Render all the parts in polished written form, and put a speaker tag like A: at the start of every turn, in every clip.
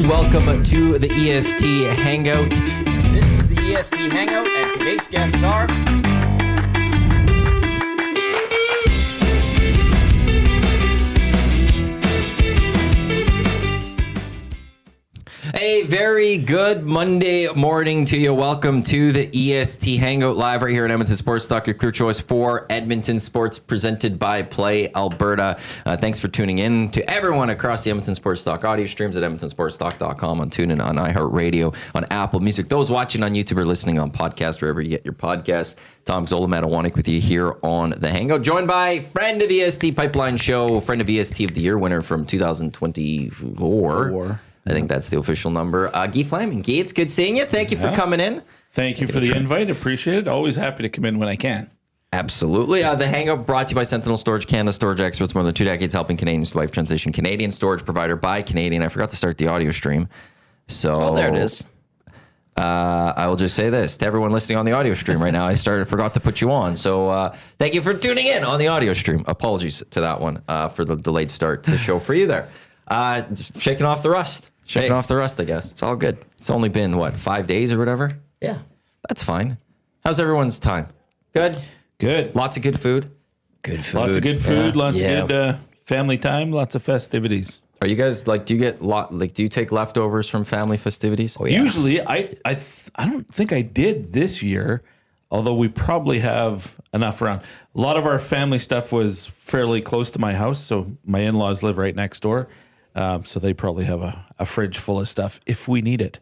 A: Welcome to the EST Hangout.
B: This is the EST Hangout, and today's guests are...
A: A very good Monday morning to you. Welcome to the EST Hangout live right here at Edmonton Sports Talk, your clear choice for Edmonton sports, presented by Play Alberta. Thanks for tuning in to everyone across the Edmonton Sports Talk audio streams at edmontonsportstalk.com, on TuneIn, on iHeartRadio, on Apple Music. Those watching on YouTube or listening on podcast, wherever you get your podcasts. Tom Gazzola, Iwanyk with you here on the Hangout, joined by friend of EST Pipeline Show, friend of EST of the Year winner from 2024. I think that's the official number. Guy Flaming. Guy, it's good seeing you. Thank you for coming in.
C: Thank you for the invite. Appreciate it. Always happy to come in when I can.
A: Absolutely. The Hangout brought to you by Sentinel Storage, Canada storage experts, more than 2 decades helping Canadians to life transition. Canadian storage provider by Canadian. I forgot to start the audio stream. So
B: there it is.
A: I will just say this to everyone listening on the audio stream right now. I forgot to put you on. So thank you for tuning in on the audio stream. Apologies to that one for the delayed start to the show for you there. Just shaking off the rust. Shaking off the rust, I guess.
B: It's all good.
A: It's only been, 5 days or whatever?
B: Yeah.
A: That's fine. How's everyone's time? Good?
C: Good.
A: Lots of good food?
B: Good food.
C: Lots of good food. Lots of good family time. Lots of festivities.
A: Are you guys, do you get do you take leftovers from family festivities?
C: Oh, yeah. Usually, I don't think I did this year, although we probably have enough around. A lot of our family stuff was fairly close to my house, so my in-laws live right next door. So they probably have a fridge full of stuff if we need it.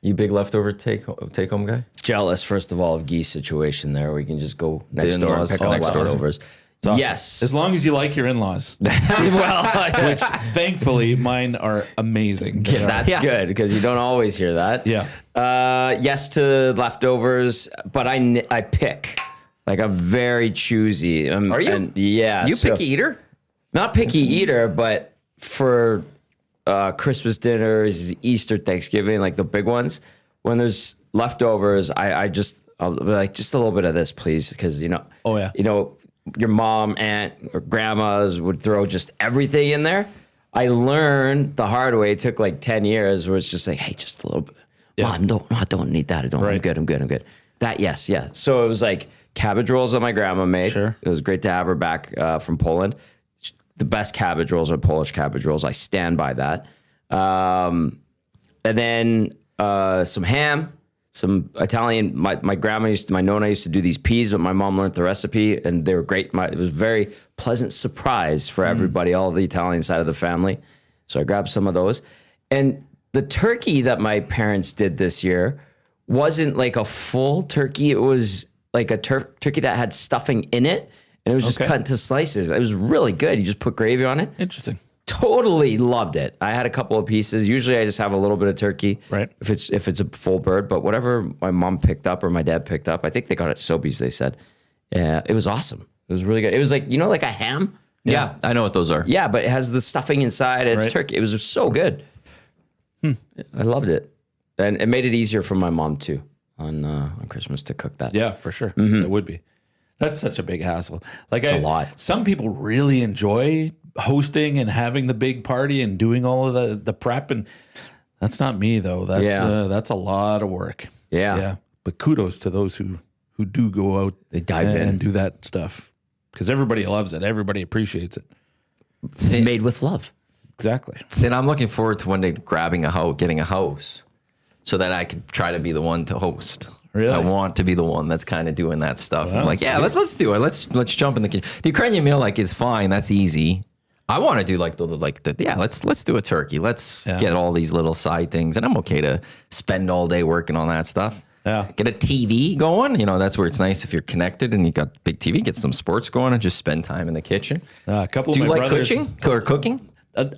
A: You big leftover take home guy?
B: Jealous, first of all, of Guy's situation there. We can just go next door and pick up leftovers.
C: Awesome.
B: Yes.
C: As long as you like your in-laws. Which thankfully mine are amazing.
B: That's good, because you don't always hear that.
C: Yeah.
B: Yes to leftovers, but I pick. I'm very choosy.
A: Are you?
B: And you
A: picky eater?
B: Not picky eater, but for Christmas dinners, Easter, Thanksgiving, the big ones, when there's leftovers, I'll be like, just a little bit of this, please, because your mom, aunt, or grandmas would throw just everything in there. I learned the hard way. It took 10 years, where it's just hey, just a little bit. Yeah. Mom, I don't need that. I'm good. I'm good. That, yes, yeah. So it was cabbage rolls that my grandma made.
C: Sure.
B: It was great to have her back from Poland. The best cabbage rolls are Polish cabbage rolls. I stand by that. And then some ham, some Italian. My Nonna used to do these peas, but my mom learned the recipe, and they were great. It was a very pleasant surprise for everybody, all of the Italian side of the family. So I grabbed some of those. And the turkey that my parents did this year wasn't a full turkey. It was a turkey that had stuffing in it. And it was just cut into slices. It was really good. You just put gravy on it.
C: Interesting.
B: Totally loved it. I had a couple of pieces. Usually I just have a little bit of turkey.
C: Right.
B: If it's a full bird. But whatever my mom picked up or my dad picked up, I think they got it at Sobeys, they said. Yeah, it was awesome. It was really good. It was like a ham.
A: Yeah, I know what those are.
B: Yeah, but it has the stuffing inside. It's turkey. It was so good. I loved it. And it made it easier for my mom too on Christmas to cook that.
C: Yeah, for sure. It would be. That's such a big hassle.
B: It's a lot.
C: Some people really enjoy hosting and having the big party and doing all of the prep, and that's not me though. That's a lot of work.
B: Yeah.
C: But kudos to those who do go out,
B: they dive in
C: and do that stuff, because everybody loves it. Everybody appreciates it.
B: It's made with love.
C: Exactly.
A: And I'm looking forward to one day getting a house, so that I could try to be the one to host.
C: Really?
A: I want to be the one that's kind of doing that stuff. Well, I'm let's do it. Let's jump in the kitchen. The Ukrainian meal is fine. That's easy. I want to do let's do a turkey. Let's get all these little side things, and I'm okay to spend all day working on that stuff.
C: Yeah.
A: Get a TV going. That's where it's nice if you're connected and you got big TV. Get some sports going and just spend time in the kitchen.
C: A couple.
A: Do
C: of
A: you
C: my
A: like
C: brothers,
A: cooking?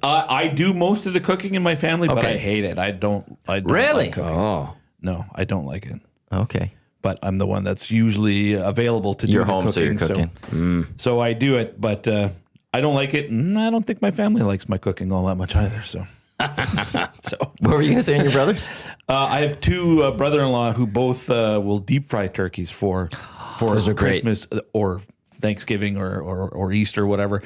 C: I do most of the cooking in my family, but I hate it. I don't
A: Really?
C: like cooking.
B: Oh.
C: No, I don't like it.
A: Okay.
C: But I'm the one that's usually available to do
A: You're
C: the
A: home,
C: cooking.
A: so you're cooking.
C: So I do it, but I don't like it, and I don't think my family likes my cooking all that much either. So,
A: What were you going to say on your brothers?
C: I have two brother-in-law who both will deep fry turkeys for Christmas or Thanksgiving or Easter, whatever.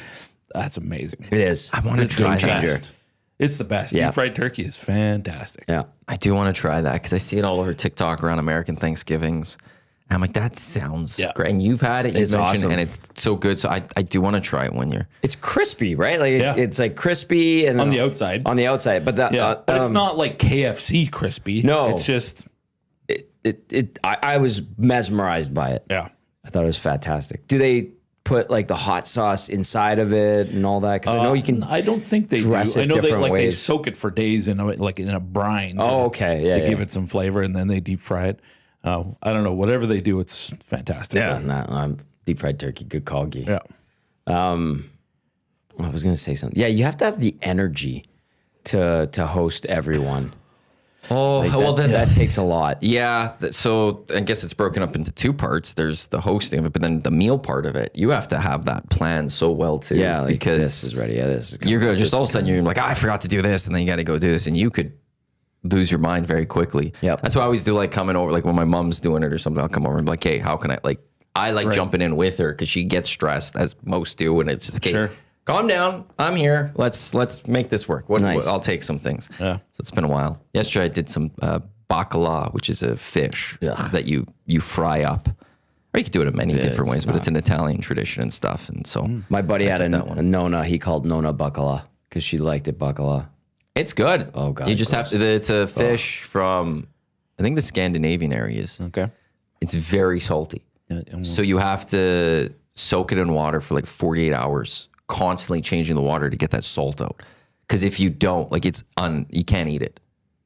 C: That's amazing.
B: It is.
A: I want to try
B: changer.
A: that.
C: It's the best.
B: Yeah.
C: Deep fried turkey is fantastic.
B: Yeah.
A: I do want to try that because I see it all over TikTok around American Thanksgivings. And I'm like, that sounds great. And you've had it, you've
B: It's
A: mentioned,
B: awesome.
A: and it's so good. So I do want to try it one year.
B: It's crispy, right? Like
C: Yeah.
B: it's like crispy and
C: On the outside.
B: On the outside, but that
C: But it's not like KFC crispy.
B: No.
C: It's just,
B: I was mesmerized by it.
C: yeah.
B: I thought it was fantastic. Do they put like the hot sauce inside of it and all that? Because I know you can.
C: I don't think they
B: dress
C: do.
B: it
C: I know they
B: different
C: they
B: ways.
C: soak it for days in a brine.
B: Oh, okay. Yeah,
C: To
B: yeah.
C: give it some flavor, and then they deep fry it. I don't know. Whatever they do, it's fantastic.
B: Deep fried turkey. Good call, Guy.
C: Yeah.
B: I was gonna say something. Yeah, you have to have the energy to host everyone.
A: Oh, well, then
B: That takes a lot.
A: yeah. So I guess it's broken up into two parts. There's the hosting of it, but then the meal part of it, you have to have that planned so well too.
B: Yeah, like,
A: because
B: this is ready. Yeah, this is.
A: you're good. Just all of a sudden you're like, I forgot to do this, and then you got to go do this, and you could lose your mind very quickly.
B: Yep.
A: That's why I always do like coming over, like when my mom's doing it or something, I'll come over and be like, hey, how can I like? I like jumping in with her because she gets stressed as most do, and it's just okay.
C: Sure.
A: Calm down. I'm here. Let's make this work.
B: Nice.
A: I'll take some things.
C: Yeah.
A: So it's been a while. Yesterday I did some bacala, which is a fish that you fry up. Or you could do it in many different ways, but it's an Italian tradition and stuff. And so
B: My buddy had
A: took that one.
B: a Nona. He called Nona bacala because she liked it bacala.
A: it's good.
B: Oh, God,
A: You just have to. It's a fish from, I think the Scandinavian areas.
C: Okay.
A: It's very salty. So you have to soak it in water for like 48 hours, constantly changing the water to get that salt out. Because if you don't, like you can't eat it.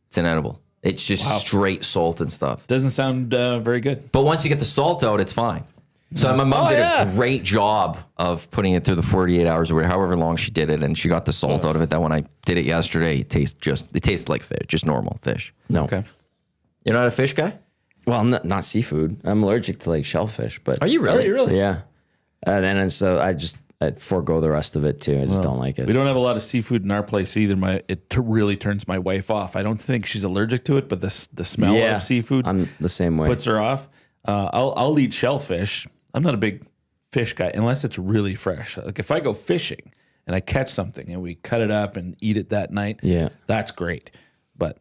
A: It's inedible. It's just straight salt and stuff.
C: Doesn't sound very good.
A: But once you get the salt out, it's fine. So my mom did a great job of putting it through the 48 hours or however long she did it, and she got the salt out of it. That when I did it yesterday, it tastes like fish, just normal fish.
B: No.
C: Okay.
A: You're not a fish guy?
B: Well, I'm not seafood. I'm allergic to like shellfish, but
A: Are you really?
C: Really?
B: yeah. And so I forego the rest of it too. I just don't like it.
C: We don't have a lot of seafood in our place either. It really turns my wife off. I don't think she's allergic to it, but the smell of seafood
B: I'm the same way.
C: puts her off. I'll eat shellfish. I'm not a big fish guy unless it's really fresh. Like if I go fishing and I catch something and we cut it up and eat it that night, that's great. But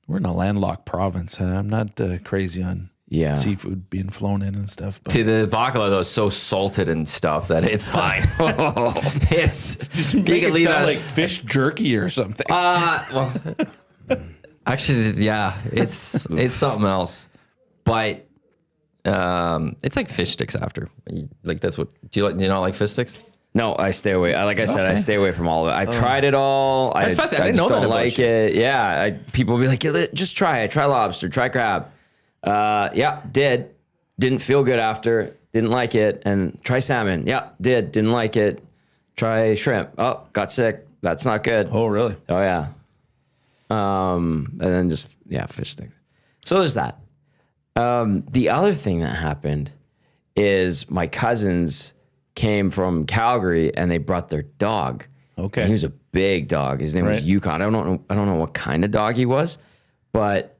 C: we're in a landlocked province, and I'm not crazy on seafood being flown in and stuff. But
A: To the bacala though, is so salted and stuff that it's fine. It's you
C: make
A: can
C: it
A: leave
C: sound
A: that
C: like fish jerky or something.
A: well, actually, yeah, it's something else, but it's like fish sticks after. Like that's what do you not like fish sticks?
B: No, I stay away. Like I said, I stay away from all of it. I've tried it all.
A: That's fascinating. I didn't
B: just
A: know that
B: don't
A: about
B: like
A: you.
B: it. Yeah, people will be like, "Yeah, just try it. Try lobster. Try crab." Yeah, didn't feel good after. Didn't like it. And try salmon. Yeah, didn't like it. Try shrimp. Oh, got sick. That's not good.
C: Oh, really?
B: Oh yeah. And then just fish sticks. So there's that. The other thing that happened is my cousins came from Calgary and they brought their dog.
C: Okay.
B: And he was a big dog. His name was Yukon. I don't know what kind of dog he was, but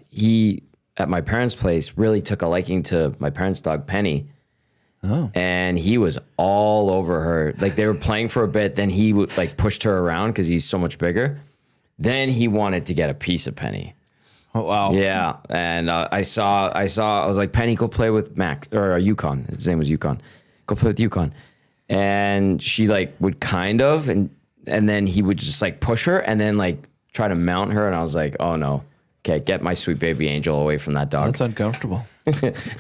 B: he at my parents' place really took a liking to my parents' dog Penny. Oh. And he was all over her. Like they were playing for a bit, then he would like pushed her around because he's so much bigger. Then he wanted to get a piece of Penny.
C: Oh, wow.
B: Yeah, and I was like, Penny, go play with Max or Yukon. His name was Yukon. Go play with Yukon. And she like would kind of, and then he would just like push her and then like try to mount her. And I was like, oh no, okay, get my sweet baby angel away from that dog.
C: That's uncomfortable.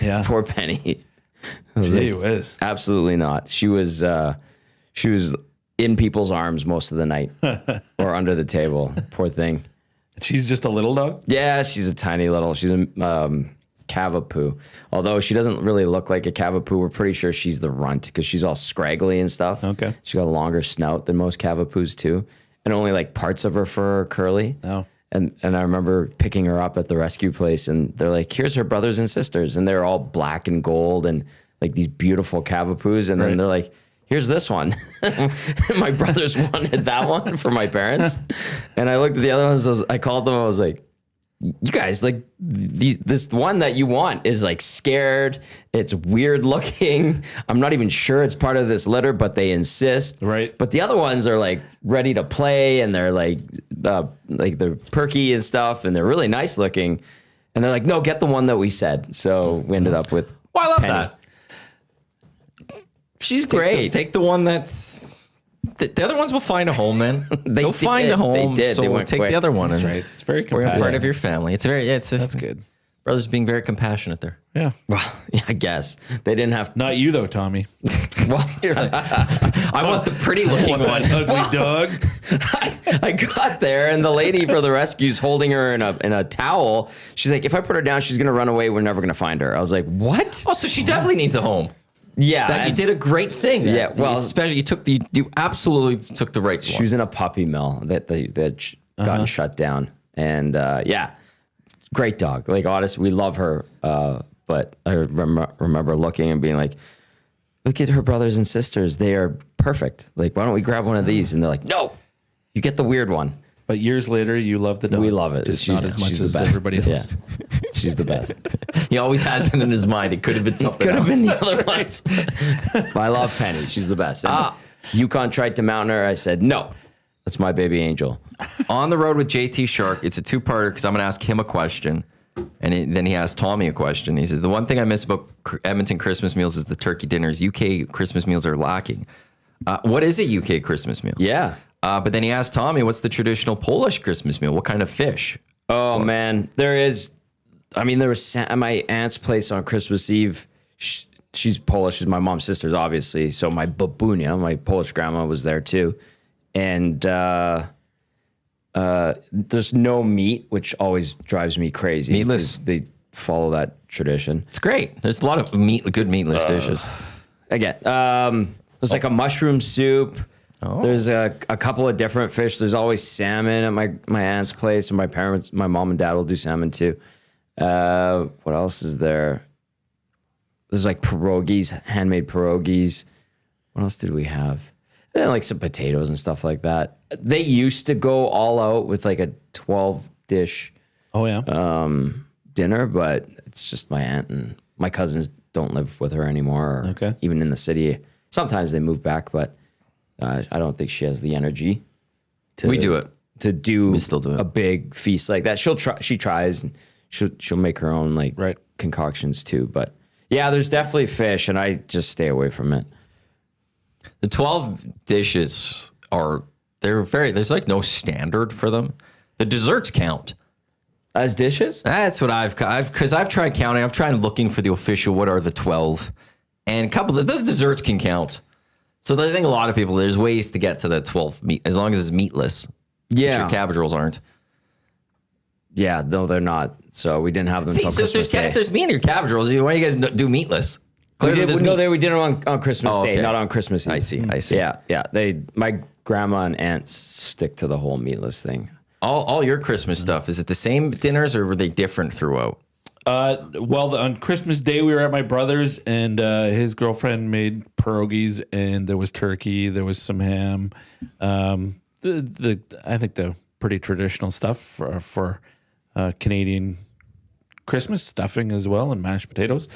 C: Yeah.
B: Poor Penny.
C: Gee whiz.
B: Absolutely not. She was in people's arms most of the night or under the table. Poor thing.
C: She's just a little dog?
B: Yeah, she's a tiny little. She's a cavapoo. Although she doesn't really look like a cavapoo, we're pretty sure she's the runt because she's all scraggly and stuff.
C: Okay.
B: She got a longer snout than most cavapoos too, and only like parts of her fur are curly.
C: Oh.
B: And I remember picking her up at the rescue place, and they're like, "Here's her brothers and sisters," and they're all black and gold and like these beautiful cavapoos. And then they're like, "Here's this one." My brothers wanted that one for my parents, and I looked at the other ones. I called them. I was like, you guys, like this one that you want is like scared. It's weird looking. I'm not even sure it's part of this litter, but they insist.
C: Right.
B: But the other ones are like ready to play, and they're like they're perky and stuff, and they're really nice looking. And they're like, no, get the one that we said. So we ended up with.
A: Well, I love
B: Penny.
A: that.
B: She's great.
A: Take the one that's. The other ones will find a home, man. They'll
B: did.
A: find a home.
B: They did.
A: So
B: They
A: we'll
B: went
A: take
B: quick.
A: the other one.
C: That's
A: and
C: right. It's very
A: We're a
C: compassionate.
A: part of your family. It's very.
C: That's good.
A: Brothers being very compassionate there.
C: Yeah.
B: Well, yeah, I guess they didn't have.
C: Not you though, Tommy.
B: Well,
A: I want the pretty looking one.
C: Ugly dog.
B: I got there, and the lady for the rescue's holding her in a towel. She's like, if I put her down, she's gonna run away. We're never gonna find her. I was like, what?
A: Oh, so she definitely needs a home.
B: Yeah,
A: That you did a great thing.
B: Yeah, well-
A: especially you absolutely took the right
B: She
A: one.
B: was in a puppy mill that gotten shut down, and yeah, great dog. Like honest, we love her. But I remember looking and being like, look at her brothers and sisters. They are perfect. Like, why don't we grab one of these? And they're like, no, you get the weird one.
C: But years later, you love the dog.
B: We love it.
C: Just
B: She's-
C: not as much
B: she's the
C: as
B: best.
C: everybody else.
B: Yeah, she's the best.
A: He always has that in his mind. It could have been something
B: Could have
A: else.
B: been the other ones. I love Penny. She's the best. And Yukon tried to mount her. I said, no, that's my baby angel.
A: On the road with JT Shark. It's a two-parter because I'm going to ask him a question. And then he asked Tommy a question. He says, the one thing I miss about Edmonton Christmas meals is the turkey dinners. UK Christmas meals are lacking. What is a UK Christmas meal?
B: Yeah.
A: But then he asked Tommy, what's the traditional Polish Christmas meal? What kind of fish?
B: Oh, man. There was at my aunt's place on Christmas Eve. She's Polish. She's my mom's sister's, obviously. So my babunia, my Polish grandma, was there too. And there's no meat, which always drives me crazy.
A: Meatless.
B: They follow that tradition.
A: It's great. There's a lot of good meatless dishes.
B: Again, there's like a mushroom soup. There's a couple of different fish. There's always salmon at my aunt's place, and my mom and dad will do salmon too. What else is there? There's like pierogies, handmade pierogies. What else did we have? And like some potatoes and stuff like that. They used to go all out with like a 12-dish
C: Oh yeah.
B: dinner, but it's just my aunt, and my cousins don't live with her anymore. Or
C: Okay.
B: even in the city. Sometimes they move back, but I don't think she has the energy.
A: We do it.
B: To do,
A: We still do it.
B: a big feast like that. She tries, and she'll make her own like
C: Right.
B: concoctions too. But yeah, there's definitely fish, and I just stay away from it.
A: The 12 dishes there's like no standard for them. The desserts count.
B: As dishes?
A: That's what I've tried counting. I've tried looking for the official, what are the 12? And a couple of those desserts can count. So I think a lot of people, there's ways to get to the 12 meat, as long as it's meatless.
B: Yeah.
A: Sure, cabbage rolls aren't.
B: Yeah, no, they're not. So we didn't have them
A: See,
B: until
A: so
B: Christmas Day.
A: if there's meat in your cabbage rolls, why do you guys do meatless?
B: We
A: Clearly there's meat.
B: we did it on Christmas
A: Oh,
B: Day,
A: okay.
B: not on Christmas Eve.
A: I see.
B: Yeah. My grandma and aunts stick to the whole meatless thing.
A: All your Christmas stuff, is it the same dinners or were they different throughout?
C: Well, on Christmas Day, we were at my brother's, and his girlfriend made pierogies, and there was turkey, there was some ham. I think the pretty traditional stuff for Canadian Christmas, stuffing as well, and mashed potatoes,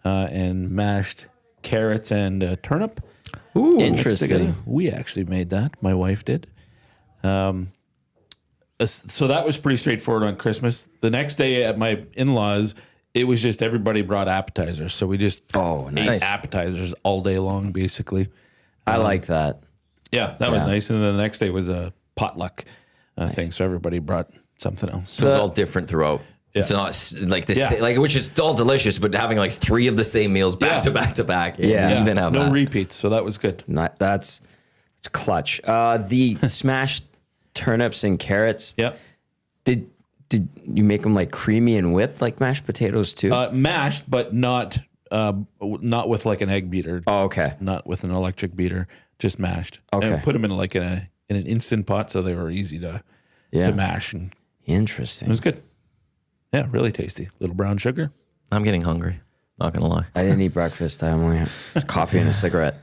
C: and mashed carrots and turnip.
B: Ooh,
C: Together.
B: interesting.
C: We actually made that. My wife did. So that was pretty straightforward on Christmas. The next day at my in-laws, it was just everybody brought appetizers. So we just
B: nice.
C: ate appetizers all day long, basically.
B: I like that.
C: Yeah, that was nice. And then the next day was a potluck thing. So everybody brought something else.
A: So it's all different throughout.
C: Yeah.
A: It's not like this,
C: Yeah.
A: like, which is all delicious, but having like 3 of the same meals back to back to back.
B: Yeah.
A: You even have
C: no
A: that.
C: repeats. So that was good.
B: It's clutch. The smashed turnips and carrots.
C: Yep.
B: Did you make them like creamy and whipped like mashed potatoes too?
C: Mashed, but not with like an egg beater.
B: Oh, okay.
C: Not with an electric beater, just mashed.
B: Okay.
C: And put them in like in an instant pot, so they were easy to mash, and it
B: Interesting.
C: was good. Yeah, really tasty. Little brown sugar.
A: I'm getting hungry. Not gonna lie.
B: I didn't eat breakfast. I only had coffee and a cigarette.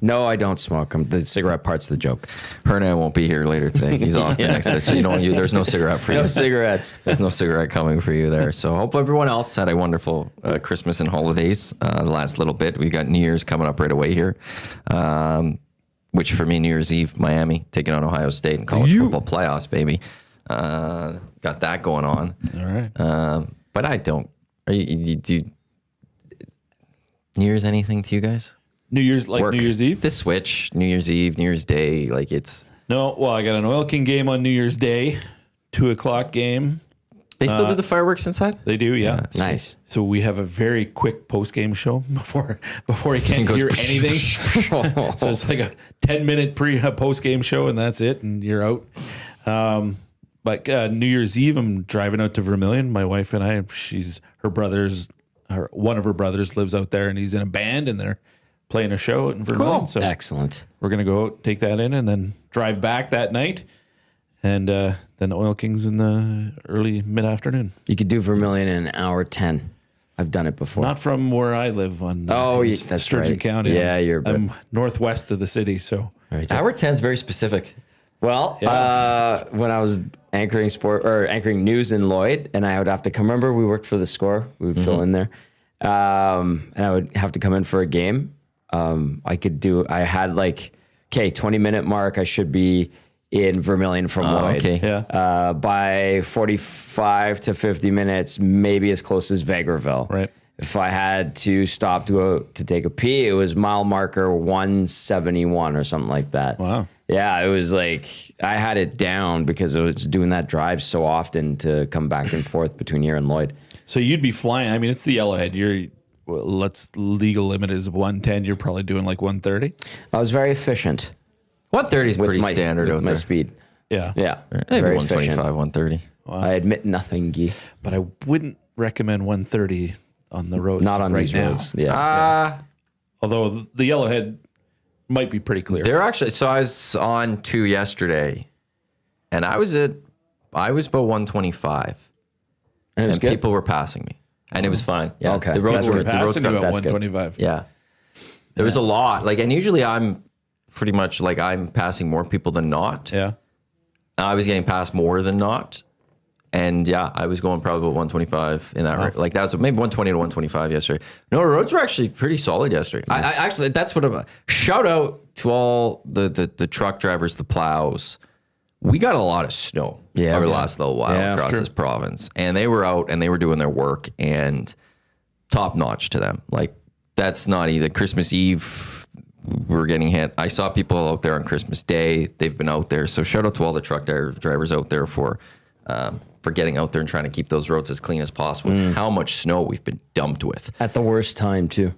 B: No, I don't smoke. The cigarette part's the joke.
A: Hernan won't be here later today. He's off the next day. So there's no cigarette for you.
B: No cigarettes.
A: There's no cigarette coming for you there. So hope everyone else had a wonderful Christmas and holidays. The last little bit. We got New Year's coming up right away here. Which for me, New Year's Eve, Miami, taking on Ohio State in college football playoffs, baby. Got that going on.
C: All right.
A: But I don't. Do New Year's anything to you guys?
C: New Year's
A: Work.
C: New Year's Eve?
A: The switch, New Year'sEve, New Year's Day, like it's.
C: No, well, I got an Oil King game on New Year's Day, 2:00 game.
A: They still do the fireworks inside?
C: They do, yeah.
B: Nice.
C: So we have a very quick post game show before you can't
A: goes
C: hear anything. So it's like a 10-minute post game show, and that's it, and you're out. But New Year's Eve, I'm driving out to Vermilion. My wife and I, one of her brothers lives out there, and he's in a band, and they're playing a show in Vermilion.
A: Cool.
C: So
B: Excellent.
C: we're gonna go out, take that in, and then drive back that night, and then Oil Kings in the early mid afternoon.
B: You could do Vermilion in an hour 10. I've done it before.
C: Not from where I live on
B: that's
C: Sturgeon
B: right.
C: County.
B: Yeah,
C: I'm northwest of the city, so
B: Right.
A: Hour 10 is very specific.
B: Well, when I was anchoring news in Lloyd, and I would have to come. Remember, we worked for the Score. We would fill in there, and I would have to come in for a game. I had 20-minute mark. I should be in Vermilion from Lloyd.
A: Okay.
C: yeah,
B: By 45 to 50 minutes, maybe as close as Vegreville.
C: right.
B: If I had to stop to go to take a pee, it was mile marker 171 or something like that.
C: Wow.
B: Yeah, it was like I had it down because I was doing that drive so often to come back and forth between here and Lloyd.
C: So you'd be flying. I mean, it's the Yellowhead. Legal limit is 110. You're probably doing like 130.
B: I was very efficient
A: 130 is
B: with
A: pretty
B: my
A: standard
B: with
A: out
B: my
A: there.
B: speed.
C: Yeah.
B: Yeah,
A: Maybe
B: very
A: 125,
B: efficient.
A: 130.
B: I admit nothing, Guy.
C: But I wouldn't recommend 130 on the roads.
B: Not on
C: right
B: these
C: now.
B: roads. Yeah.
C: Although the Yellowhead might be pretty clear.
A: They're actually, so I was on 2 yesterday, and I was about 125,
B: And it was
A: and
B: good.
A: people were passing me, and it was fine. Yeah.
B: Okay.
A: The roads
B: That's
A: were,
B: good.
A: the roads
C: Passing you
A: got,
C: at
B: that's good.
C: 125.
A: yeah. There was a lot, and usually I'm pretty much I'm passing more people than not.
C: Yeah.
A: I was getting past more than not. And yeah, I was going probably about 125 in that rate. That was maybe 120 to 125 yesterday. No, the roads were actually pretty solid yesterday. I actually, that's what shout out to all the truck drivers, the plows. We got a lot of snow over the last little while across this province. And they were out and they were doing their work, and top notch to them. That's not either Christmas Eve. We were getting hit. I saw people out there on Christmas Day. They've been out there. So shout out to all the truck drivers out there for getting out there and trying to keep those roads as clean as possible with how much snow we've been dumped with.
B: At the worst time, too.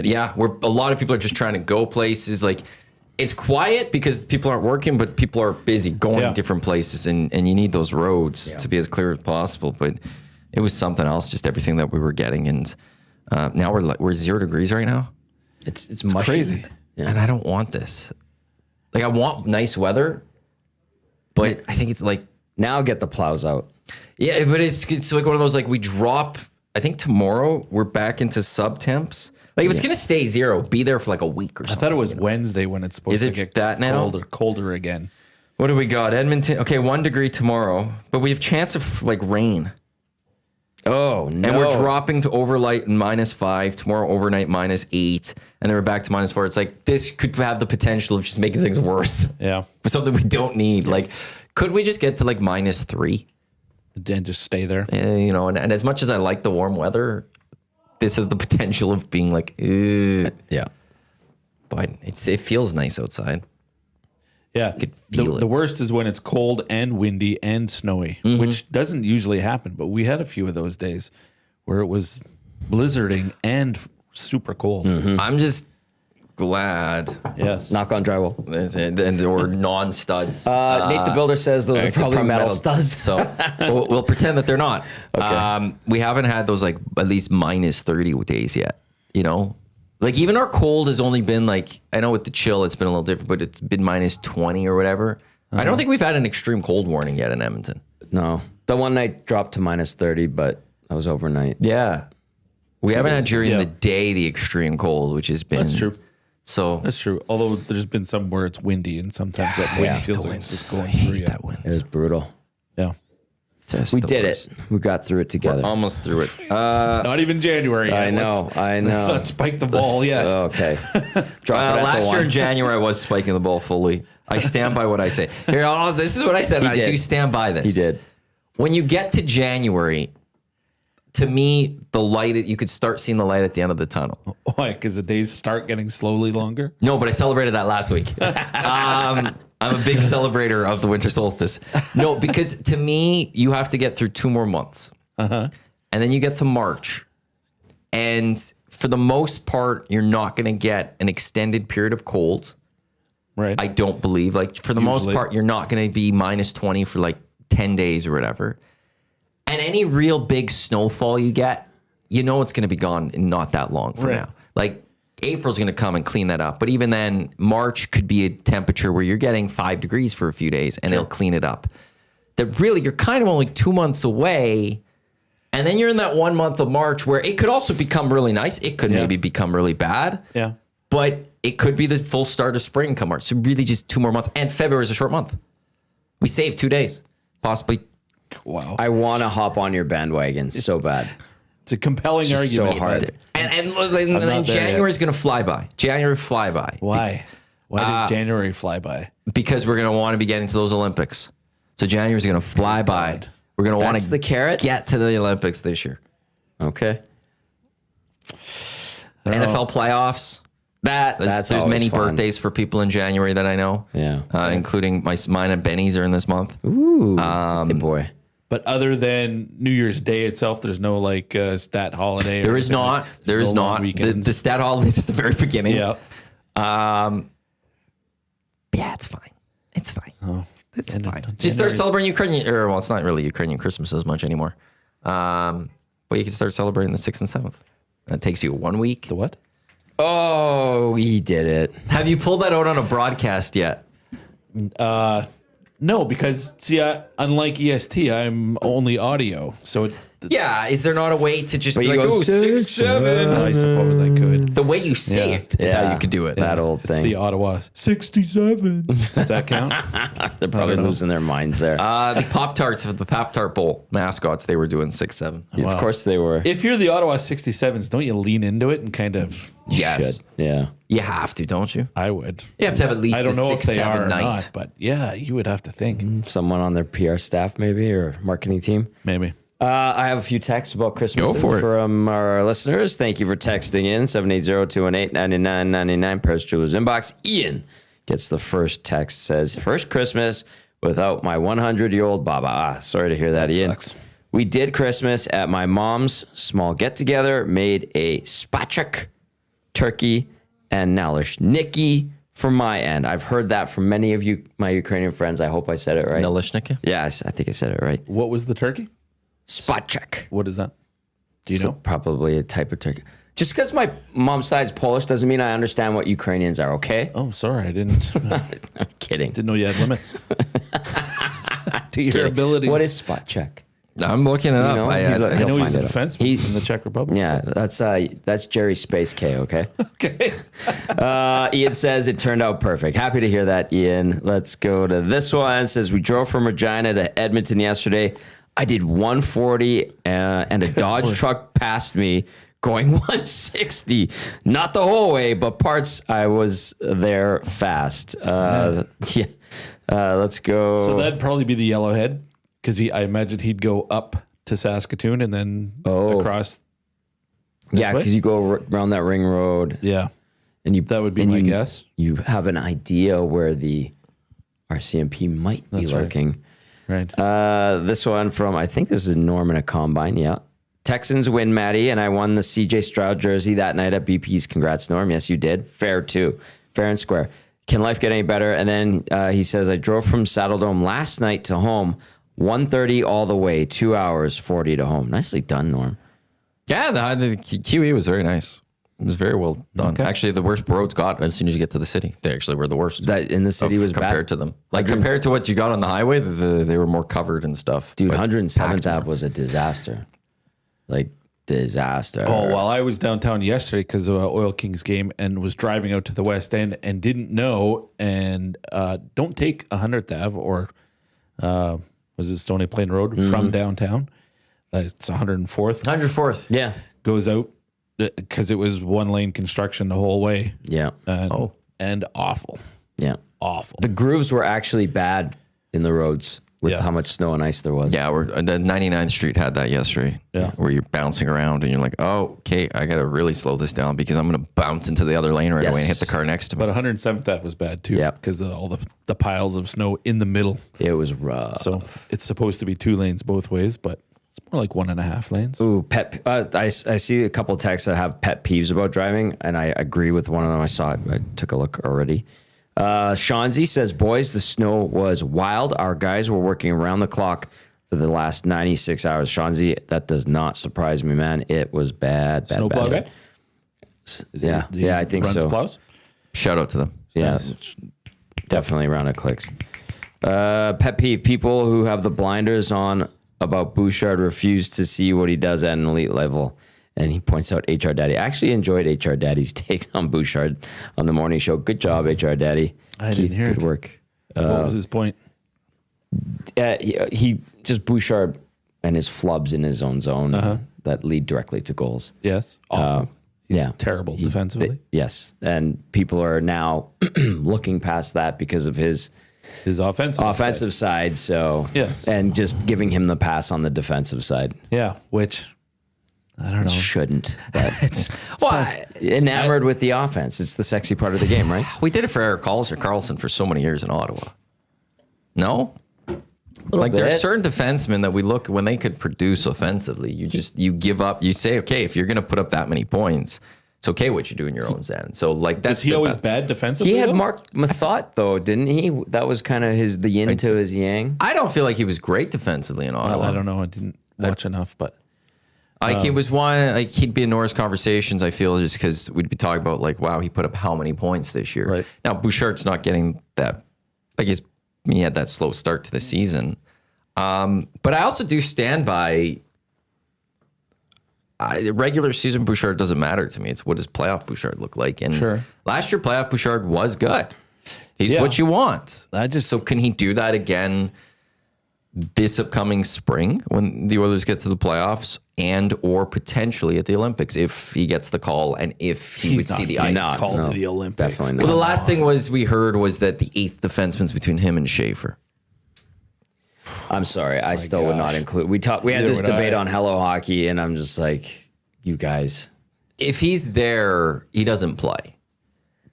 A: Yeah, a lot of people are just trying to go places. It's quiet because people aren't working, but people are busy going different places, and you need those roads to be as clear as possible. But it was something else, just everything that we were getting. And now we're 0 degrees right now.
B: It's mushy.
C: crazy.
B: Yeah.
A: And I don't want this. I want nice weather, but I think it's
B: Now get the plows out.
A: yeah, but it's like one of those we drop. I think tomorrow we're back into sub temps. If it's gonna stay 0, be there for a week or
C: I
A: something.
C: thought it was Wednesday when it's supposed
A: Is
C: to
A: it
C: get
A: that now?
C: colder again.
A: What do we got? Edmonton. Okay, 1 degree tomorrow, but we have chance of rain,
B: Oh, no.
A: and we're dropping to overnight and -5 tomorrow. Overnight -8, and then we're back to -4. It's this could have the potential of just making things worse.
C: Yeah.
A: But something we don't need. Could we just get to -3?
C: And just stay there.
A: And as much as I like the warm weather, this has the potential of being ew.
B: Yeah.
A: But it feels nice outside.
C: Yeah.
A: feel it.
C: The worst is when it's cold and windy and snowy, which doesn't usually happen. But we had a few of those days where it was blizzarding and super cold.
A: I'm just glad.
C: Yes.
B: Knock on drywall.
A: Or non-studs.
B: Nate the Builder says those are probably metal studs.
A: So we'll pretend that they're not.
B: Okay.
A: We haven't had those at least -30 days yet. Even our cold has only been I know with the chill it's been a little different, but it's been -20 or whatever. I don't think we've had an extreme cold warning yet in Edmonton.
B: No. The one night dropped to -30, but that was overnight.
A: Yeah. We haven't had during
C: Yeah.
A: the day the extreme cold, which has been
C: That's true.
A: So
C: That's true. Although there's been some where it's windy and sometimes that wind feels like it's just going through you.
B: It was brutal.
C: Yeah.
A: just
B: We
A: the
B: did
A: worst.
B: it. We got through it together.
A: Almost through it.
C: Not even January yet.
B: I know.
C: Let's not spike the ball yet.
B: Okay. Drop it at
A: Last
B: the
A: year
B: one.
A: in January, I was spiking the ball fully. I stand by what I say. Here, this is what I said. And I
B: did.
A: do stand by this.
B: He did.
A: When you get to January, to me, the light, you could start seeing the light at the end of the tunnel.
C: Why? Because the days start getting slowly longer.
A: No, but I celebrated that last week. I'm a big celebrator of the winter solstice. No, because to me, you have to get through 2 more months. And then you get to March. And for the most part, you're not going to get an extended period of cold.
C: Right.
A: I don't believe. Like, for the most
C: Usually.
A: part, you're not going to be minus 20 for like 10 days or whatever. And any real big snowfall you get, you know it's going to be gone in not that long from
C: Right.
A: now. Like, April's going to come and clean that up. But even then, March could be a temperature where you're getting 5 degrees for a few days and it'll clean it up. That really, you're kind of only 2 months away. And then you're in that 1 month of March where it could also become really nice. It could maybe become really bad.
C: Yeah.
A: But it could be the full start of spring come March. So really just 2 more months. And February is a short month. We saved 2 days, possibly.
C: Wow.
B: I want to hop on your bandwagon so bad.
C: It's a compelling
B: just so
C: argument.
B: hard.
A: And
C: not
A: then
C: there
A: January is going to fly by. January fly by.
C: Why? Why does January fly by?
A: Because we're going to want to be getting to those Olympics. So January is going to fly by. We're going to want
B: That's
A: to
B: the carrot?
A: get to the Olympics this year.
B: Okay.
A: NFL playoffs.
B: That's
A: There's
B: always
A: many
B: fun.
A: birthdays for people in January that I know.
B: Yeah.
A: Including mine and Benny's are in this month.
B: Ooh. Hey boy.
C: But other than New Year's Day itself, there's no like stat holiday.
A: There is not. There is not. The stat holidays at the very beginning.
C: Yeah.
A: Yeah, it's fine. It's fine. It's fine. Just start
C: January's-
A: celebrating Ukrainian, or well, it's not really Ukrainian Christmas as much anymore. But you can start celebrating the 6th and 7th. That takes you 1 week.
C: The what?
B: Oh, he did it.
A: Have you pulled that out on a broadcast yet?
C: No, because see, unlike EST, I'm only audio. So
A: Yeah. Is there not a way to just
B: But
A: be
B: you
A: like,
B: go
A: oh, 6, 7?
C: I suppose I could.
A: The way you say it is how you could do it.
B: That old
C: It's
B: thing.
C: the Ottawa 67. Does that count?
B: They're probably losing their minds there.
A: The Pop-Tarts of the Pop-Tart Bowl mascots, they were doing 6, 7.
B: Of course they were.
C: If you're the Ottawa 67s, don't you lean into it and kind of?
A: Yes.
B: Should. Yeah.
A: You have to, don't you?
C: I would.
A: You have to have at least
C: I don't
A: a
C: know
A: 6,
C: if they
A: 7
C: are or
A: night.
C: not, but yeah, you would have to think.
B: Someone on their PR staff maybe or marketing team.
C: Maybe.
B: I have a few texts about Christmas
A: Go for it.
B: from our listeners. Thank you for texting in 780-218-9999 Paris Jewelers inbox. Ian gets the first text. Says, first Christmas without my 100-year-old Baba. Sorry to hear that, Ian.
C: sucks.
B: We did Christmas at my mom's small get-together, made a spatchuk turkey and nalishniki from my end. I've heard that from many of you, my Ukrainian friends. I hope I said it right.
A: Nalishnika?
B: Yeah, I think I said it right.
C: What was the turkey?
B: Spatchuk.
C: What is that? Do you know?
B: Probably a type of turkey. Just because my mom's side's Polish doesn't mean I understand what Ukrainians are, okay?
C: Oh, sorry, I didn't
B: I'm kidding.
C: didn't know you had limits to your abilities.
B: What is spatchuk?
A: I'm looking it up.
B: know?
A: I
B: He's a-
C: I
B: He'll
C: know he's
B: find
C: a
B: it.
C: defenseman in the Czech Republic.
B: Yeah, that's Jerry Space K, okay?
C: Okay.
B: Ian says it turned out perfect. Happy to hear that, Ian. Let's go to this one. It says we drove from Regina to Edmonton yesterday. I did 140 and a Dodge truck passed me going 160. Not the whole way, but parts. I was there fast. Yeah. Let's go.
C: So that'd probably be the Yellowhead because I imagine he'd go up to Saskatoon and then across.
B: yeah,
C: way?
B: because you go around that ring road.
C: Yeah,
B: And you
C: that would be my guess.
B: You have an idea where the RCMP might be
C: That's right.
B: lurking.
C: Right.
B: This one from, I think this is Norman at Combine. Yeah. Texans win, Maddie, and I won the CJ Stroud jersey that night at BP's. Congrats, Norm. Yes, you did. Fair, too. Fair and square. Can life get any better? And then he says, I drove from Saddle Dome last night to home, 1:30 all the way, 2 hours, 40 to home. Nicely done, Norm.
A: Yeah, the QE was very nice. It was very well done. Actually, the worst roads got as soon as you get to the city. They actually were the worst.
B: That in the city was
A: compared
B: bad.
A: to them. Like compared to what you got on the highway, they were more covered and stuff.
B: Dude,
A: But
B: 107th
A: packed more.
B: Ave was a disaster. Like, disaster.
C: Oh, well, I was downtown yesterday because of an Oil Kings game and was driving out to the West End and didn't know. And don't take 100th Ave or was it Stony Plain Road from downtown? It's 104th.
A: 104th.
B: Yeah.
C: Goes out because it was one lane construction the whole way.
B: Yeah.
C: And awful.
B: Yeah.
C: Awful.
B: The grooves were actually bad in the roads with how much snow and ice there was.
A: Yeah, the 99th Street had that yesterday.
C: Yeah.
A: Where you're bouncing around and you're like, oh, okay, I got to really slow this down because I'm going to bounce into the other lane right away and hit the car next to me.
C: But 107th Ave was bad too.
B: Yeah.
C: Because of all the piles of snow in the middle.
B: It was rough.
C: So it's supposed to be 2 lanes both ways, but it's more like 1.5 lanes.
B: Ooh, I see a couple of texts that have pet peeves about driving, and I agree with one of them. I saw it. I took a look already. Shanzi says, boys, the snow was wild. Our guys were working around the clock for the last 96 hours. Shanzi, that does not surprise me, man. It was bad.
C: Snowplow guy?
B: Yeah, I think
C: runs
B: so.
C: Plows?
A: Shout out to them.
B: Yeah, definitely around it clicks. Pet peeve, people who have the blinders on about Bouchard refuse to see what he does at an elite level. And he points out HR Daddy. I actually enjoyed HR Daddy's takes on Bouchard on the morning show. Good job, HR Daddy.
C: I didn't hear
B: Good
C: it.
B: work.
C: What was his point?
B: He just Bouchard and his flubs in his own zone that lead directly to goals.
C: Yes. Awful. He's
B: yeah.
C: terrible defensively.
B: Yes. And people are now looking past that because of his
C: offensive
B: side. So,
C: yes.
B: And just giving him the pass on the defensive side.
C: Yeah, which I don't know.
B: Shouldn't. But
A: Well,
B: enamored with the offense. It's the sexy part of the game, right?
A: we did it for Eric Carlson for so many years in Ottawa. No? Like there are
B: bit.
A: certain defensemen that we look when they could produce offensively. You give up. You say, okay, if you're going to put up that many points, it's okay what you do in your own end. So like that's
C: Was he always bad defensively?
B: He had
C: though?
B: Mark Mathot, though, didn't he? That was kind of the yin to his yang.
A: I don't feel like he was great defensively in Ottawa.
C: Well, I don't know. I didn't watch enough, but
A: Like it was one, like he'd be in Norris conversations, I feel, just because we'd be talking about like, wow, he put up how many points this year.
C: Right.
A: Now, Bouchard's not getting that, like he had that slow start to the season. But I also do stand by regular season Bouchard doesn't matter to me. It's what does playoff Bouchard look like? And
C: Sure.
A: last year, playoff Bouchard was good. He's what you want. So can he do that again this upcoming spring when the Oilers get to the playoffs and or potentially at the Olympics if he gets the call and if he would see the ice?
C: called to the Olympics.
B: Definitely not.
A: Well, the last thing we heard was that the 8th defenseman's between him and Schaefer.
B: I'm sorry. I still would not include. We had
C: Neither
B: this
C: would
B: debate
C: I.
B: on Hello Hockey, and I'm just like, you guys.
A: If he's there, he doesn't play,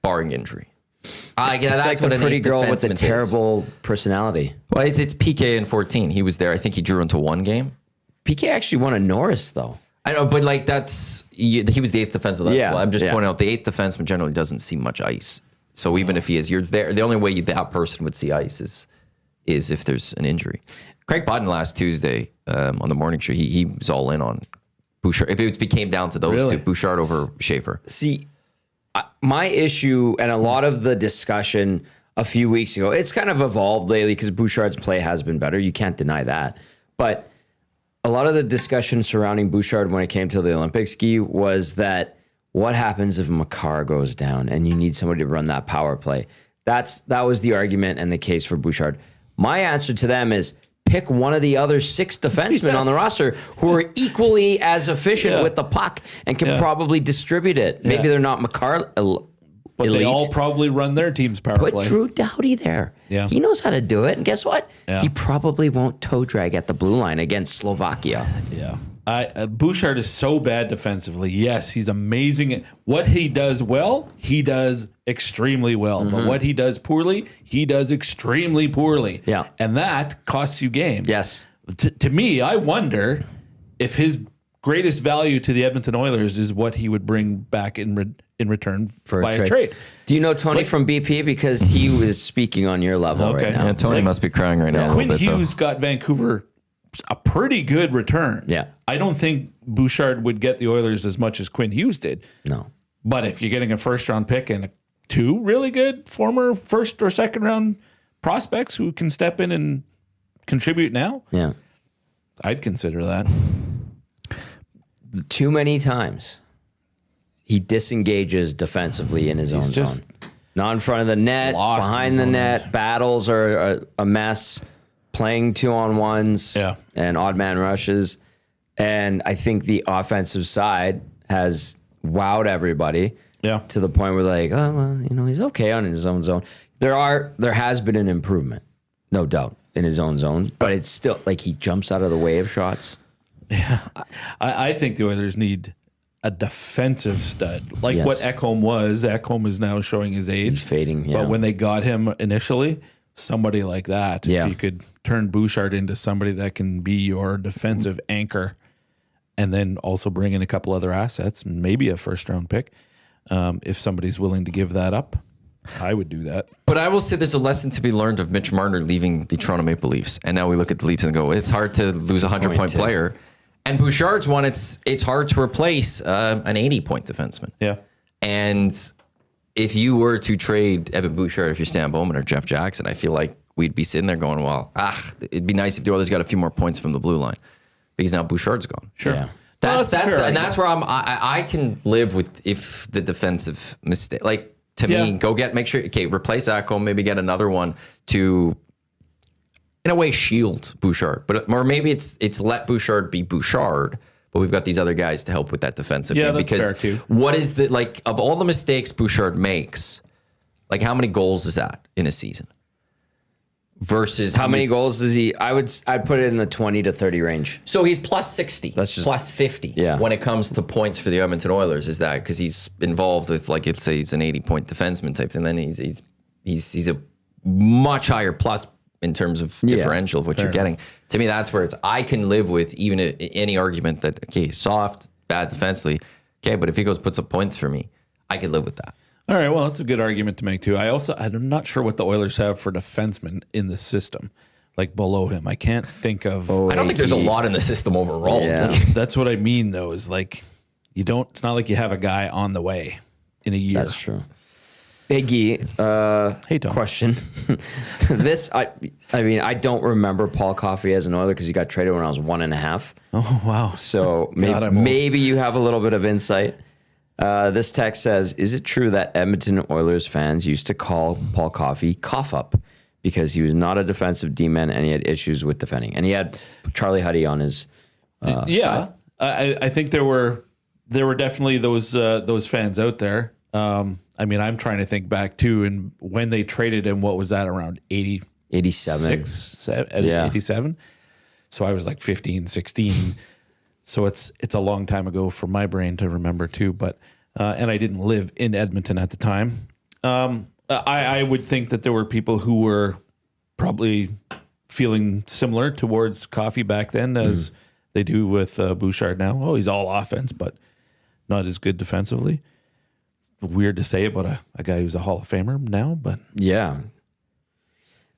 A: barring injury.
B: It's
A: That's
B: like
A: what
B: the
A: an
B: pretty
A: 8th
B: girl with the
A: defenseman is.
B: terrible personality.
A: Well, it's PK in 14. He was there. I think he drew into one game.
B: PK actually won a Norris, though.
A: I know, but like he was the 8th defenseman. That's
B: Yeah,
A: why I'm just
B: yeah.
A: pointing out the 8th defenseman generally doesn't see much ice. So even if he is, you're there. The only way that person would see ice is if there's an injury. Craig Bodden last Tuesday on the morning show, he was all in on Bouchard. If it became down to those
C: Really?
A: two, Bouchard over Schaefer.
B: See, my issue and a lot of the discussion a few weeks ago, it's kind of evolved lately because Bouchard's play has been better. You can't deny that. But a lot of the discussion surrounding Bouchard when it came to the Olympics, Guy, was that what happens if Makar goes down and you need somebody to run that power play? That was the argument and the case for Bouchard. My answer to them is pick one of the other 6 defensemen on the roster who are equally as efficient with the puck and can probably distribute it. Maybe they're not Makar
C: But
B: elite.
C: they all probably run their team's power
B: Put
C: play.
B: Drew Doughty there.
C: Yeah.
B: He knows how to do it. And guess what?
C: Yeah.
B: He probably won't toe drag at the blue line against Slovakia.
C: Yeah. Bouchard is so bad defensively. Yes, he's amazing. What he does well, he does extremely well. But what he does poorly, he does extremely poorly.
B: Yeah.
C: And that costs you games.
B: Yes.
C: To me, I wonder if his greatest value to the Edmonton Oilers is what he would bring back in return
B: For
C: by a trade.
B: Do you know Tony from BP? Because he was speaking on your level
C: Okay.
B: right now.
A: Yeah, Tony must be crying right now a little
C: Quinn
A: bit, though.
C: Hughes got Vancouver a pretty good return.
B: Yeah.
C: I don't think Bouchard would get the Oilers as much as Quinn Hughes did.
B: No.
C: But if you're getting a first-round pick and 2 really good former first or second-round prospects who can step in and contribute now,
B: Yeah.
C: I'd consider that.
B: too many times he disengages defensively in his own zone. Not in front of the net, behind the net. Battles are a mess. Playing 2-on-1s and odd man rushes. And I think the offensive side has wowed everybody to the point where like, oh, well, he's okay on his own zone. There has been an improvement, no doubt, in his own zone, but it's still like he jumps out of the way of shots.
C: Yeah. I think the Oilers need a defensive stud, like what Ekholm was. Ekholm is now showing his age.
B: He's fading,
C: But when they got him initially, somebody like that, if you could turn Bouchard into somebody that can be your defensive anchor and then also bring in a couple other assets, maybe a first-round pick, if somebody's willing to give that up, I would do that.
A: But I will say there's a lesson to be learned of Mitch Marner leaving the Toronto Maple Leafs. And now we look at the Leafs and go, it's hard to lose a 100-point player. And Bouchard's one, it's hard to replace an 80-point defenseman.
C: Yeah.
A: And if you were to trade Evan Bouchard, if you're Stan Bowman or Jeff Jackson, I feel like we'd be sitting there going, well, it'd be nice if the Oilers got a few more points from the blue line. Because now Bouchard's gone.
C: Sure.
B: Yeah.
A: That's where I can live with if the defensive mistake. Like, to me, make sure, replace Ekholm, maybe get another one to, in a way, shield Bouchard. Or maybe it's let Bouchard be Bouchard, but we've got these other guys to help with that defensive game.
C: That's
A: because
C: fair too.
A: What is of all the mistakes Bouchard makes, like how many goals is that in a season? Versus
B: how many goals does he? I'd put it in the 20 to 30 range.
A: So he's plus 60,
B: That's just
A: plus 50 when it comes to points for the Edmonton Oilers. Is that because he's involved with, like, let's say he's an 80-point defenseman type, and then he's a much higher plus in terms of differential of what you're getting. To me, that's where I can live with even any argument that soft, bad defensively, but if he puts up points for me, I could live with that.
C: All right, well, that's a good argument to make too. I'm not sure what the Oilers have for defensemen in the system, like below him. I can't think of.
A: I don't think there's a lot in the system overall.
C: Yeah. That's what I mean, though. Is like it's not like you have a guy on the way in a year.
B: That's true. Hey, Guy,
C: hey, Tom.
B: Question. I don't remember Paul Coffey as an Oiler because he got traded when I was 1.5.
C: Oh, wow.
B: So maybe you have a little bit of insight. This text says, is it true that Edmonton Oilers fans used to call Paul Coffey Cough Up because he was not a defensive D-man and he had issues with defending? And he had Charlie Huddy on his side.
C: I think there were definitely those fans out there. I'm trying to think back too, and when they traded him, what was that, around
B: 87?
C: 87? So I was like 15, 16. So it's a long time ago for my brain to remember too, but and I didn't live in Edmonton at the time. I would think that there were people who were probably feeling similar towards Coffey back then as they do with Bouchard now. Oh, he's all offense, but not as good defensively. Weird to say about a guy who's a Hall of Famer now, but
B: yeah.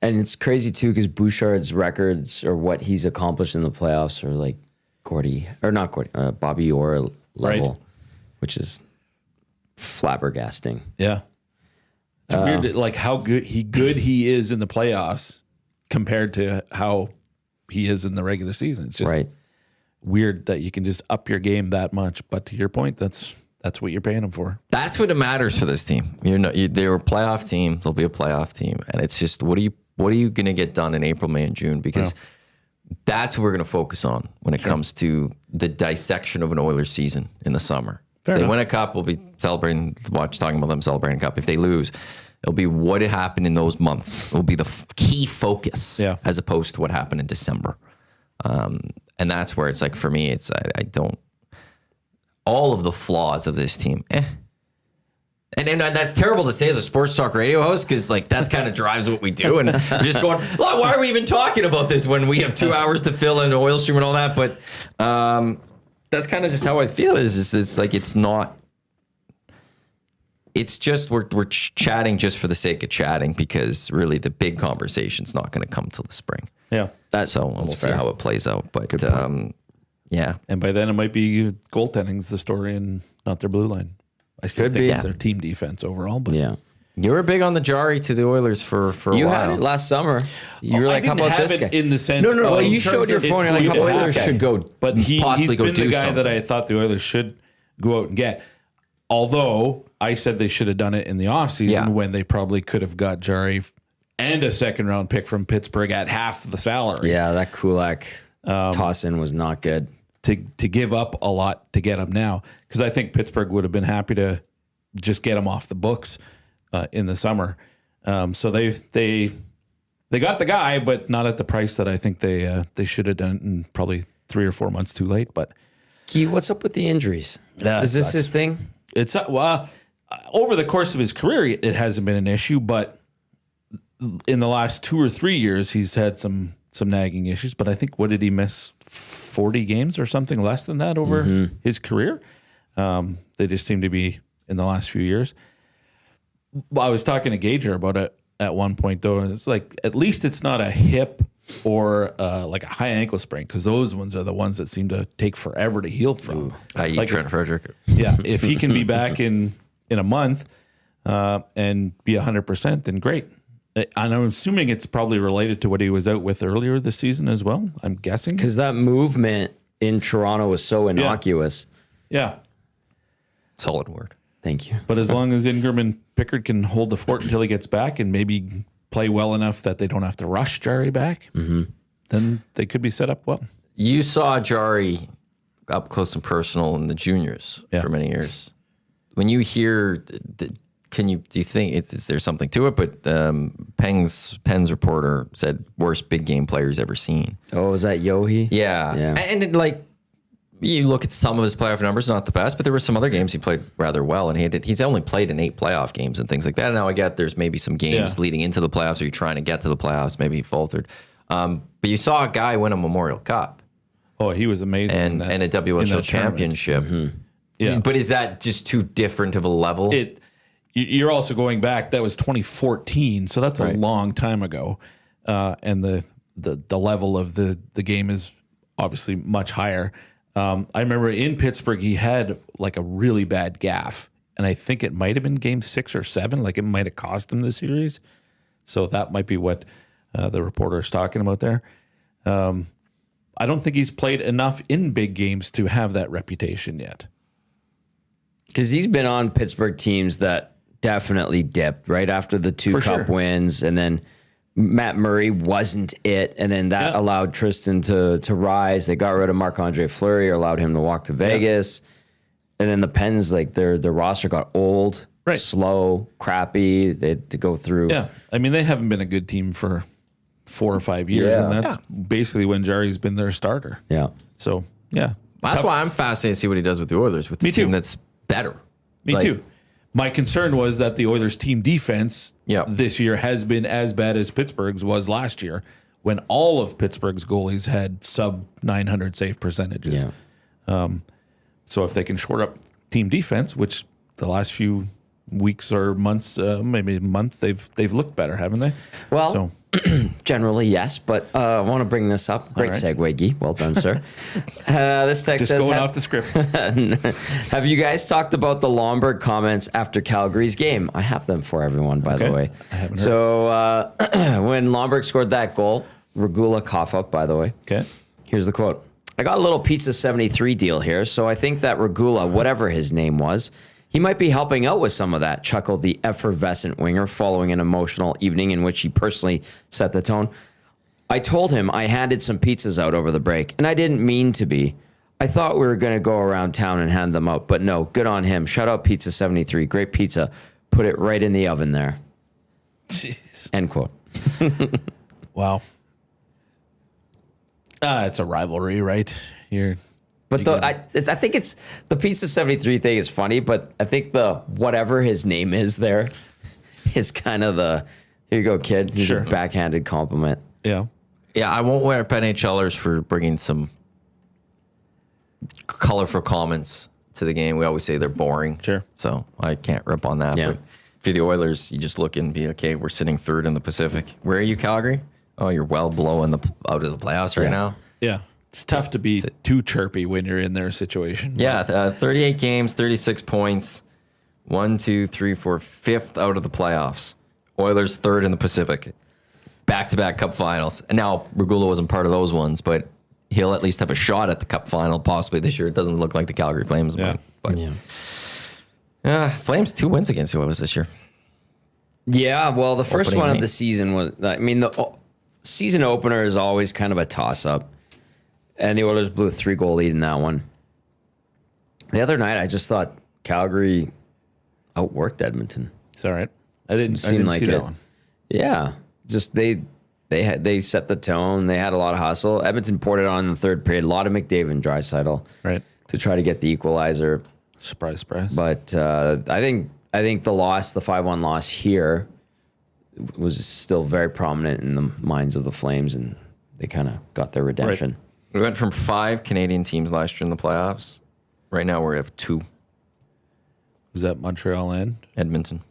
B: And it's crazy too because Bouchard's records or what he's accomplished in the playoffs are like Bobby Orr level, which is flabbergasting.
C: Yeah. It's weird, like how good he is in the playoffs compared to how he is in the regular season. It's just weird that you can just up your game that much. But to your point, that's what you're paying him for. That's
A: what matters for this team. They're a playoff team. They'll be a playoff team, and it's just what are you going to get done in April, May, and June? Because that's what we're going to focus on when it comes to the dissection of an Oilers season in the summer. If they win a cup, we'll be talking about them celebrating a cup. If they lose, it'll be what happened in those months. It will be the key focus as opposed to what happened in December. And that's where it's like, for me, it's I don't. All of the flaws of this team, And that's terrible to say as a sports talk radio host because that's kind of drives what we do. And I'm just going, well, why are we even talking about this when we have 2 hours to fill in oil stream and all that? But that's kind of just how I feel. It's not. It's just we're chatting just for the sake of chatting because really the big conversation's not going to come till the spring.
C: Yeah,
A: we'll see how it plays out. But yeah,
C: and by then it might be goaltending's the story and not their blue line. I still think it's their team defense overall, but
A: You were big on the Jari to the Oilers for a
B: You
A: while.
B: had it last summer. You were like, how about this guy?
C: in the sense
A: No,
C: of
A: you
C: in
A: showed
C: terms
A: your
C: of
A: phone.
C: it's
A: You're like,
C: good
A: the
C: to have
A: Oilers
C: this guy.
A: should go,
C: But
A: possibly
C: he's
A: go
C: been
A: do
C: the guy
A: something.
C: that I thought the Oilers should go out and get. Although I said they should have done it in the offseason when they probably could have got Jari and a second round pick from Pittsburgh at half the salary.
B: Yeah, that Kulak toss-in was not good.
C: To give up a lot to get him now, because I think Pittsburgh would have been happy to just get him off the books in the summer. So they got the guy, but not at the price that I think they should have done, and probably 3 or 4 months too late. But
B: Key, what's up with the injuries?
C: That
B: Is this
C: sucks.
B: his thing?
C: it's over the course of his career, it hasn't been an issue, but in the last 2 or 3 years, he's had some nagging issues. But I think, what did he miss? 40 games or something less than that over his career. They just seem to be in the last few years. I was talking to Gager about it at one point, though, and it's like, at least it's not a hip or like a high ankle sprain, because those ones are the ones that seem to take forever to heal from.
A: I.e.
C: Like,
A: Trent Frederick.
C: yeah, if he can be back in a month and be 100%, then great. And I'm assuming it's probably related to what he was out with earlier this season as well. I'm guessing.
B: Because that movement in Toronto was so innocuous.
C: Yeah.
A: Solid word.
B: Thank you.
C: But as long as Ingram and Pickard can hold the fort until he gets back and maybe play well enough that they don't have to rush Jari back, then they could be set up well.
A: You saw Jari up close and personal in the juniors for many years. When you hear, do you think is there something to it? But Penn's reporter said worst big game players ever seen.
B: Oh, was that Yohi?
A: Yeah. And like, you look at some of his playoff numbers, not the best, but there were some other games he played rather well, and he's only played in 8 playoff games and things like that. And now I get there's maybe some games leading into the playoffs, or you're trying to get to the playoffs. Maybe he faltered. But you saw a guy win a Memorial Cup
C: Oh, he was amazing.
A: and a WHL championship.
C: Yeah.
A: But is that just too different of a level?
C: You're also going back, that was 2014, so that's a long time ago. And the level of the game is obviously much higher. I remember in Pittsburgh, he had like a really bad gaff, and I think it might have been game 6 or 7. Like, it might have cost him the series. So that might be what the reporter is talking about there. I don't think he's played enough in big games to have that reputation yet.
B: Because he's been on Pittsburgh teams that definitely dipped right after the 2 cup wins, and then Matt Murray wasn't it, and then that allowed Tristan to rise. They got rid of Marc-Andre Fleury, or allowed him to walk to Vegas, and then the Pens, like their roster got old, slow, crappy. They had to go through.
C: Yeah, I mean, they haven't been a good team for 4 or 5 years, and that's basically when Jari's been their starter.
B: Yeah.
C: So yeah,
A: That's why I'm fascinated to see what he does with the Oilers, with the team that's better.
C: Me too. My concern was that the Oilers' team defense this year has been as bad as Pittsburgh's was last year, when all of Pittsburgh's goalies had sub 900 save percentages.
B: Yeah.
C: So if they can short up team defense, which the last few weeks or months, maybe a month, they've looked better, haven't they?
B: Well, generally, yes, but I want to bring this up. Great segue, Guy. Well done, sir. This text
C: Just
B: says,
C: going off the script.
B: have you guys talked about the Lomberg comments after Calgary's game? I have them for everyone, by the way.
C: I haven't heard.
B: So when Lomberg scored that goal, Regula cough up, by the way.
C: Okay.
B: Here's the quote. I got a little Pizza 73 deal here, so I think that Regula, whatever his name was, he might be helping out with some of that, chuckled the effervescent winger following an emotional evening in which he personally set the tone. I told him I handed some pizzas out over the break, and I didn't mean to be. I thought we were going to go around town and hand them out, but no, good on him. Shout out Pizza 73. Great pizza. Put it right in the oven there.
C: Jeez.
B: End quote.
C: Wow. It's a rivalry, right?
B: But I think it's the Pizza 73 thing is funny, but I think the whatever his name is there is kind of the, here you go, kid. Here's a backhanded compliment.
C: Yeah.
A: Yeah, I won't wear up NHLers for bringing some colorful comments to the game. We always say they're boring.
C: Sure.
A: So I can't rip on that.
B: Yeah.
A: But if you're the Oilers, you just look and be, okay, we're sitting 3rd in the Pacific. Where are you, Calgary? Oh, you're well below out of the playoffs right now.
C: Yeah. It's tough to be too chirpy when you're in their situation.
A: Yeah, 38 games, 36 points. 1, 2, 3, 4, fifth out of the playoffs. Oilers third in the Pacific. Back-to-back Cup finals. And now Regula wasn't part of those ones, but he'll at least have a shot at the Cup final possibly this year. It doesn't look like the Calgary Flames might. But Flames 2 wins against the Oilers this year.
B: Yeah, well, the first
A: Opening
B: one
A: night.
B: of the season was, I mean, the season opener is always kind of a toss-up. And the Oilers blew a 3-goal lead in that one. The other night, I just thought Calgary outworked Edmonton.
C: It's all right. I didn't
B: Seemed
C: see
B: like
C: that
B: it.
C: one.
B: Yeah, just they set the tone. They had a lot of hustle. Edmonton poured it on in the third period. A lot of McDavid and Draisaitl
C: Right.
B: to try to get the equalizer.
C: Surprise, surprise.
B: But I think the loss, the 5-1 loss here, was still very prominent in the minds of the Flames, and they kind of got their redemption.
A: We went from 5 Canadian teams last year in the playoffs. Right now we have 2.
C: Was that Montreal and?
A: Edmonton.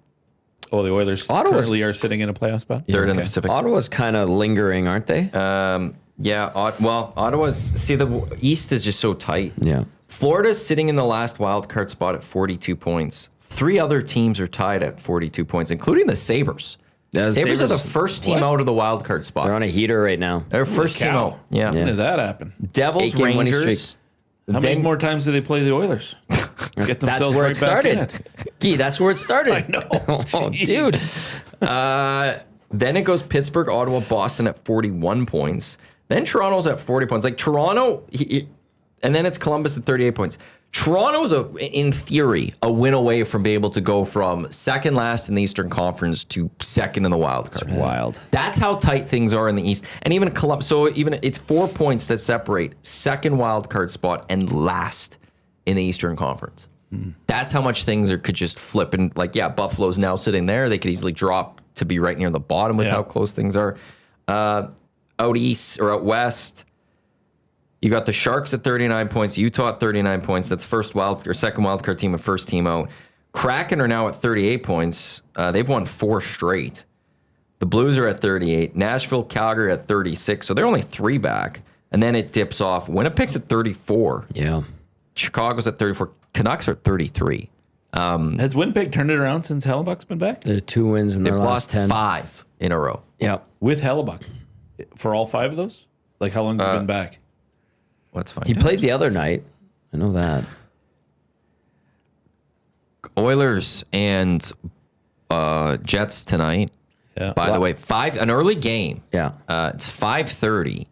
C: Oh, the Oilers
B: Ottawa's-
C: currently are sitting in a playoff spot?
A: Third in the
C: Okay.
A: Pacific.
B: Ottawa's kind of lingering, aren't they?
A: Ottawa's... See, the East is just so tight.
B: Yeah.
A: Florida's sitting in the last wild card spot at 42 points. 3 other teams are tied at 42 points, including the Sabres.
B: Yeah, the
A: Sabres are the
B: Sabres-
A: first team
C: What?
A: out of the wild card spot.
B: They're on a heater right now.
A: They're first team
C: cow.
A: out. Yeah.
C: When did that happen?
A: Devils,
B: 8-game winning
A: Rangers.
B: streak.
C: How many
A: Then-
C: more times do they play the Oilers? Get
B: That's
C: themselves
B: where
C: right
B: it
C: back in
B: started.
C: it.
B: Gee, that's where it started.
C: I know.
B: Oh,
C: Jeez.
B: dude.
A: Then it goes Pittsburgh, Ottawa, Boston at 41 points. Then Toronto's at 40 points. Like Toronto, and then it's Columbus at 38 points. Toronto's, in theory, a win away from being able to go from second last in the Eastern Conference to second in the wild card.
B: Wild.
A: That's how tight things are in the East. And even Columbus, so even it's 4 points that separate second wild card spot and last in the Eastern Conference. That's how much things could just flip. And Buffalo's now sitting there. They could easily drop to be right near the bottom with
C: Yeah.
A: how close things are. Out east or out west, you got the Sharks at 39 points, Utah at 39 points. That's second wild card team and first team out. Kraken are now at 38 points. They've won 4 straight. The Blues are at 38. Nashville, Calgary at 36. So they're only 3 back. And then it dips off. Winnipeg's at 34.
B: Yeah.
A: Chicago's at 34. Canucks are at 33.
C: Has Winnipeg turned it around since Hellebuck's been back?
B: There's 2 wins in
A: They've
B: their
A: lost
B: last 10.
A: 5 in a row.
B: Yeah.
C: With Hellebuck. For all 5 of those? Like how long's he been back?
A: Let's find
B: He
A: out.
B: played the other night. I know that.
A: Oilers and Jets tonight.
C: Yeah.
A: By the way, an early game.
B: Yeah.
A: It's 5:30,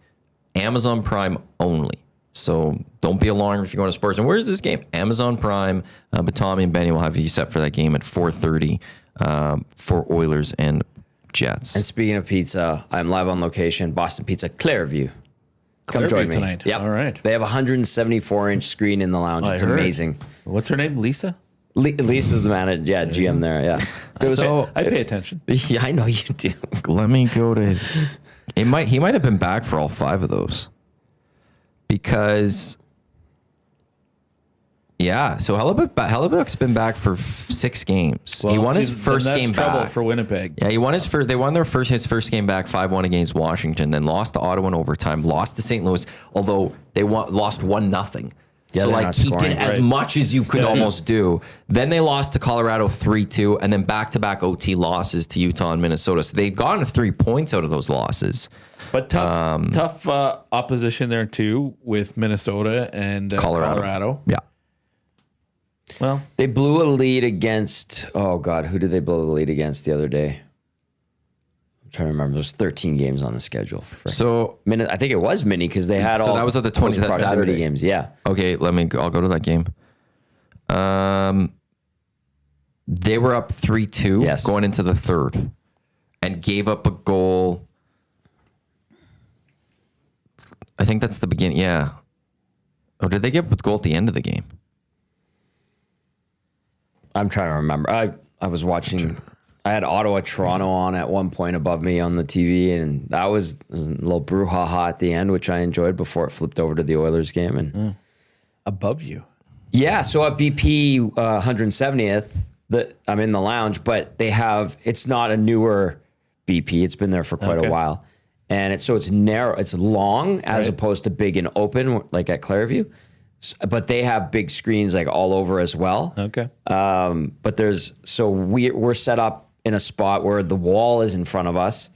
A: Amazon Prime only. So don't be alarmed if you're going to sports. And where is this game? Amazon Prime. But Tommy and Benny will have you set for that game at 4:30 for Oilers and Jets.
B: And speaking of pizza, I'm live on location. Boston Pizza, Clairview. Come
C: Clairview
B: join me
C: tonight.
B: Yep.
C: All right.
B: They have a 174-inch screen in the lounge.
C: I
B: It's
C: heard.
B: amazing.
C: What's her name? Lisa?
B: Lisa's the manager. Yeah, GM there. Yeah.
C: I pay attention.
B: Yeah, I know you do.
A: Let me go to his. He might have been back for all 5 of those. Because, so Hellebuck's been back for 6 games. He won his first
C: then that's
A: game
C: trouble
A: back.
C: for Winnipeg.
A: Yeah, he won his first. They won his first game back 5-1 against Washington, then lost to Ottawa in overtime, lost to St. Louis, although they lost 1-0.
B: Yeah,
A: So
B: they're
A: like
B: not
A: he
B: scoring.
A: did as
C: Right.
A: much as you could almost do. Then they lost to Colorado 3-2, and then back-to-back OT losses to Utah and Minnesota. So they've gotten 3 points out of those losses.
C: But tough opposition there too with Minnesota and Colorado.
A: Yeah.
C: Well,
B: They blew a lead against, oh God, who did they blow the lead against the other day? I'm trying to remember. There's 13 games on the schedule.
A: So
B: I think it was mini because they had
A: So
B: all
A: that was at the 20
B: close
A: that
B: proximity
A: Saturday.
B: games. Yeah.
A: okay, I'll go to that game. They were up 3-2
B: Yes.
A: going into the third, and gave up a goal. I think that's the beginning. Yeah. Or did they give up a goal at the end of the game?
B: I'm trying to remember. I was watching. I had Ottawa Toronto on at one point above me on the TV, and that was a little brouhaha at the end, which I enjoyed before it flipped over to the Oilers game. And
C: above you.
B: yeah, so at BP 170th, I'm in the lounge, but it's not a newer BP. It's been there for quite
C: Okay.
B: a while, and it's narrow, it's long as
C: Right.
B: opposed to big and open like at Clairview. but they have big screens like all over as well.
C: Okay.
B: But we're set up in a spot where the wall is in front of us,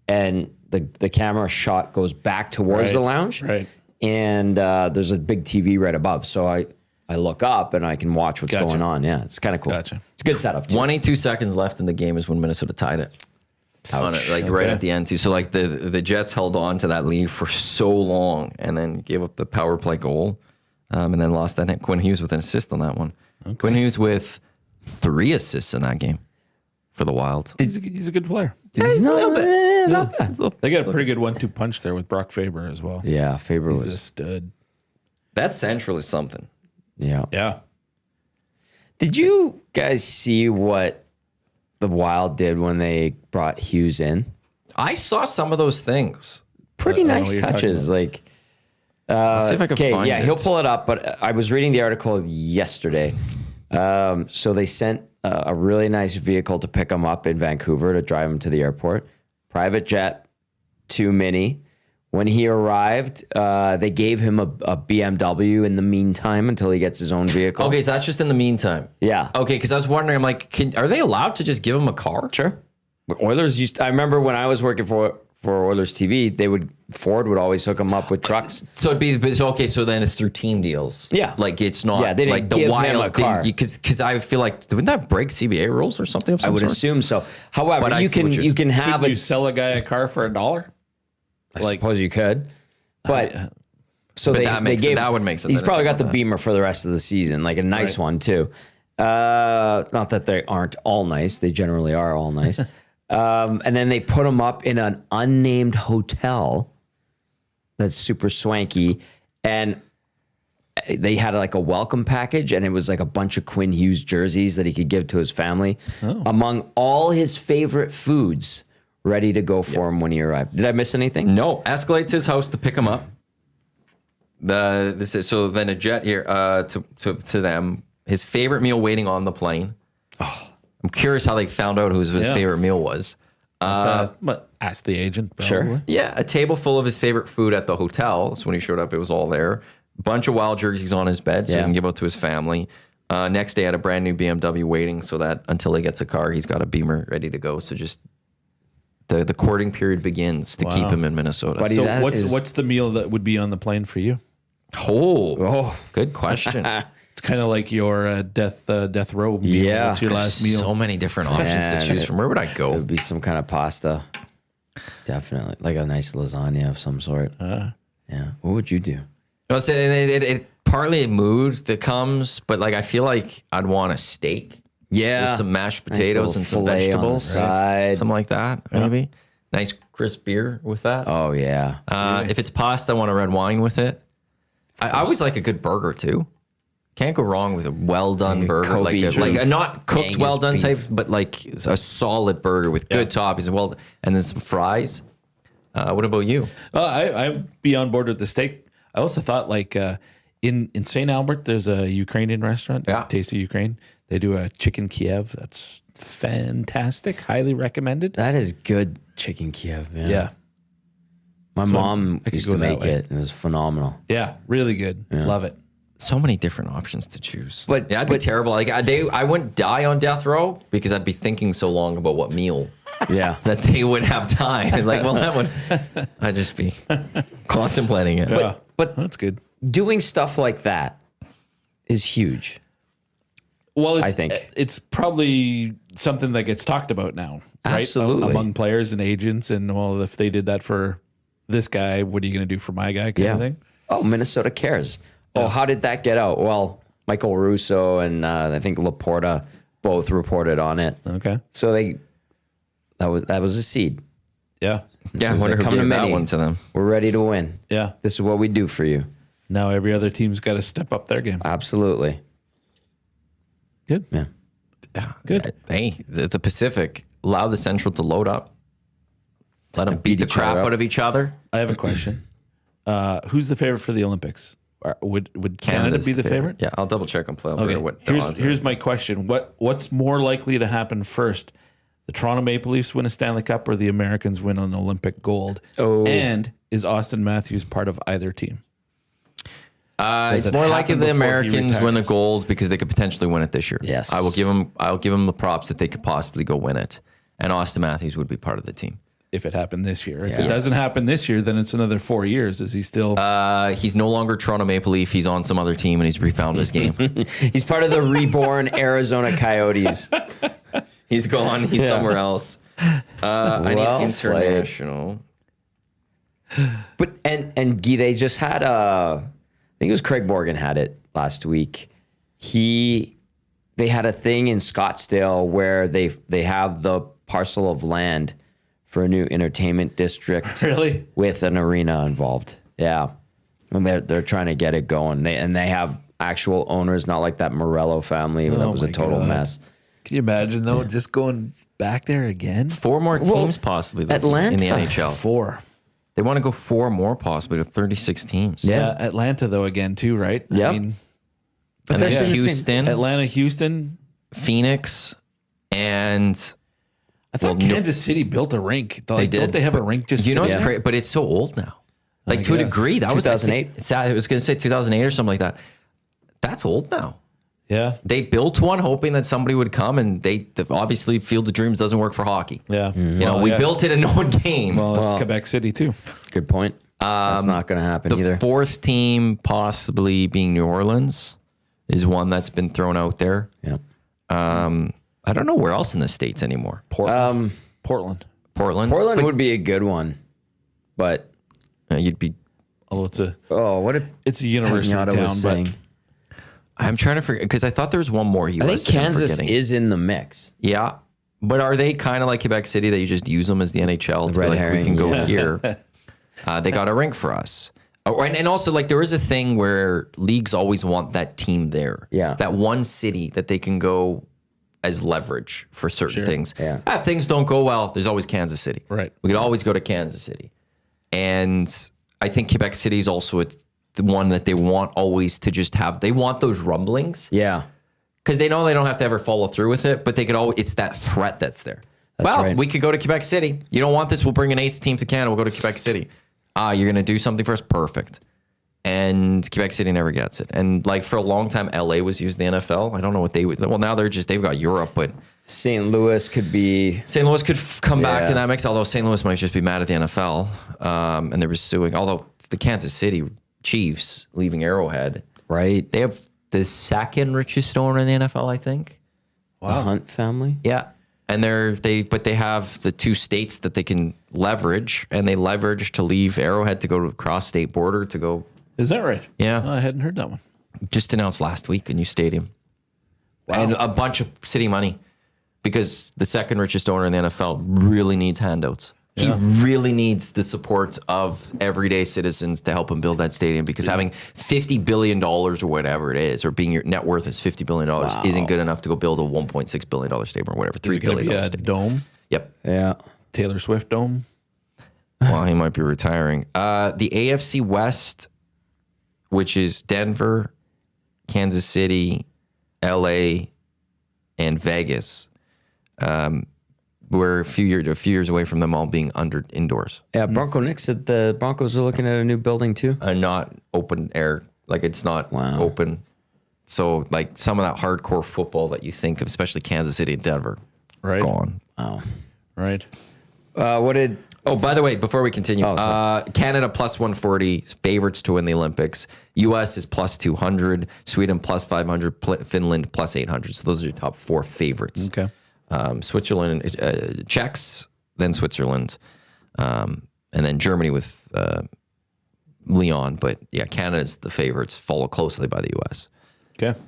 B: and the camera shot goes back towards the lounge.
C: Right.
B: And there's a big TV right above, so I look up and I can watch what's going on. Yeah, it's kind of cool.
C: Gotcha.
B: It's a good setup too.
A: 22 seconds left in the game is when Minnesota tied it. On it, like right at the end too. So like the Jets held on to that lead for so long and then gave up the power play goal, and then lost that. Quinn Hughes with an assist on that one. Okay. Quinn Hughes with 3 assists in that game for the Wild.
C: He's a good player.
A: He's a little bit.
B: Not bad.
C: They got a pretty good 1-2 punch there with Brock Faber as well.
B: Yeah, Faber
C: He's a
B: was.
C: stud.
A: That Central is something.
B: Yeah.
C: Yeah.
B: Did you guys see what the Wild did when they brought Hughes in?
A: I saw some of those things.
B: Pretty
C: I don't know
B: nice
C: what you're
B: touches. Like,
A: Let's see if I can find it.
B: he'll pull it up. But I was reading the article yesterday. So they sent a really nice vehicle to pick him up in Vancouver to drive him to the airport. Private jet, 2 Mini. When he arrived, they gave him a BMW in the meantime until he gets his own vehicle.
A: Okay, so that's just in the meantime.
B: Yeah.
A: Okay, because I was wondering, I'm like, are they allowed to just give him a car?
B: Sure. Oilers I remember when I was working for Oilers TV, Ford would always hook them up with trucks.
A: So it'd be okay. So then it's through team deals.
B: Yeah.
A: like it's not.
B: Yeah, they didn't
A: like the
B: give him
A: Wild
B: a car.
A: because I feel like wouldn't that break CBA rules or something? Of some
B: I would
A: sort?
B: assume so. However,
A: But I
B: you
A: see what
B: can
A: you're-
B: you can have
C: Could you sell a guy a car for $1?
B: I suppose you could, but so
A: But
B: they
A: that would make sense.
B: He's
A: I didn't
B: probably
A: think
B: got the
A: about
B: Beamer for the rest of the season, like a nice one too. Not that they aren't all nice; they generally are all nice. And then they put him up in an unnamed hotel that's super swanky, and they had like a welcome package, and it was like a bunch of Quinn Hughes jerseys that he could give to his family, among all his favorite foods, ready to go for him when he arrived. Did I miss anything?
A: No, escalate to his house to pick him up. So then a jet here to them. His favorite meal waiting on the plane. Oh, I'm curious how they found out who his favorite meal was.
C: Ask the agent. Probably.
B: Sure.
A: Yeah, a table full of his favorite food at the hotel. So when he showed up, it was all there. Bunch of Wild jerseys on his bed so he can give out to his family. Next day, had a brand new BMW waiting so that until he gets a car, he's got a Beamer ready to go. So just the courting period begins to keep him in Minnesota.
B: Buddy,
C: So
B: that
C: what's the meal that would be on the plane for you?
A: Good question.
C: It's kind of like your death row meal.
B: Yeah.
C: What's your last meal?
A: So many different options
B: Man,
A: to choose from. Where would I
B: It
A: go?
B: would be some kind of pasta. Definitely. Like a nice lasagna of some sort. Yeah. What would you do?
A: Well, so it partly a mood that comes, but like I feel like I'd want a steak.
B: Yeah.
A: With some mashed
B: Nice
A: potatoes
B: little
A: and some
B: filet on the
A: vegetables.
B: side.
A: Something like that, maybe. Nice crisp beer with that.
B: Oh, yeah.
A: If it's pasta, I want a red wine with it. I always like a good burger too. Can't go wrong with a well done burger,
B: Kobe
A: like a not cooked
B: Angus
A: well done
B: beef.
A: type, but like a solid burger with good toppings and then some fries. What about you?
C: I'd be on board with the steak. I also thought like in St. Albert, there's a Ukrainian restaurant, Taste of Ukraine. They do a chicken Kiev. That's fantastic. Highly recommended.
B: That is good chicken Kiev, man.
C: Yeah.
B: My mom
C: could
B: used
C: go
B: to
C: that
B: make
C: way.
B: it. It was phenomenal.
C: Yeah. Really good. Love it.
A: So many different options to choose.
B: But-
A: yeah, I'd be terrible. Like I wouldn't die on death row because I'd be thinking so long about what meal
B: Yeah.
A: that they would have time. And like, well, that would I'd just be contemplating it.
C: Yeah.
B: but-
C: that's good.
B: Doing stuff like that is huge.
C: Well,
B: I think.
C: it's probably something that gets talked about now, right?
B: Absolutely.
C: Among players and agents. And well, if they did that for this guy, what are you going to do for my guy kind of thing?
B: Oh, Minnesota cares. Oh, how did that get out? Well, Michael Russo and I think Laporta both reported on it.
C: Okay.
B: So that was a seed.
C: Yeah.
A: Yeah, I wonder who
B: come to
A: gave that
B: Mini.
A: one to them.
B: We're ready to win.
C: Yeah.
B: This is what we do for you.
C: Now every other team's got to step up their game.
B: Absolutely.
C: Good.
B: Yeah.
A: Yeah.
C: Good.
A: Hey, the Pacific, allow the Central to load up. Let them beat the
B: each
A: crap
B: other up.
A: out of each other.
C: I have a question. Who's the favorite for the Olympics? Would Canada
A: Canada's
C: be the favorite?
A: Yeah, I'll double check on Play
C: Okay.
A: Alberta what the odds are.
C: Here's my question. What's more likely to happen first? The Toronto Maple Leafs win a Stanley Cup or the Americans win an Olympic gold?
B: Oh.
C: And is Austin Matthews part of either team?
A: It's
C: it
A: more likely
C: happen
A: the
C: before he
A: Americans win the
C: retires?
A: gold because they could potentially win it this year.
B: Yes.
A: I'll give them the props that they could possibly go win it. And Austin Matthews would be part of the team.
C: If it happened this year. If
B: Yeah.
C: it doesn't happen this year, then it's another 4 years. Is he still?
A: He's no longer Toronto Maple Leaf. He's on some other team and he's refound his game.
B: He's part of the reborn Arizona Coyotes.
A: He's gone. He's somewhere else. I
B: Well
A: need international.
B: But and Guy, they just had I think it was Craig Morgan had it last week. They had a thing in Scottsdale where they have the parcel of land for a new entertainment district
C: Really?
B: with an arena involved. Yeah. And they're trying to get it going. They have actual owners, not like that Morello family that was a
C: my
B: total
C: God.
B: mess.
C: Can you imagine though, just going back there again?
A: 4 more teams possibly though,
B: Atlanta.
A: in the NHL.
C: 4.
A: They want to go 4 more possibly to 36 teams.
B: Yeah.
C: Atlanta though again too, right?
B: Yep.
A: And
B: that's
A: then
B: interesting.
A: Houston,
C: Atlanta, Houston.
A: Phoenix, and
C: I thought Kansas City built a rink. Like,
A: did,
C: don't they have a rink just
A: you know, it's
C: sitting
A: crazy, but it's so old now. Like to a
C: guess.
A: degree, that was
B: 2008?
A: I was going to say 2008 or something like that. That's old now.
C: Yeah.
A: They built one hoping that somebody would come, and they obviously Field of Dreams doesn't work for hockey.
C: Yeah.
A: You know, we built it and no one came.
C: Well, it's Quebec City too.
B: Good point. That's not going to happen
A: the
B: either.
A: 4th team possibly being New Orleans is one that's been thrown out there.
B: Yeah.
A: I don't know where else in the States anymore.
C: Portland.
A: Portland.
B: Portland
A: But,
B: would be a good one, but
A: you'd be.
C: Although it's a
B: what if
C: it's a university
B: Pignata
C: town,
B: was
C: but
B: saying?
A: I'm trying to forget because I thought there was one more.
B: I think Kansas is in the mix.
A: Yeah, but are they kind of like Quebec City that you just use them as the NHL? To be
B: red
A: like,
B: herring,
A: we can go
B: yeah.
A: here. They got a rink for us. Oh, and also, like, there is a thing where leagues always want that team there.
B: Yeah.
A: That one city that they can go as leverage for certain things.
B: Yeah.
A: If things don't go well, there's always Kansas City.
C: Right.
A: We could always go to Kansas City. And I think Quebec City is also the one that they want always to just have. They want those rumblings.
B: Yeah.
A: Because they know they don't have to ever follow through with it, but they could always, it's that threat that's there.
B: right.
A: We could go to Quebec City. You don't want this? We'll bring an 8th team to Canada. We'll go to Quebec City. You're going to do something for us? Perfect. And Quebec City never gets it. And like for a long time, LA was used in the NFL. I don't know what they would, well, now they've got Europe, but
B: St. Louis could be.
A: St. Louis could come back
B: Yeah.
A: in that mix, although St. Louis might just be mad at the NFL. And they were suing, although the Kansas City Chiefs leaving Arrowhead,
B: Right.
A: they have the 2nd richest owner in the NFL, I think.
B: The Hunt family.
A: Yeah. And they have the 2 states that they can leverage, and they leverage to leave Arrowhead to go to cross state border to go.
C: is that right?
A: Yeah.
C: Oh, I hadn't heard that one.
A: Just announced last week a new stadium. And a bunch of city money because the 2nd richest owner in the NFL really needs handouts. He really needs the support of everyday citizens to help him build that stadium because having $50 billion or whatever it is, or being your net worth is $50 billion isn't good enough to go build a $1.6 billion stadium or whatever, $3
C: Is it going to
A: billion
C: be a
A: stadium.
C: dome?
A: Yep.
B: Yeah.
C: Taylor Swift dome?
A: Well, he might be retiring. The AFC West, which is Denver, Kansas City, LA, and Vegas. We're a few years away from them all being indoors.
B: Yeah. Bronco Nick said the Broncos are looking at a new building too.
A: Not open air. Like it's not
B: Wow.
A: open. So like some of that hardcore football that you think of, especially Kansas City and Denver,
C: Right.
A: gone.
B: Wow.
C: Right.
B: What did?
A: Oh, by the way, before we continue,
B: sorry.
A: Canada plus 140, favorites to win the Olympics. U.S. is plus 200, Sweden plus 500, Finland plus 800. So those are your top 4 favorites.
C: Okay.
A: Switzerland, Czechs, then Switzerland, and then Germany with Leon. But yeah, Canada's the favorites, followed closely by the U.S.
C: Okay.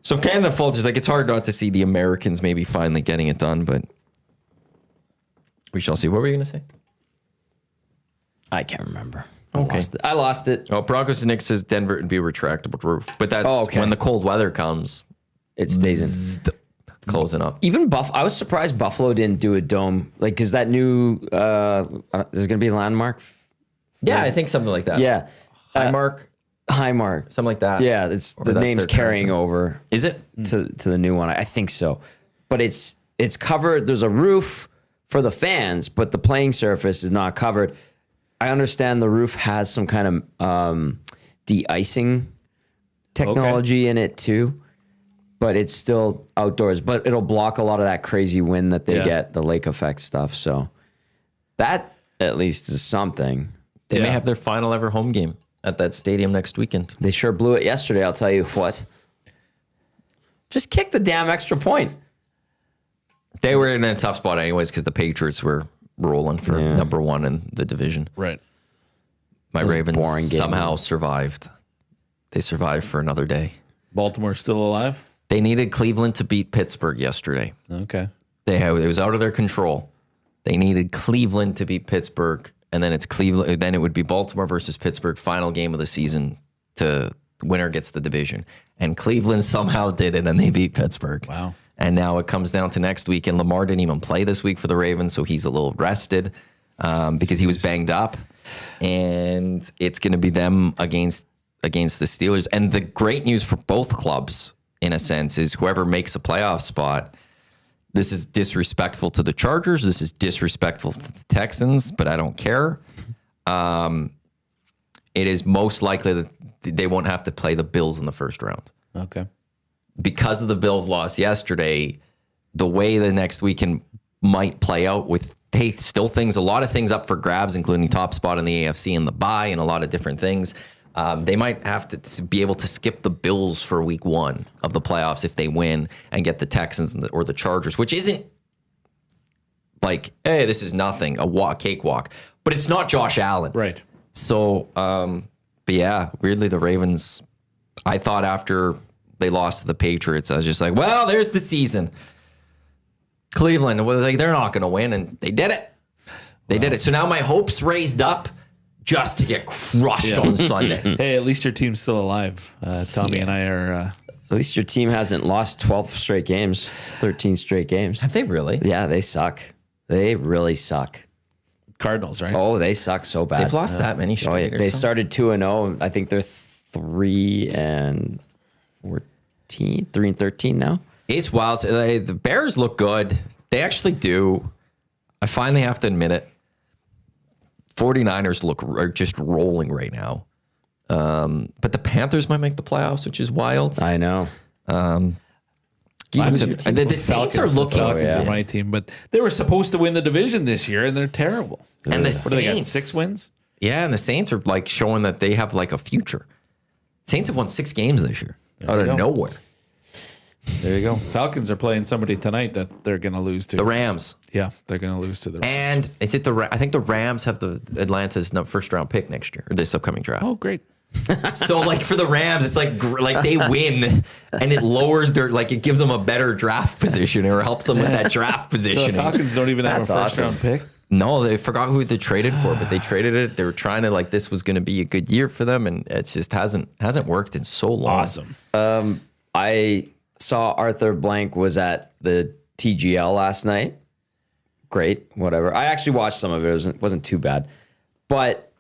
A: So if Canada falters, like it's hard not to see the Americans maybe finally getting it done, but we shall see. What were you going to say?
B: I can't remember.
A: Okay.
B: I lost it.
A: Oh, Broncos and Nick says Denver would be a retractable roof, but that's
B: okay.
A: when the cold weather comes,
B: It stays in.
A: closing up.
B: Even I was surprised Buffalo didn't do a dome. Like, is that new? There's going to be a landmark.
A: Yeah, I think something like that.
B: Yeah.
A: Highmark,
B: Highmark.
A: something like that.
B: Yeah, it's
A: Or
B: the
A: that's
B: name's
A: their
B: carrying
A: concept.
B: over
A: Is it?
B: to the new one. I think so. But it's covered. There's a roof for the fans, but the playing surface is not covered. I understand the roof has some kind of de-icing technology in it too, but it's still outdoors. But it'll block a lot of that crazy wind that they get, the lake effect stuff. So that at least is something.
A: They may have their final ever home game at that stadium next weekend.
B: They sure blew it yesterday, I'll tell you what. Just kick the damn extra point.
A: They were in a tough spot anyways because the Patriots were rolling for number one in the division.
C: Right.
A: My
B: was a
A: Ravens
B: boring game.
A: somehow survived. They survived for another day.
C: Baltimore still alive?
A: They needed Cleveland to beat Pittsburgh yesterday.
C: Okay.
A: It was out of their control. They needed Cleveland to beat Pittsburgh, and then it's Cleveland. Then it would be Baltimore versus Pittsburgh, final game of the season. To winner gets the division, and Cleveland somehow did it, and they beat Pittsburgh.
C: Wow.
A: And now it comes down to next week, and Lamar didn't even play this week for the Ravens, so he's a little rested because he was banged up, and it's going to be them against the Steelers. And the great news for both clubs, in a sense, is whoever makes a playoff spot. This is disrespectful to the Chargers. This is disrespectful to the Texans, but I don't care. It is most likely that they won't have to play the Bills in the first round.
C: Okay.
A: Because of the Bills' loss yesterday, the way the next weekend might play out with still a lot of things up for grabs, including top spot in the AFC and the bye and a lot of different things. They might have to be able to skip the Bills for week one of the playoffs if they win and get the Texans or the Chargers, which isn't like, hey, this is nothing, a cakewalk. But it's not Josh Allen.
C: Right.
A: So, but yeah, weirdly, the Ravens, I thought after they lost to the Patriots, I was just like, well, there's the season. Cleveland, they're not going to win, and they did it. They did it. So now my hopes raised up just to get crushed on Sunday.
C: Hey, at least your team's still alive. Tommy and I are.
B: At least your team hasn't lost 12 straight games, 13 straight games.
A: Have they really?
B: Yeah, they suck. They really suck.
C: Cardinals, right?
B: Oh, they suck so bad.
A: They've lost that many straight.
B: Oh, yeah. They started 2-0. I think they're 3-14, 3-13 now.
A: It's wild. The Bears look good. They actually do. I finally have to admit it. 49ers are just rolling right now. But the Panthers might make the playoffs, which is wild.
B: I know.
A: The Saints are looking.
C: Falcons are my team, but they were supposed to win the division this year, and they're terrible.
A: And the
C: What do they got?
A: Saints,
C: 6 wins?
A: Yeah, and the Saints are like showing that they have like a future. Saints have won 6 games this year out of nowhere.
B: There you go.
C: Falcons are playing somebody tonight that they're going to lose to.
A: The Rams.
C: Yeah, they're going to lose to the Rams.
A: And is it I think the Rams have the Atlanta's first round pick next year, or this upcoming draft.
C: Oh, great.
A: So like for the Rams, it's like they win, and it lowers it gives them a better draft position or helps them with that draft
C: So
A: position.
C: the Falcons don't even have a
B: That's
C: first
B: awesome.
C: round pick?
A: No, they forgot who they traded for, but they traded it. They were trying to this was going to be a good year for them, and it just hasn't worked in so long.
C: Awesome.
B: I saw Arthur Blank was at the TGL last night. Great, whatever. I actually watched some of it. It wasn't too bad. But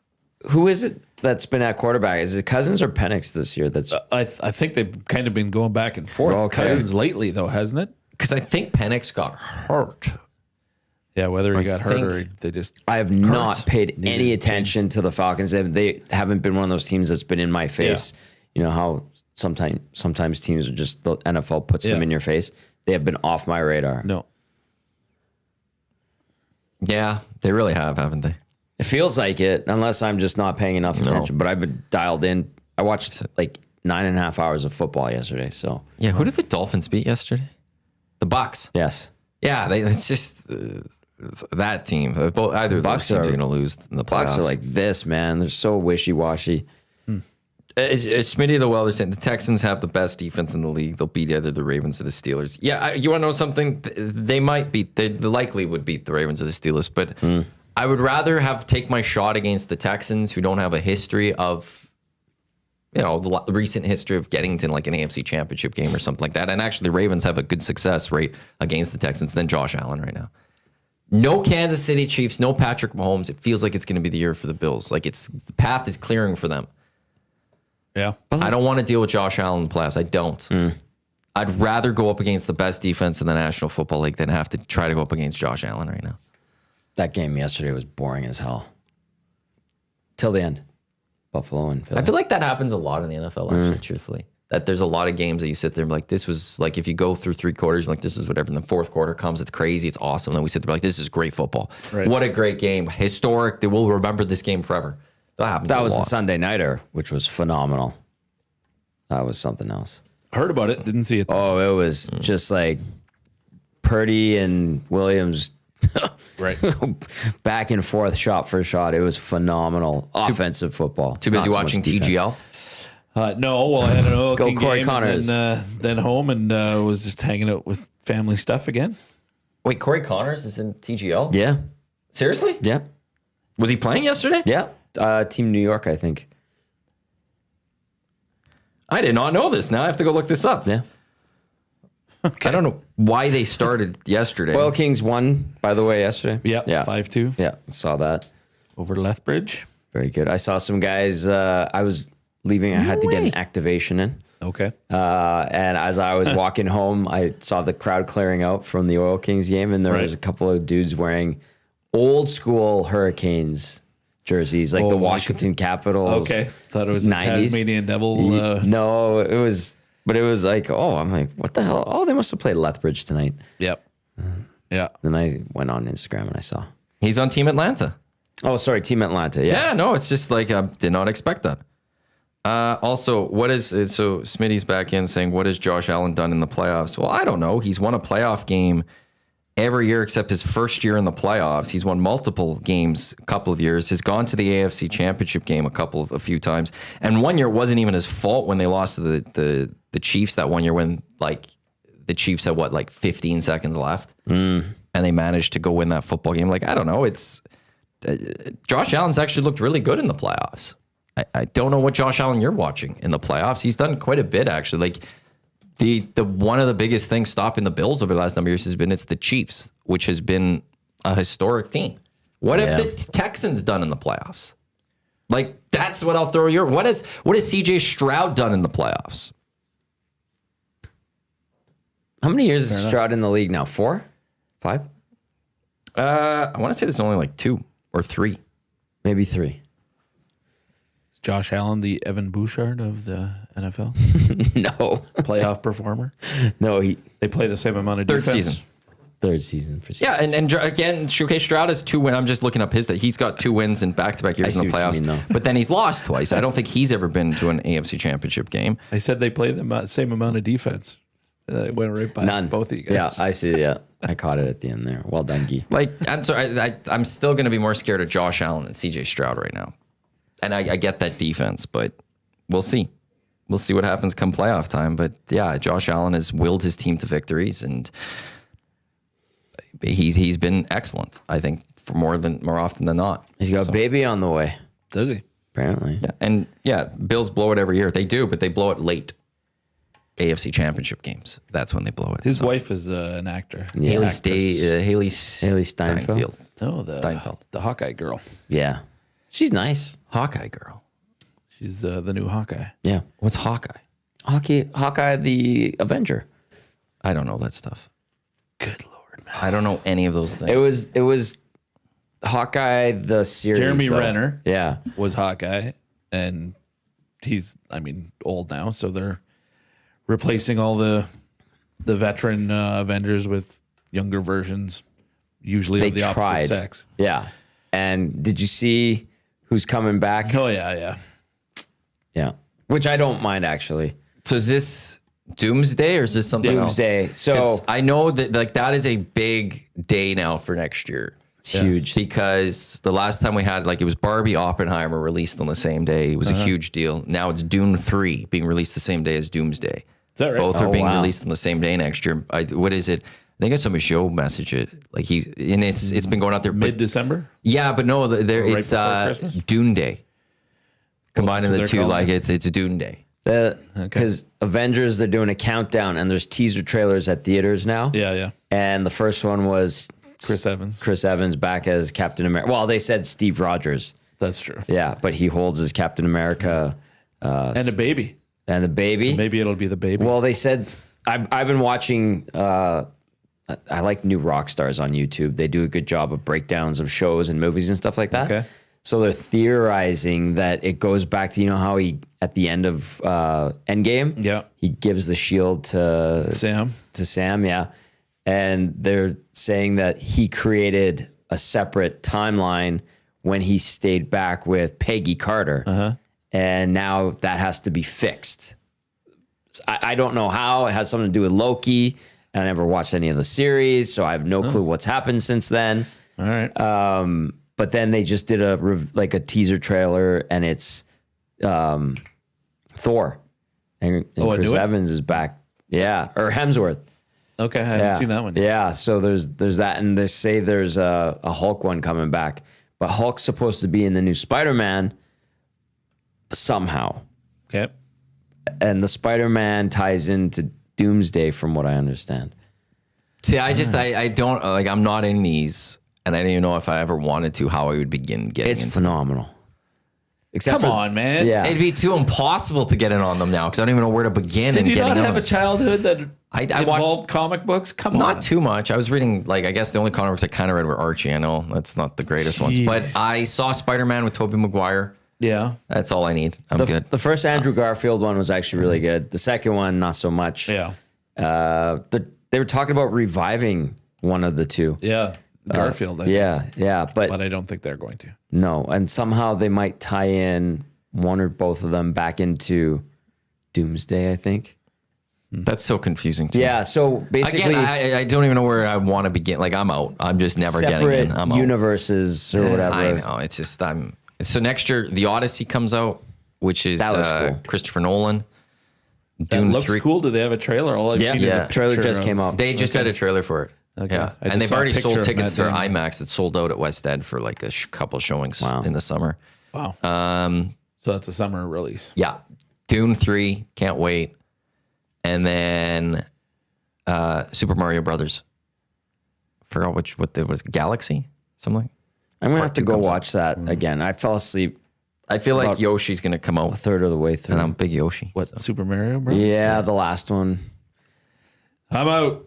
B: who is it that's been at quarterback? Is it Cousins or Penix this year? That's
C: I think they've kind of been going back and forth.
B: Okay.
C: Cousins lately, though, hasn't it?
A: Because I think Penix got hurt.
C: Yeah, whether he got hurt
A: think-
C: or they just.
B: I have not paid
C: Needed
B: any
C: to
B: attention to the Falcons. They haven't been one of those teams that's been in my face. You know how sometimes teams are just the NFL puts them
C: Yeah.
B: in your face. They have been off my radar.
C: No.
A: Yeah, they really have, haven't they?
B: It feels like it, unless I'm just not paying enough attention. But I've been dialed in. I watched like 9.5 hours of football yesterday. So
A: Yeah, who did the Dolphins beat yesterday? The Bucks.
B: yes,
A: Yeah, it's just that team. Either of those
B: Bucks
A: teams are
B: are-
A: going to lose in the playoffs.
B: Bucks are like this, man. They're so wishy washy.
A: As Smitty the Welder saying, the Texans have the best defense in the league. They'll beat either the Ravens or the Steelers. Yeah, you want to know something? They might beat. They likely would beat the Ravens or the Steelers, but I would rather take my shot against the Texans, who don't have a history of, the recent history of getting to like an AFC Championship game or something like that. And actually, the Ravens have a good success rate against the Texans than Josh Allen right now. No Kansas City Chiefs, no Patrick Mahomes. It feels like it's going to be the year for the Bills. Like the path is clearing for them.
C: Yeah.
A: I don't want to deal with Josh Allen in the playoffs. I don't. I'd rather go up against the best defense in the National Football League than have to try to go up against Josh Allen right now.
B: That game yesterday was boring as hell. Till the end. Buffalo and Philly.
A: I feel like that happens a lot in the NFL, actually, truthfully. That there's a lot of games that you sit there and be like, this was like, if you go through 3 quarters, like this is whatever. And the fourth quarter comes, it's crazy, it's awesome. Then we sit there like, this is great football.
C: Right.
A: What a great game, historic. They will remember this game forever. That happens.
B: That
A: a
B: was
A: lot.
B: a Sunday nighter, which was phenomenal. That was something else.
C: Heard about it, didn't see it.
B: Oh, it was just like Purdy and Williams
C: Right.
B: back and forth, shot for shot. It was phenomenal offensive football.
A: Too busy
B: Not so much
A: watching
B: defense.
A: TGL.
C: No, well, I had an oil
B: Go
C: King
B: Corey
C: game
B: Connors.
C: and then home and was just hanging out with family stuff again.
A: Wait, Corey Connors is in TGL?
B: Yeah,
A: Seriously?
B: yeah,
A: Was he playing yesterday?
B: yeah. Team New York, I think.
A: I did not know this. Now I have to go look this up.
B: Yeah.
A: I don't know why they started yesterday.
B: Oil Kings won, by the way, yesterday.
C: Yeah,
B: yeah,
C: 5-2
B: yeah. Saw that.
C: over Lethbridge.
B: Very good. I saw some guys. I was leaving. I had to get an activation in.
C: Okay.
B: And as I was walking home, I saw the crowd clearing out from the Oil Kings game, and there
C: Right.
B: was a couple of dudes wearing old school Hurricanes jerseys, like the
C: like-
B: Washington Capitals.
C: Okay. Thought it was the
B: 90s.
C: Tasmanian Devil.
B: No, it was, but it was like, oh, I'm like, what the hell? Oh, they must have played Lethbridge tonight.
C: Yep. Yeah.
B: Then I went on Instagram and I saw.
A: He's on Team Atlanta.
B: Oh, sorry, Team Atlanta. Yeah.
A: Yeah, no, it's just like I did not expect that. Also, so Smitty's back in saying, what has Josh Allen done in the playoffs? Well, I don't know. He's won a playoff game every year except his first year in the playoffs. He's won multiple games a couple of years. Has gone to the AFC Championship game a few times. And one year it wasn't even his fault when they lost to the Chiefs that one year when like the Chiefs had 15 seconds left. And they managed to go win that football game. Like, I don't know. It's Josh Allen's actually looked really good in the playoffs. I don't know what Josh Allen you're watching in the playoffs. He's done quite a bit actually. Like the one of the biggest things stopping the Bills over the last number of years has been it's the Chiefs, which has been a historic team. What have the Texans done in the playoffs? Like that's what I'll throw your. What has CJ Stroud done in the playoffs?
B: How many years is Stroud in the league now? 4? 5?
A: I want to say there's only like 2 or 3.
B: Maybe 3.
C: Is Josh Allen the Evan Bouchard of the NFL?
B: No.
C: Playoff performer?
B: No,
C: They play the same amount of
A: Third
C: defense.
A: season.
B: third season for
A: Yeah, and again, Showcase Stroud has 2 wins. I'm just looking up his that he's got 2 wins in back-to-back years
B: I
A: in the
B: see what you
A: playoffs.
B: mean, though.
A: But then he's lost twice. I don't think he's ever been to an AFC Championship game.
C: I said they play the same amount of defense. It went right by
B: None.
C: both of you guys.
B: Yeah, I see. Yeah, I caught it at the end there. Well done, Guy.
A: Like, I'm sorry, I'm still going to be more scared of Josh Allen than CJ Stroud right now. And I get that defense, but we'll see. We'll see what happens come playoff time. But yeah, Josh Allen has willed his team to victories, and he's been excellent. I think for more often than not.
B: He's got a baby on the way,
C: Does he?
B: apparently.
A: Yeah, and yeah, Bills blow it every year. They do, but they blow it late. AFC Championship games. That's when they blow it.
C: His wife is an actor.
A: Haley
B: Haley Steinfeld.
C: No, the
A: Steinfeld.
C: the Hawkeye girl.
B: Yeah, she's nice.
A: Hawkeye girl.
C: She's the new Hawkeye.
B: Yeah,
A: What's Hawkeye?
B: Hawkeye the Avenger.
A: I don't know that stuff.
C: Good Lord, man.
A: I don't know any of those things.
B: It was Hawkeye the series.
C: Jeremy
B: though.
C: Renner
B: Yeah,
C: was Hawkeye, and he's, old now, so they're replacing all the veteran Avengers with younger versions, usually
B: They
C: of the opposite
B: tried.
C: sex.
B: yeah. And did you see who's coming back?
C: Oh yeah.
B: Yeah, which I don't mind actually.
A: So is this Doomsday or is this something
B: Doomsday.
A: else?
B: So
A: 'Cause I know that that is a big day now for next year.
B: it's huge.
A: Because the last time we had it was Barbie Oppenheimer released on the same day. It was a huge deal. Now it's Dune 3 being released the same day as Doomsday.
C: Is that right?
A: Both are being
B: wow.
A: released on the same day next year. What is it? I think I saw Michaud message it. It's been going out there. But,
C: Mid-December?
A: yeah, but no,
C: Right
A: it's
C: before Christmas?
A: Dune Day. Combining
C: that's
A: the
C: what
A: two,
C: they're calling
A: it's Dune Day.
B: Because Avengers, they're doing a countdown, and there's teaser trailers at theaters now.
C: Yeah.
B: And the first one was
C: Chris Evans.
B: back as Captain America. Well, they said Steve Rogers.
C: That's true.
B: Yeah, but he holds as Captain America
C: And a baby.
B: and the baby.
C: Maybe it'll be the baby.
B: Well, they said I've been watching. I like New Rock Stars on YouTube. They do a good job of breakdowns of shows and movies and stuff like that.
C: Okay.
B: So they're theorizing that it goes back to, how he, at the end of Endgame,
C: Yeah.
B: he gives the shield to
C: Sam.
B: yeah. And they're saying that he created a separate timeline when he stayed back with Peggy Carter. And now that has to be fixed. I don't know how. It has something to do with Loki. And I never watched any of the series, so I have no clue what's happened since then.
C: All right.
B: But then they just did a teaser trailer, and it's Thor. And Chris Evans is back. Yeah. Or Hemsworth.
C: Okay, I haven't seen that one.
B: Yeah, so there's that, and they say there's a Hulk one coming back. But Hulk's supposed to be in the new Spider-Man somehow.
C: Okay.
B: And the Spider-Man ties into Doomsday, from what I understand.
A: See, I don't, I'm not in these, and I don't even know if I ever wanted to, how I would begin getting
B: It's
A: into
B: phenomenal.
C: Come on, man.
B: Yeah.
A: It'd be too impossible to get in on them now because I don't even know where to begin.
C: Did you not have a
A: it.
C: childhood that
A: I
C: involved comic books? Come on.
A: Not too much. I was reading, I guess the only comic books I kind of read were Archie. I know that's not the greatest ones, but I saw Spider-Man with Tobey Maguire.
C: Yeah.
A: That's all I need. I'm good.
B: The first Andrew Garfield one was actually really good. The second one, not so much.
C: Yeah.
B: They were talking about reviving one of the two.
C: Yeah. Garfield.
B: Yeah.
C: But I don't think they're going to.
B: No, and somehow they might tie in one or both of them back into Doomsday, I think.
A: That's so confusing to me.
B: Yeah, so basically...
A: Again, I don't even know where I want to begin. I'm out. I'm just never getting in. I'm out.
B: universes or whatever.
A: I know. It's just, So next year, The Odyssey comes out, which is
B: That looks cool.
A: Christopher Nolan.
C: That
A: Dune
C: looks
A: 3.
C: cool. Do they have a trailer? All I've seen is a
B: Trailer
C: picture
B: just
C: of-
B: came out.
A: They just had a trailer for it.
C: Okay.
A: Yeah.
C: I just
A: And they've
C: saw a
A: already
C: picture
A: sold
C: of
A: tickets to
C: Matt Damon.
A: IMAX. It sold out at West End for a couple showings in the summer.
C: Wow. So that's a summer release.
A: Yeah. Dune 3, can't wait. And then Super Mario Brothers. Forgot what was it, Galaxy? Something?
B: I'm going to have to
A: 2
B: go
A: comes out.
B: watch that again. I fell asleep
A: I feel like
B: About
A: Yoshi's going to come
B: a
A: out.
B: third of the way through.
A: And I'm big Yoshi.
C: What, Super Mario, bro?
B: Yeah, the last one.
C: I'm out.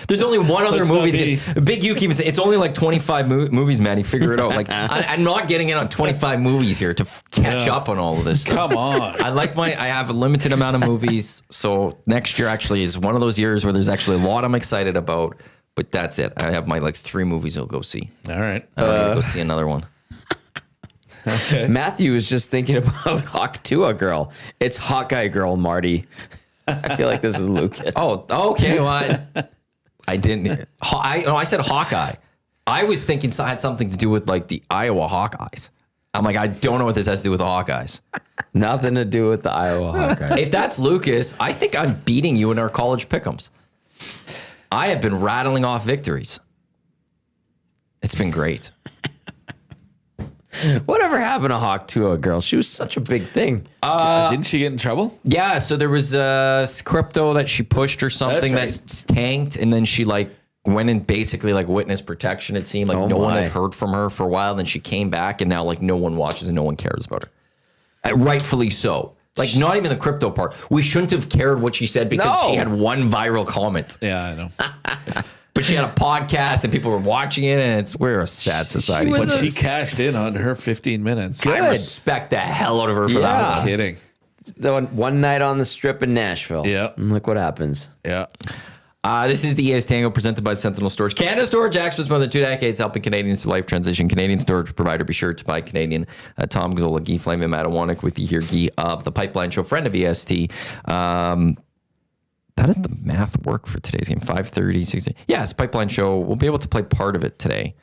A: There's only one other
C: Let's
A: movie.
C: not
A: Big Yuki even said it's only 25 movies, man. You figure it out. I'm not getting in on 25 movies here to catch up on all of this stuff.
C: Come on.
A: I have a limited amount of movies. So next year actually is one of those years where there's actually a lot I'm excited about. But that's it. I have my 3 movies I'll go see.
C: All right.
A: I'm gonna go see another one.
C: Okay.
B: Matthew was just thinking about Hawktua Girl. It's Hawkeye Girl, Marty. I feel like this is Lucas.
A: Oh, okay. Well, I didn't. I said Hawkeye. I was thinking it had something to do with the Iowa Hawkeyes. I'm I don't know what this has to do with the Hawkeyes.
B: Nothing to do with the Iowa Hawkeye.
A: If that's Lucas, I think I'm beating you in our college pick'ems. I have been rattling off victories. It's been great.
B: Whatever happened to Hawktua Girl? She was such a big thing.
C: Didn't she get in trouble?
A: Yeah, so there was crypto that she pushed or something
C: That's right.
A: that's tanked, and then she went in basically witness protection. It seemed no one had heard from her for a while. Then she came back, and now no one watches and no one cares about her. Rightfully so. Not even the crypto part. We shouldn't have cared what she said because she had one viral comment.
C: Yeah, I know.
A: But she had a podcast and people were watching it, and we're a sad society.
B: was
C: But she cashed in on her 15 minutes.
A: I respect the hell out of her for that
B: Yeah.
A: one.
C: Kidding.
B: The one night on the strip in Nashville.
C: Yeah.
B: And look what happens.
C: Yeah.
A: This is the EST Hangout presented by Sentinel Storage. Canada Storage acts for more than 2 decades, helping Canadians to life transition. Canadian storage provider. Be sure to buy Canadian. Tom Gazzola, Guy Flame, and Matt Iwanyk with you here, Guy of the Pipeline Show, friend of EST. That is the math work for today's game. 5:30, 60. Yes, Pipeline Show. We'll be able to play part of it today.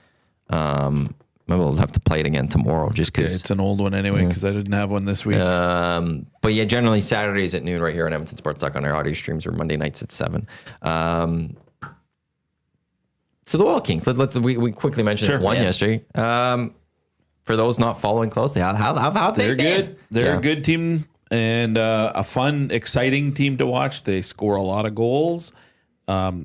A: We'll have to play it again tomorrow just because.
C: It's an old one anyway because I didn't have one this week.
A: But yeah, generally Saturdays at noon right here on Edmonton Sports Talk on our audio streams, or Monday nights at 7. So the Oil Kings, we quickly mentioned one yesterday. For those not following closely, how
C: They're
A: they
C: good. They're a good team and a fun, exciting team to watch. They score a lot of goals. They're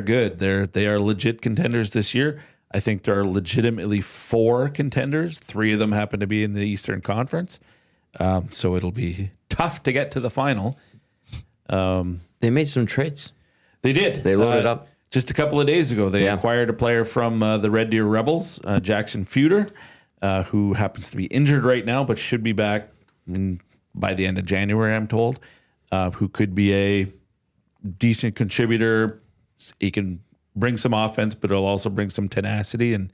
C: good. They are legit contenders this year. I think there are legitimately 4 contenders. 3 of them happen to be in the Eastern Conference. So it'll be tough to get to the final.
B: They made some trades.
C: They did.
B: They loaded up.
C: just a couple of days ago, they acquired a player from the Red Deer Rebels, Jackson Feuder, who happens to be injured right now, but should be back by the end of January, I'm told, who could be a decent contributor. He can bring some offense, but it'll also bring some tenacity and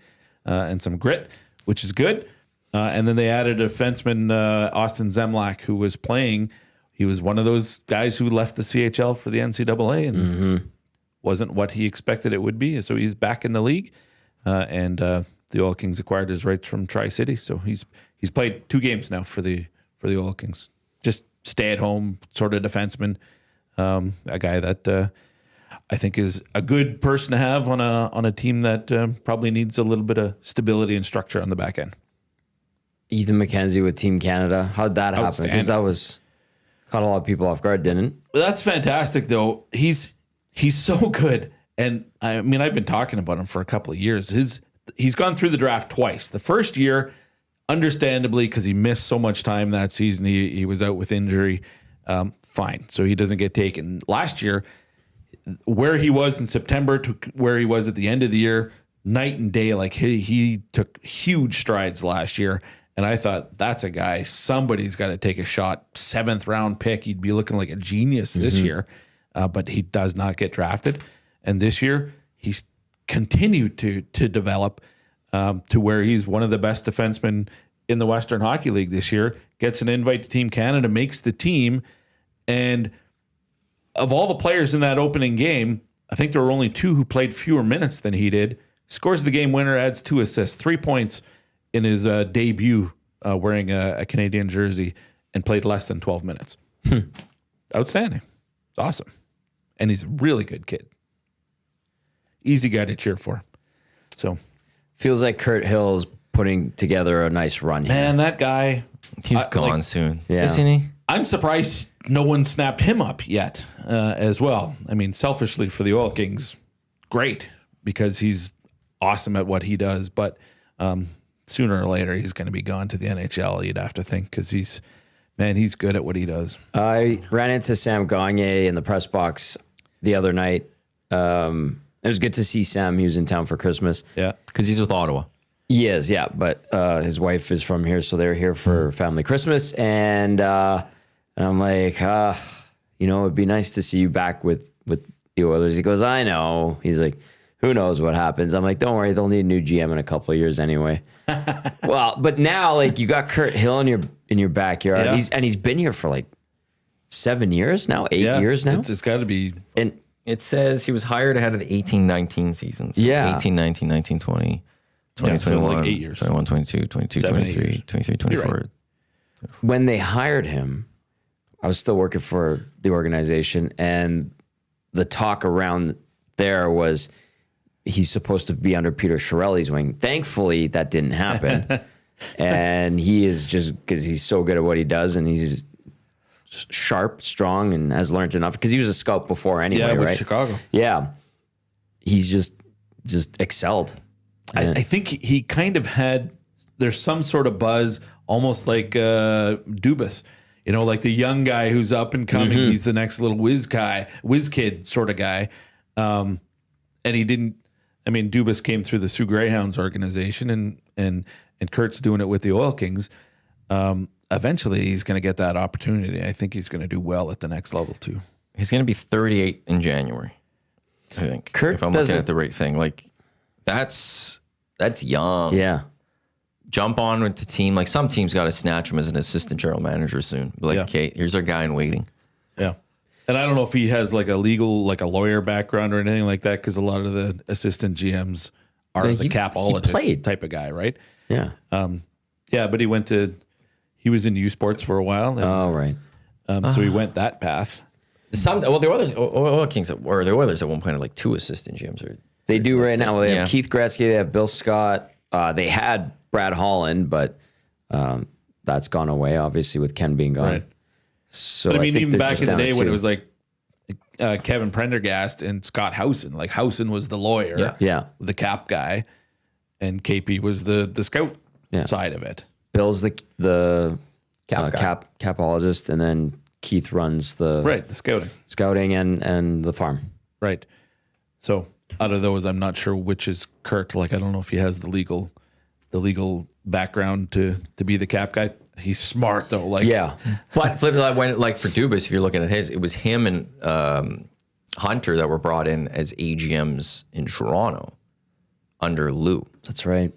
C: some grit, which is good. And then they added a defenseman, Austin Zemlak, who was playing. He was one of those guys who left the CHL for the NCAA and wasn't what he expected it would be. So he's back in the league. And the Oil Kings acquired his rights from Tri-City. So he's played 2 games now for the Oil Kings. Just stay-at-home sort of defenseman. A guy that I think is a good person to have on a team that probably needs a little bit of stability and structure on the back end.
B: Ethan McKenzie with Team Canada. How'd that happen? Because that was caught a lot of people off guard, didn't?
C: Well, that's fantastic, though. He's so good, and I mean, I've been talking about him for a couple of years. He's gone through the draft twice. The first year, understandably, because he missed so much time that season, he was out with injury. Fine, so he doesn't get taken. Last year, where he was in September to where he was at the end of the year, night and day. Like he took huge strides last year. And I thought, that's a guy, somebody's got to take a shot. 7th round pick. He'd be looking like a genius this year. But he does not get drafted. And this year, he's continued to develop to where he's one of the best defensemen in the Western Hockey League this year. Gets an invite to Team Canada, makes the team. And of all the players in that opening game, I think there were only 2 who played fewer minutes than he did. Scores the game winner, adds 2 assists, 3 points in his debut wearing a Canadian jersey, and played less than 12 minutes. Outstanding. It's awesome. And he's a really good kid. Easy guy to cheer for. So
B: Feels like Kurt Hill's putting together a nice run here.
C: man, that guy,
A: He's gone soon,
B: Yeah.
A: isn't he?
C: I'm surprised no one snapped him up yet as well. I mean, selfishly for the Oil Kings, great, because he's awesome at what he does. But sooner or later, he's going to be gone to the NHL, you'd have to think, because he's good at what he does.
B: I ran into Sam Gagne in the press box the other night. It was good to see Sam. He was in town for Christmas.
C: Yeah.
A: Because he's with Ottawa.
B: He is, yeah. But his wife is from here, so they're here for family Christmas. And I'm like, it'd be nice to see you back with the Oilers. He goes, I know. He's like, who knows what happens? I'm like, don't worry, they'll need a new GM in a couple of years anyway. Well, but now, like, you got Kurt Hill in your backyard.
C: Yeah.
B: He's been here for like 7 years now, 8 years now.
C: It's got to be.
B: And
A: It says he was hired ahead of the 18-19 seasons.
B: Yeah.
A: 18-19, 19-20,
C: Yeah, so
A: 20-21,
C: like 8 years.
A: 21-22, 22-23, 23-24.
C: You're right.
B: when they hired him, I was still working for the organization, and the talk around there was he's supposed to be under Peter Chiarelli's wing. Thankfully, that didn't happen. And he is just, because he's so good at what he does, and he's sharp, strong, and has learned enough, because he was a scout before anyway,
C: with
B: right?
C: Chicago.
B: Yeah. He's just excelled.
C: I think he kind of had, there's some sort of buzz, almost like Dubas, like the young guy who's up and coming.
B: Mm-hmm.
C: He's the next little whiz kid sort of guy. And he didn't, Dubas came through the Sioux Greyhounds organization, and Kurt's doing it with the Oil Kings. Eventually he's going to get that opportunity. I think he's going to do well at the next level too.
A: He's going to be 38 in January, I think.
B: Kurt
A: if I'm looking at the right thing. Like, that's young.
B: Yeah.
A: Jump on with the team. Like, some teams got to snatch him as an assistant general manager soon. Be like, okay, here's our guy in waiting.
C: Yeah. And I don't know if he has like a lawyer background or anything like that, because a lot of the assistant GMs are the capologist type of guy, right?
B: Yeah.
C: But he was in U Sports for a while. And,
B: right.
C: so he went that path.
A: The Oil Kings, or the Oilers at one point had like 2 assistant GMs.
B: They do right now. They have
A: Yeah.
B: Keith Gretzky. They have Bill Scott. They had Brad Holland, but that's gone away, obviously, with Ken being gone.
C: Right.
B: So
C: But
B: think
C: even
B: they're
C: back
B: just
C: in the
B: down to
C: day when
B: 2.
C: it was like Kevin Prendergast and Scott Housen, like Housen was the lawyer,
B: Yeah.
C: the cap guy, and KP was the scout side of it.
B: Bill's the
A: Cap guy.
B: capologist, and then Keith runs the
C: Right, the scouting.
B: scouting and the farm.
C: Right. So out of those, I'm not sure which is Kurt. Like, I don't know if he has the legal background to be the cap guy. He's smart though. Like,
B: Yeah.
A: But flip side, when like for Dubas, if you're looking at his, it was him and Hunter that were brought in as AGMs in Toronto under Lou.
B: That's right.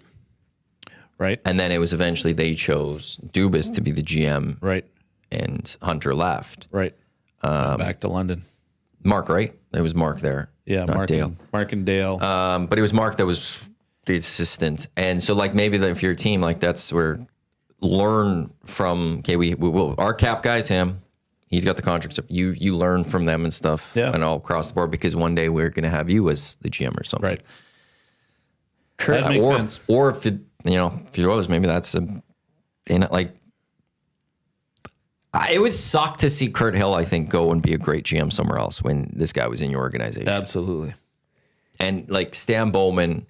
C: right,
A: And then it was eventually they chose Dubas to be the GM,
C: right,
A: and Hunter left.
C: right. Back to London.
A: Mark, right? It was Mark there.
C: Yeah,
A: not
C: Mark
A: Dale.
C: Mark and Dale.
A: But it was Mark that was the assistant. And so like maybe if you're a team, like that's where learn from, okay, we will, our cap guy's him. He's got the contracts. You learn from them and stuff and all across the board, because one day we're going to have you as the GM or something.
C: Right. That makes sense.
A: Or if it, if you're others, maybe that's it would suck to see Kurt Hill, I think, go and be a great GM somewhere else when this guy was in your organization.
C: Absolutely.
A: And like Stan Bowman,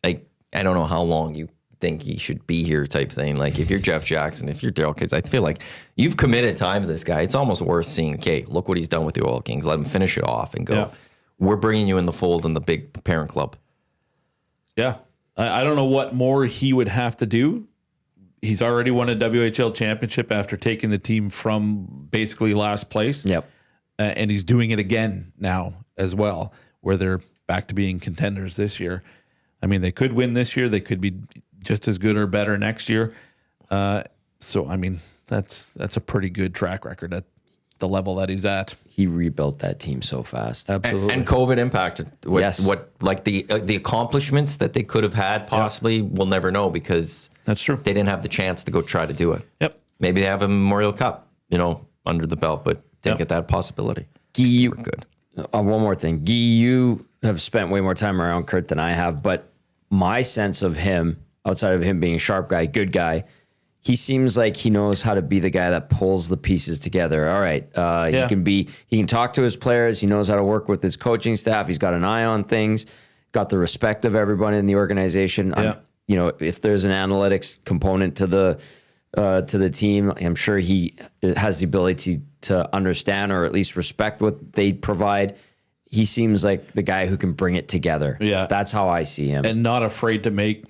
A: like I don't know how long you think he should be here type thing. Like if you're Jeff Jackson, if you're Daryl Kitts, I feel like you've committed time to this guy. It's almost worth seeing, okay, look what he's done with the Oil Kings. Let him finish it off and go,
C: Yeah.
A: We're bringing you in the fold in the big parent club.
C: Yeah. I don't know what more he would have to do. He's already won a WHL championship after taking the team from basically last place.
B: Yep.
C: And he's doing it again now as well, where they're back to being contenders this year. I mean, they could win this year. They could be just as good or better next year. So, I mean, that's a pretty good track record at the level that he's at.
B: He rebuilt that team so fast.
C: Absolutely.
A: And COVID impacted what
B: Yes.
A: like the accomplishments that they could have had possibly. We'll never know because
C: That's true.
A: they didn't have the chance to go try to do it.
C: Yep.
A: Maybe they have a Memorial Cup, under the belt, but didn't get that possibility.
B: Guy,
A: We're good.
B: one more thing. Guy, you have spent way more time around Kurt than I have, but my sense of him, outside of him being a sharp guy, good guy, he seems like he knows how to be the guy that pulls the pieces together. All right. He can talk to his players. He knows how to work with his coaching staff. He's got an eye on things, got the respect of everybody in the organization.
C: Yeah.
B: If there's an analytics component to the team, I'm sure he has the ability to understand or at least respect what they provide. He seems like the guy who can bring it together.
C: Yeah.
B: That's how I see him.
C: And not afraid to make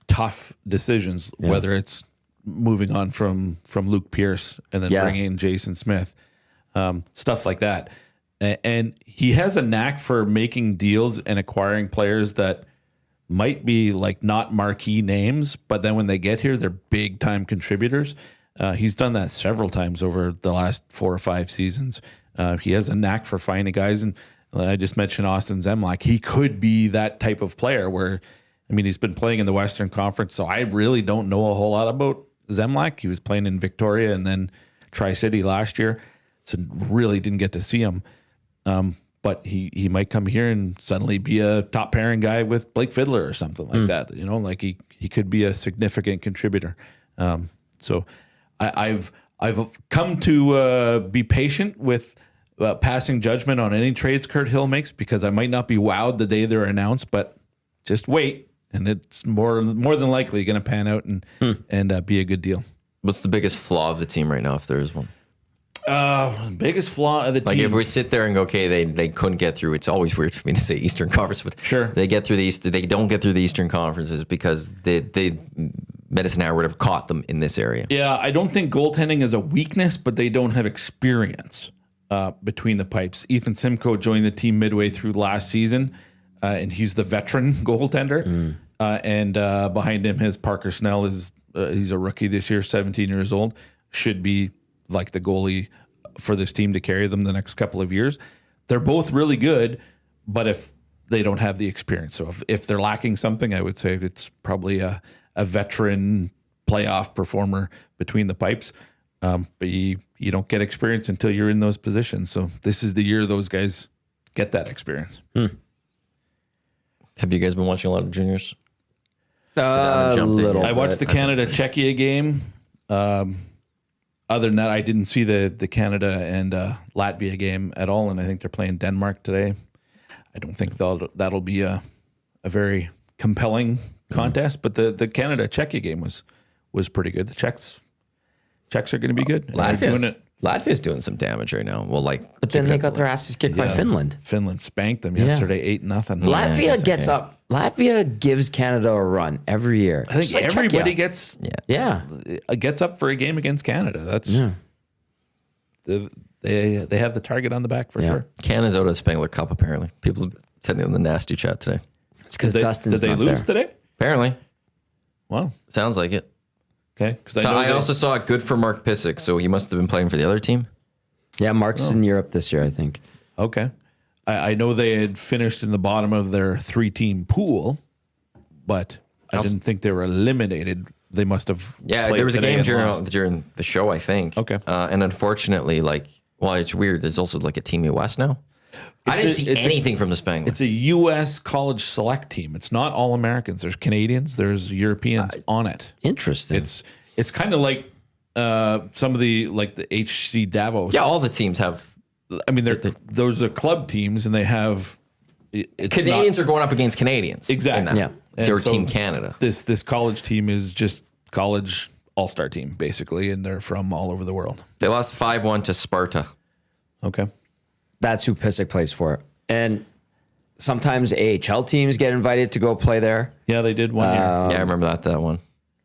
C: tough decisions, whether it's moving on from Luke Pierce and then bringing in Jason Smith, stuff like that. And he has a knack for making deals and acquiring players that might be like not marquee names, but then when they get here, they're big time contributors. He's done that several times over the last 4 or 5 seasons. He has a knack for finding guys. And I just mentioned Austin Zemlak. He could be that type of player where, he's been playing in the Western Conference, so I really don't know a whole lot about Zemlak. He was playing in Victoria and then Tri-City last year, so really didn't get to see him. But he might come here and suddenly be a top pairing guy with Blake Fiddler or something like that. Like he could be a significant contributor. So I've come to be patient with passing judgment on any trades Kurt Hill makes, because I might not be wowed the day they're announced, but just wait, and it's more than likely going to pan out and be a good deal.
A: What's the biggest flaw of the team right now, if there is one?
C: Biggest flaw of the
A: Like
C: team.
A: if we sit there and go, okay, they couldn't get through. It's always weird for me to say Eastern Conference, but
C: Sure.
A: they get through the East. They don't get through the Eastern Conferences because they Medicine Hat would have caught them in this area.
C: Yeah, I don't think goaltending is a weakness, but they don't have experience between the pipes. Ethan Simcoe joined the team midway through last season, and he's the veteran goaltender. And behind him, his Parker Snell is he's a rookie this year, 17 years old. Should be like the goalie for this team to carry them the next couple of years. They're both really good, but if they don't have the experience, so if they're lacking something, I would say it's probably a veteran playoff performer between the pipes. But you don't get experience until you're in those positions. So this is the year those guys get that experience.
A: Have you guys been watching a lot of juniors?
B: A little.
C: I watched the Canada-Czechia game. Other than that, I didn't see the Canada and Latvia game at all, and I think they're playing Denmark today. I don't think that'll be a very compelling contest, but the Canada-Czechia game was pretty good. The Czechs are going to be good. And they're doing it.
A: Latvia's doing some damage right now. Well, like,
B: But then they got their asses kicked by Finland.
C: Finland spanked them yesterday, 8-0.
B: Latvia gets up. Latvia gives Canada a run every year.
C: I think
B: Just like
C: everybody
B: Czechia.
C: gets up for a game against Canada. That's they have the target on the back for sure.
A: Canada's out of the Spengler Cup, apparently. People are sending in the nasty chat today.
B: It's because Dustin's
C: Did they
B: not
C: lose
B: there.
C: today?
A: Apparently.
C: Wow.
A: Sounds like it.
C: Okay. Because
A: So I also saw it good for Mark Pissick, so he must have been playing for the other team.
B: Yeah, Mark's in Europe this year, I think.
C: Okay. I know they had finished in the bottom of their 3-team pool, but I didn't think they were eliminated. They must have.
A: Yeah,
C: played
A: there was a
C: today
A: game
C: and lost.
A: during the show, I think.
C: Okay.
A: And unfortunately, it's weird. There's also like a Team US now. I didn't see anything from the Spengler.
C: It's a U.S. college select team. It's not all Americans. There's Canadians. There's Europeans on it.
B: Interesting.
C: It's kind of like some of the HC Davos.
A: Yeah, all the teams have.
C: I mean, those are club teams, and they have.
A: Canadians are going up against Canadians.
C: Exactly.
B: Yeah.
A: They're
C: And so
A: Team Canada.
C: This college team is just college all-star team, basically, and they're from all over the world.
A: They lost 5-1 to Sparta.
C: Okay.
B: That's who Pissick plays for. And sometimes AHL teams get invited to go play there.
C: Yeah, they did one year.
A: Yeah, I remember that one.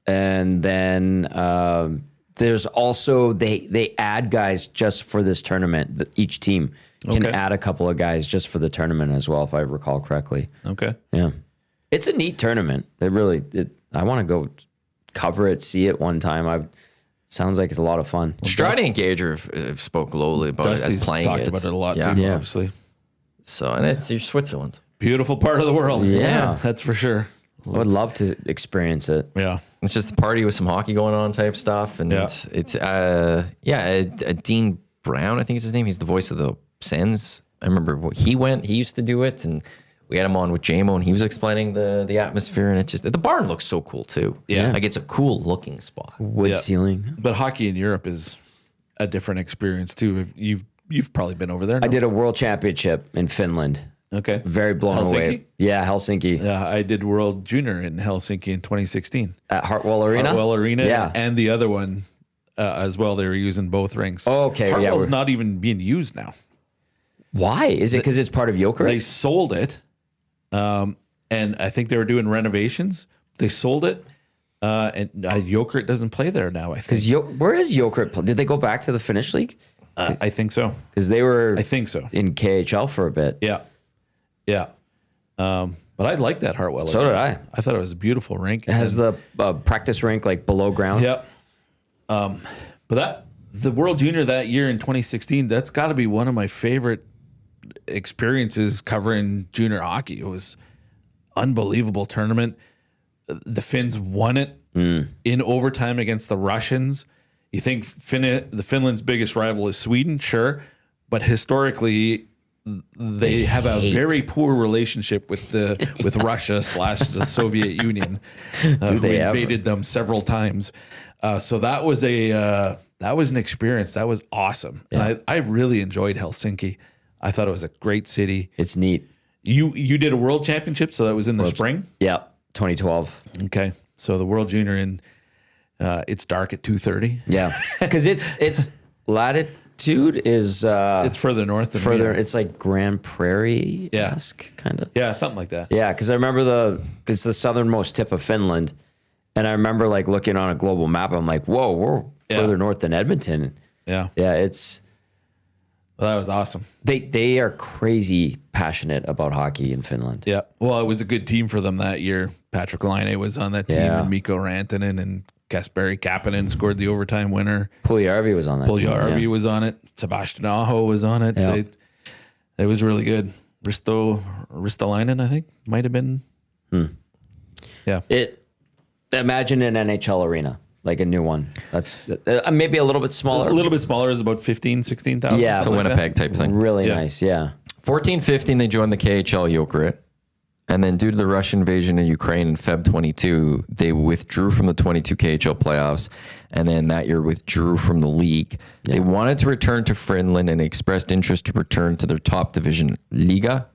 B: And then there's also, they add guys just for this tournament. Each team can add a couple of guys just for the tournament as well, if I recall correctly.
C: Okay.
B: Yeah. It's a neat tournament. I want to go cover it, see it one time. Sounds like it's a lot of fun.
A: Stride and Gager have spoke lowly about it
C: Dusty's
A: as playing
C: talked
A: it.
C: about it a lot
A: Yeah.
C: too,
B: Yeah.
C: obviously.
A: So, and it's Switzerland.
C: Beautiful part of the world.
B: Yeah.
C: That's for sure.
B: I would love to experience it.
C: Yeah.
A: It's just a party with some hockey going on type stuff. And
C: Yeah.
A: it's Dean Brown, I think is his name. He's the voice of the Sens. I remember he used to do it, and we had him on with JMO, and he was explaining the atmosphere, and the barn looks so cool too.
C: Yeah.
A: Like it's a cool looking spot.
B: Wood ceiling.
C: But hockey in Europe is a different experience too. You've probably been over there. No?
B: I did a world championship in Finland.
C: Okay.
B: Very blown away.
C: Helsinki?
B: Yeah, Helsinki.
C: Yeah, I did World Junior in Helsinki in 2016.
B: At Hartwell Arena?
C: Hartwell Arena,
B: Yeah.
C: and the other one as well. They were using both rinks.
B: Oh, okay, yeah,
C: Hartwell's
B: we're-
C: not even being used now.
B: Why? Is it because it's part of Jokerit?
C: They sold it, and I think they were doing renovations. They sold it, and Jokerit doesn't play there now. I think.
B: Because where is Jokerit? Did they go back to the Finnish league?
C: I think so.
B: Because they were
C: I think so.
B: in KHL for a bit.
C: Yeah, yeah. But I liked that Hartwell.
B: So did I.
C: I thought it was a beautiful rink.
B: It has the practice rink like below ground.
C: Yep. But the World Junior that year in 2016, that's got to be one of my favorite experiences covering junior hockey. It was unbelievable tournament. The Finns won it in overtime against the Russians. You think Finland's biggest rival is Sweden, sure, but historically they have a very poor relationship with Russia / the Soviet Union, who invaded them several times. So that was an experience. That was awesome.
B: Yeah.
C: And I really enjoyed Helsinki. I thought it was a great city.
B: It's neat.
C: You did a world championship, so that was in the spring?
B: Yeah, 2012.
C: Okay. So the World Junior it's dark at 2:30.
B: Yeah, because it's latitude is
C: It's further north than
B: further.
C: we are.
B: It's like Grand Prairie-esque kind of.
C: Yeah, something like that.
B: Yeah, because I remember it's the southernmost tip of Finland, and I remember like looking on a global map. I'm like, whoa, we're further north than Edmonton.
C: Yeah.
B: Yeah, it's
C: Well, that was awesome.
B: they are crazy passionate about hockey in Finland.
C: Yeah. Well, it was a good team for them that year. Patrick Laine was on that team,
B: Yeah.
C: and Mikko Rantanen and Kasperi Kapanen scored the overtime winner.
B: Puljujärvi was on that. team,
C: Puljujärvi
B: yeah.
C: was on it. Sebastian Aho was on it.
B: Yeah.
C: It was really good. Ristolainen, I think, might have been. Yeah.
B: Imagine an NHL arena, like a new one. That's maybe a little bit smaller.
C: A little bit smaller is about 15,000, 16,000.
B: Yeah.
A: It's a
C: something like
A: Winnipeg type thing.
B: Really
C: Yeah.
B: nice, yeah.
A: 14-15, they joined the KHL Jokerit. And then due to the Russian invasion in Ukraine in Feb 22, they withdrew from the 22 KHL playoffs. And then that year withdrew from the league. They wanted to return to Finland and expressed interest to return to their top division, Liga.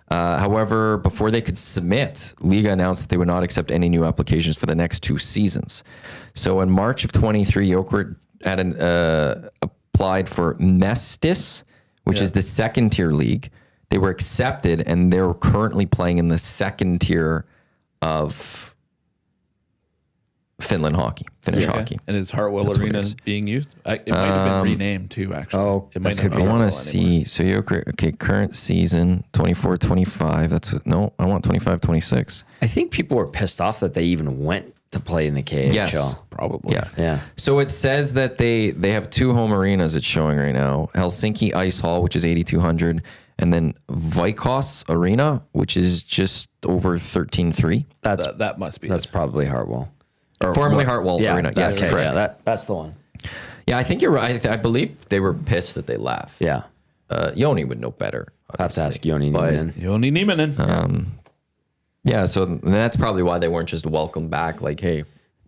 A: However, before they could submit, Liga announced that they would not accept any new applications for the next 2 seasons. So in March of 23, Jokerit applied for Mestis, which is the second tier league. They were accepted, and they're currently playing in the second tier of Finnish hockey.
C: And is Hartwell
A: That's what
C: Arena
A: it is.
C: being used? It might have been renamed too, actually.
B: Oh,
C: it might
B: that
C: not
B: could
C: be
B: be.
A: I want
C: Hartwell
A: to
C: anymore.
A: see. So you're okay. Current season 24-25. I want 25-26.
B: I think people were pissed off that they even went to play in the KHL.
A: Yes.
C: Probably.
A: Yeah.
B: Yeah.
A: So it says that they have two home arenas it's showing right now. Helsinki Ice Hall, which is 8,200, and then Vaikos Arena, which is just over 13,300.
C: That must be.
B: That's probably Hartwell. Or
A: Formerly Hartwell Arena. Yes,
B: okay,
A: correct.
B: Yeah, that's the one.
A: Yeah, I think you're right. I believe they were pissed that they left.
B: Yeah.
A: Yoni would know better.
B: Have to
A: obviously.
B: ask Yoni
A: But,
B: Niemann.
C: Yoni Nieminen.
A: Yeah, so that's probably why they weren't just welcomed back. Like, hey,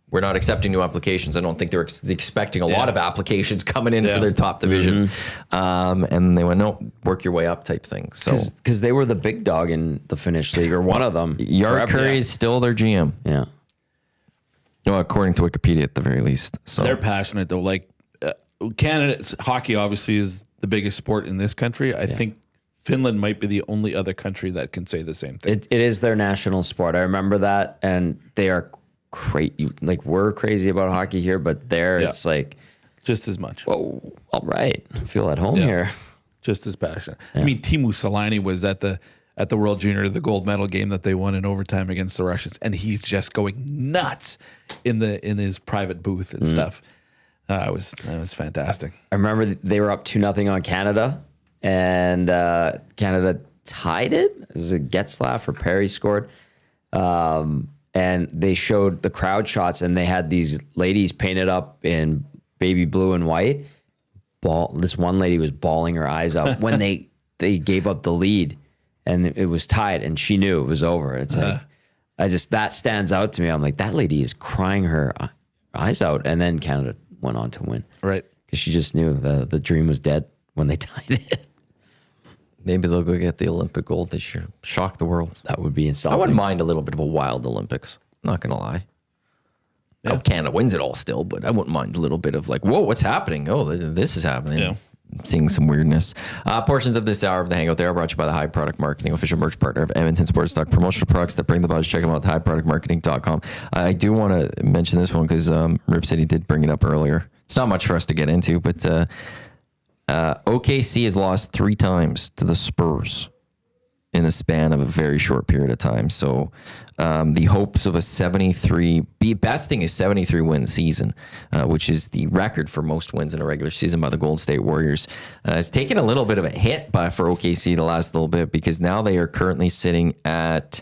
A: we're not accepting new applications. I don't think they're expecting a lot of applications coming in for their top division. And they went, no, work your way up type thing. So
B: Because they were the big dog in the Finnish league, or one of them.
A: Yard
B: forever.
A: Curry is still their GM.
B: Yeah.
A: Well, according to Wikipedia at the very least. So
C: They're passionate though. Like Canada's hockey obviously is the biggest sport in this country. I think Finland might be the only other country that can say the same thing.
B: It is their national sport. I remember that. And they are crazy. Like, we're crazy about hockey here, but there it's like,
C: Just as much.
B: oh, all right. I feel at home here.
C: Just as passionate. I mean, Teemu Selanne was at the World Junior, the gold medal game that they won in overtime against the Russians, and he's just going nuts in his private booth and stuff. That was fantastic.
B: I remember they were up 2-0 on Canada, and Canada tied it. It was a Getzlaff or Perry scored. And they showed the crowd shots, and they had these ladies painted up in baby blue and white. This one lady was bawling her eyes out when they gave up the lead, and it was tied, and she knew it was over. It's like, that stands out to me. I'm like, that lady is crying her eyes out, and then Canada went on to win.
C: Right.
B: Because she just knew the dream was dead when they tied it.
A: maybe they'll go get the Olympic gold this year. Shock the world.
B: That would be insulting.
A: I wouldn't mind a little bit of a wild Olympics. Not going to lie. I hope Canada wins it all still, but I wouldn't mind a little bit of like, whoa, what's happening? Oh, this is happening.
C: Yeah.
A: Seeing some weirdness. Portions of this hour of the Hangout, they are brought to you by the High Product Marketing, official merch partner of Edmonton Sports Stock. Promotional products that bring the buzz. Check them out at highproductmarketing.com. I do want to mention this one because Rip City did bring it up earlier. It's not much for us to get into, but OKC has lost 3 times to the Spurs in the span of a very short period of time. So the hopes of a 73, besting a 73 win season, which is the record for most wins in a regular season by the Golden State Warriors, has taken a little bit of a hit for OKC the last little bit, because now they are currently sitting at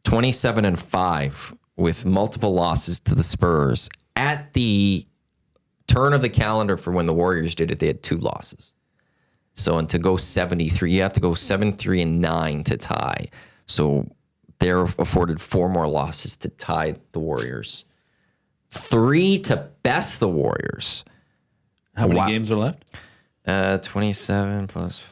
A: 27-5 with multiple losses to the Spurs. At the turn of the calendar for when the Warriors did it, they had 2 losses. So, and to go 73, you have to go 7-3-9 to tie. So they're afforded 4 more losses to tie the Warriors. 3 to best the Warriors.
C: How many games are left?
A: 27 plus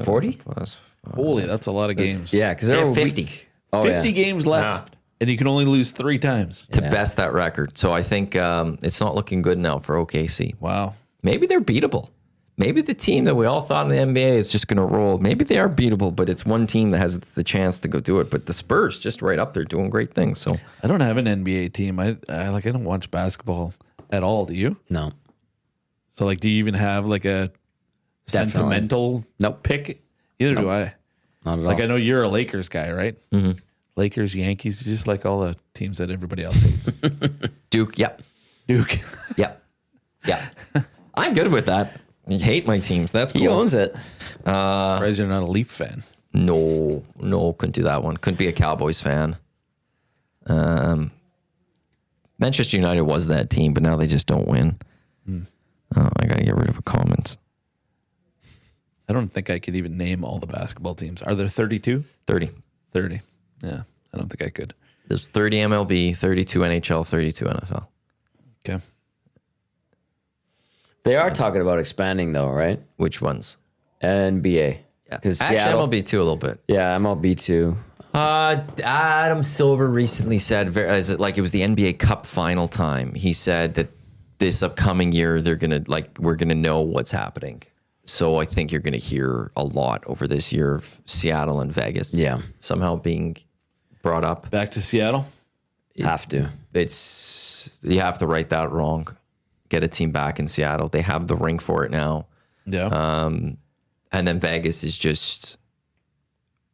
B: 40?
A: plus 5.
C: Holy, that's a lot of games.
B: Yeah, because
A: They
B: they're
A: have 50
C: 50 games left, and you can only lose 3 times.
A: to best that record. So I think it's not looking good now for OKC.
C: Wow.
A: Maybe they're beatable. Maybe the team that we all thought in the NBA is just going to roll. Maybe they are beatable, but it's one team that has the chance to go do it. But the Spurs just right up there doing great things. So
C: I don't have an NBA team. I don't watch basketball at all. Do you?
B: No.
C: So like, do you even have like a
B: Definitely.
C: sentimental pick? Neither do I.
B: Not at
C: Like
B: all.
C: I know you're a Lakers guy, right? Mm-hmm. Lakers, Yankees, just like all the teams that everybody else hates.
A: Duke, yep.
C: Duke.
A: Yep. Yeah. I'm good with that. I hate my teams. That's cool.
B: He owns it.
C: Surprised you're not a Leaf fan.
A: No, couldn't do that one. Couldn't be a Cowboys fan. Manchester United was that team, but now they just don't win. Oh, I got to get rid of a comment.
C: I don't think I could even name all the basketball teams. Are there 32?
A: 30.
C: 30. Yeah, I don't think I could.
A: There's 30 MLB, 32 NHL, 32 NFL.
C: Okay.
B: They are talking about expanding, though, right?
A: Which ones?
B: NBA.
A: Yeah.
B: Because
A: Actually,
B: Seattle,
A: MLB too a little bit.
B: yeah, MLB too.
A: Adam Silver recently said, it was the NBA Cup final time. He said that this upcoming year, we're gonna know what's happening. So I think you're gonna hear a lot over this year of Seattle and Vegas.
B: Yeah.
A: Somehow being brought up.
C: Back to Seattle.
B: Have to.
A: You have to right that wrong. Get a team back in Seattle. They have the rink for it now.
C: Yeah.
A: And then Vegas is just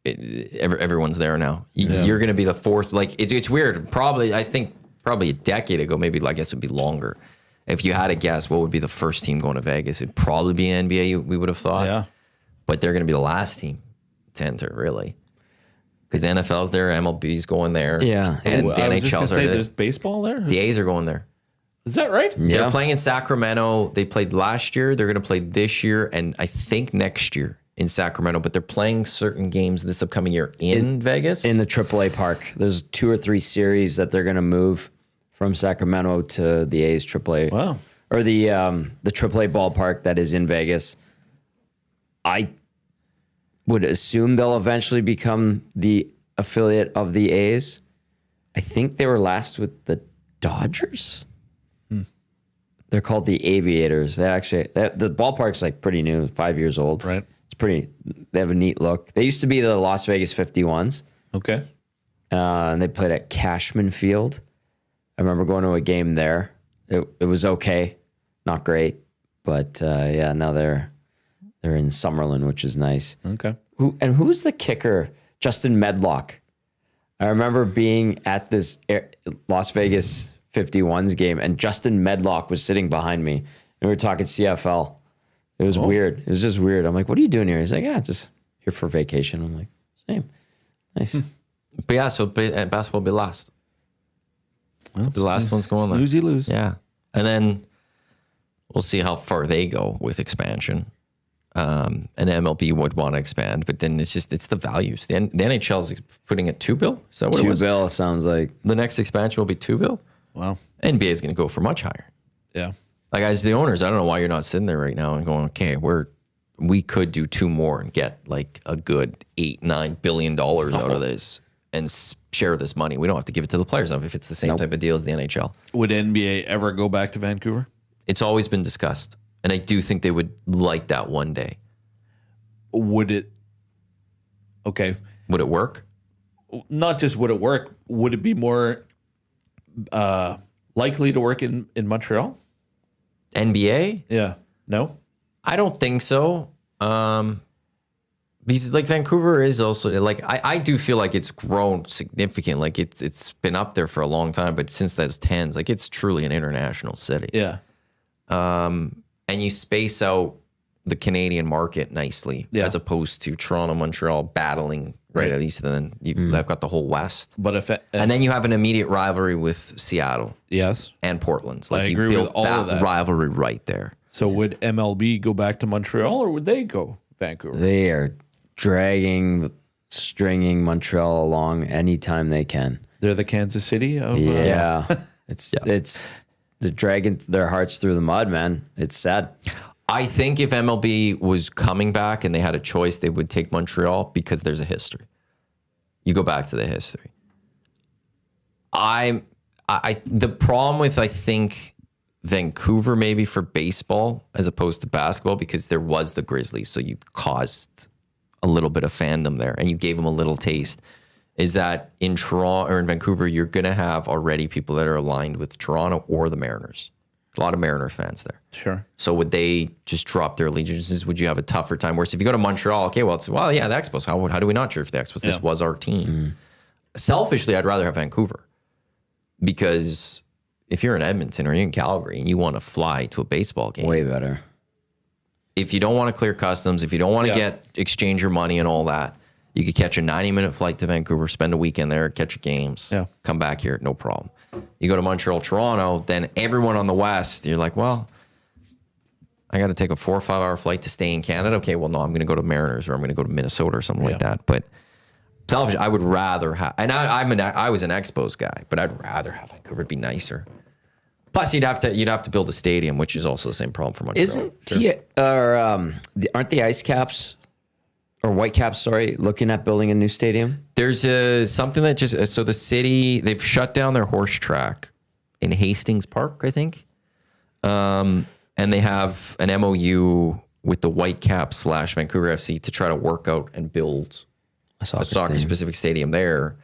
A: everyone's there now. You're going to be the fourth. Like it's weird. I think probably a decade ago, maybe I guess it would be longer. If you had to guess, what would be the first team going to Vegas? It'd probably be an NBA. We would have thought.
C: Yeah.
A: But they're going to be the last team to enter, really, because the NFL's there, MLB's going there.
B: Yeah.
A: and the
C: I was just gonna
A: NHL's
C: say
A: there.
C: there's baseball there.
A: The A's are going there.
C: Is that right?
B: Yeah.
A: They're playing in Sacramento. They played last year. They're going to play this year, and I think next year in Sacramento. But they're playing certain games this upcoming year in Vegas.
B: In the AAA park. There's 2 or 3 series that they're going to move from Sacramento to the A's AAA.
C: Wow.
B: Or the AAA ballpark that is in Vegas. I would assume they'll eventually become the affiliate of the A's. I think they were last with the Dodgers. They're called the Aviators. The ballpark's like pretty new, 5 years old.
C: Right.
B: It's pretty. They have a neat look. They used to be the Las Vegas 51s,
C: Okay.
B: and they played at Cashman Field. I remember going to a game there. It was okay, not great, but now they're in Summerlin, which is nice.
C: Okay.
B: Who was the kicker? Justin Medlock. I remember being at this Las Vegas 51s game, and Justin Medlock was sitting behind me, and we were talking CFL. It was weird. It was just weird. I'm like, "What are you doing here?" He's like, "Yeah, just here for vacation." I'm like, "Same, nice."
A: But yeah, so basketball will be last. The last one's going there.
C: Snoozy lose.
A: Yeah. And then we'll see how far they go with expansion. And MLB would want to expand, but then it's the values. The NHL's putting it $2 billion. Is that what it was?
B: $2 billion sounds like.
A: The next expansion will be $2 billion.
C: Wow.
A: NBA is going to go for much higher.
C: Yeah.
A: Like, as the owners, I don't know why you're not sitting there right now and going, okay, we could do 2 more and get like a good $8-9 billion out of this and share this money. We don't have to give it to the players if it's the same type of deal as the NHL.
C: Would NBA ever go back to Vancouver?
A: It's always been discussed. And I do think they would like that one day.
C: Would it? Okay.
A: Would it work?
C: Not just would it work, would it be more likely to work in Montreal?
A: NBA?
C: Yeah. No?
A: I don't think so. Because like Vancouver is also like I do feel like it's grown significant. Like it's been up there for a long time, but since those 10s, like it's truly an international city.
C: Yeah.
A: And you space out the Canadian market nicely, as opposed to Toronto, Montreal battling right at least. And then they've got the whole West.
C: But if
A: And then you have an immediate rivalry with Seattle
C: yes.
A: and Portland. Like
C: I
A: you
C: agree
A: built
C: with all of that.
A: rivalry right there.
C: So would MLB go back to Montreal or would they go Vancouver?
B: They are stringing Montreal along anytime they can.
C: They're the Kansas City of
B: Yeah. It's they're dragging their hearts through the mud, man. It's sad.
A: I think if MLB was coming back and they had a choice, they would take Montreal because there's a history. You go back to the history. The problem with, I think, Vancouver maybe for baseball as opposed to basketball, because there was the Grizzlies, so you caused a little bit of fandom there and you gave them a little taste, is that in Toronto or in Vancouver, you're going to have already people that are aligned with Toronto or the Mariners. A lot of Mariner fans there.
C: Sure.
A: So would they just drop their allegiances? Would you have a tougher time? Whereas if you go to Montreal, okay, the Expos. How do we not cheer for the Expos? This was our team. Selfishly, I'd rather have Vancouver, because if you're in Edmonton or you're in Calgary and you want to fly to a baseball game,
B: Way better.
A: if you don't want to clear customs, if you don't want to exchange your money and all that, you could catch a 90-minute flight to Vancouver, spend a weekend there, catch your games, come back here, no problem. You go to Montreal, Toronto, then everyone on the West, you're like, well, I got to take a 4 or 5 hour flight to stay in Canada. Okay, well, no, I'm going to go to Mariners or I'm going to go to Minnesota or something like that. But selfish, I would rather have, and I was an Expos guy, but I'd rather have Vancouver. It'd be nicer. Plus, you'd have to build a stadium, which is also the same problem for Montreal.
B: Aren't the Ice Caps or Whitecaps, looking at building a new stadium?
A: There's something that so the city, they've shut down their horse track in Hastings Park, I think. and they have an MOU with the Whitecaps / Vancouver FC to try to work out and build a soccer specific stadium there,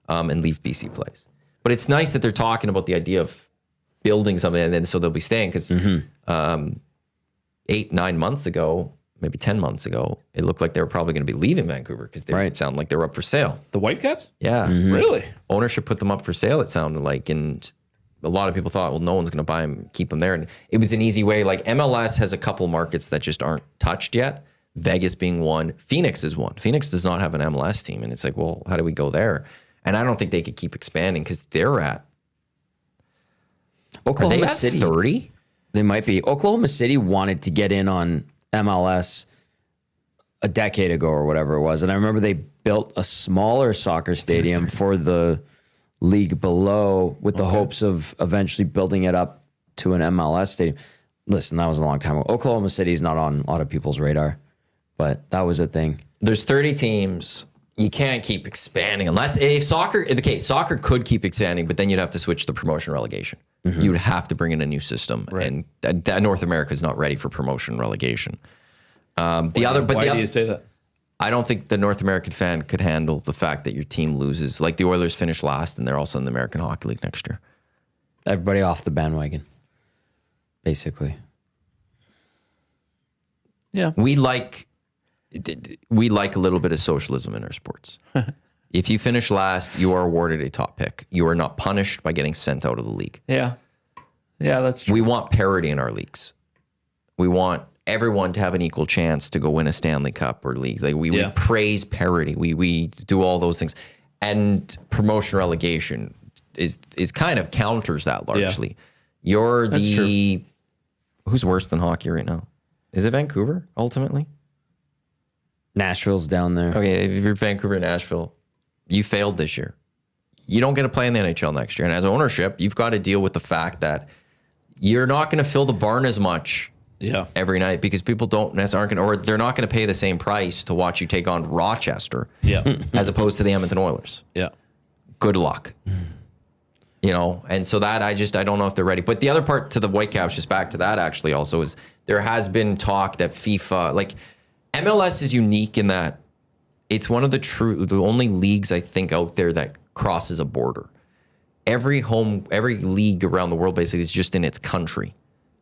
A: and leave BC Place. But it's nice that they're talking about the idea of building something, and then so they'll be staying because 8-9 months ago, maybe 10 months ago, it looked like they were probably going to be leaving Vancouver because they sound like they were up for sale.
C: The Whitecaps?
A: Yeah.
C: Really?
A: Ownership put them up for sale, it sounded like, and a lot of people thought, well, no one's going to buy them, keep them there. And it was an easy way. Like MLS has a couple markets that just aren't touched yet. Vegas being one. Phoenix is one. Phoenix does not have an MLS team. And it's like, well, how do we go there? And I don't think they could keep expanding because they're at
B: Oklahoma City.
A: 30?
B: They might be. Oklahoma City wanted to get in on MLS a decade ago or whatever it was. And I remember they built a smaller soccer stadium for the league below with the hopes of eventually building it up to an MLS stadium. Listen, that was a long time ago. Oklahoma City is not on a lot of people's radar, but that was a thing.
A: There's 30 teams. You can't keep expanding unless if soccer could keep expanding, but then you'd have to switch to promotion relegation. You would have to bring in a new system, and North America is not ready for promotion relegation. Why do you
C: say that?
A: I don't think the North American fan could handle the fact that your team loses. Like the Oilers finish last, and they're also in the American Hockey League next year.
B: Everybody off the bandwagon, basically.
C: Yeah,
A: we like a little bit of socialism in our sports. If you finish last, you are awarded a top pick. You are not punished by getting sent out of the league.
C: Yeah, that's true.
A: We want parity in our leagues. We want everyone to have an equal chance to go win a Stanley Cup or leagues. Like we praise parity. We do all those things, and promotion relegation is kind of counters that largely. Yeah. Who's worse than hockey right now? Is it Vancouver ultimately?
B: Nashville's down there.
A: Okay, if you're Vancouver, Nashville, you failed this year. You don't get to play in the NHL next year. And as ownership, you've got to deal with the fact that you're not going to fill the barn as much every night because people aren't going to, or they're not going to pay the same price to watch you take on Rochester as opposed to the Edmonton Oilers.
C: Yeah.
A: Good luck. And so that I don't know if they're ready. But the other part to the Whitecaps, just back to that actually also, is there has been talk that FIFA, like MLS is unique in that it's one of the only leagues I think out there that crosses a border. Every league around the world basically is just in its country.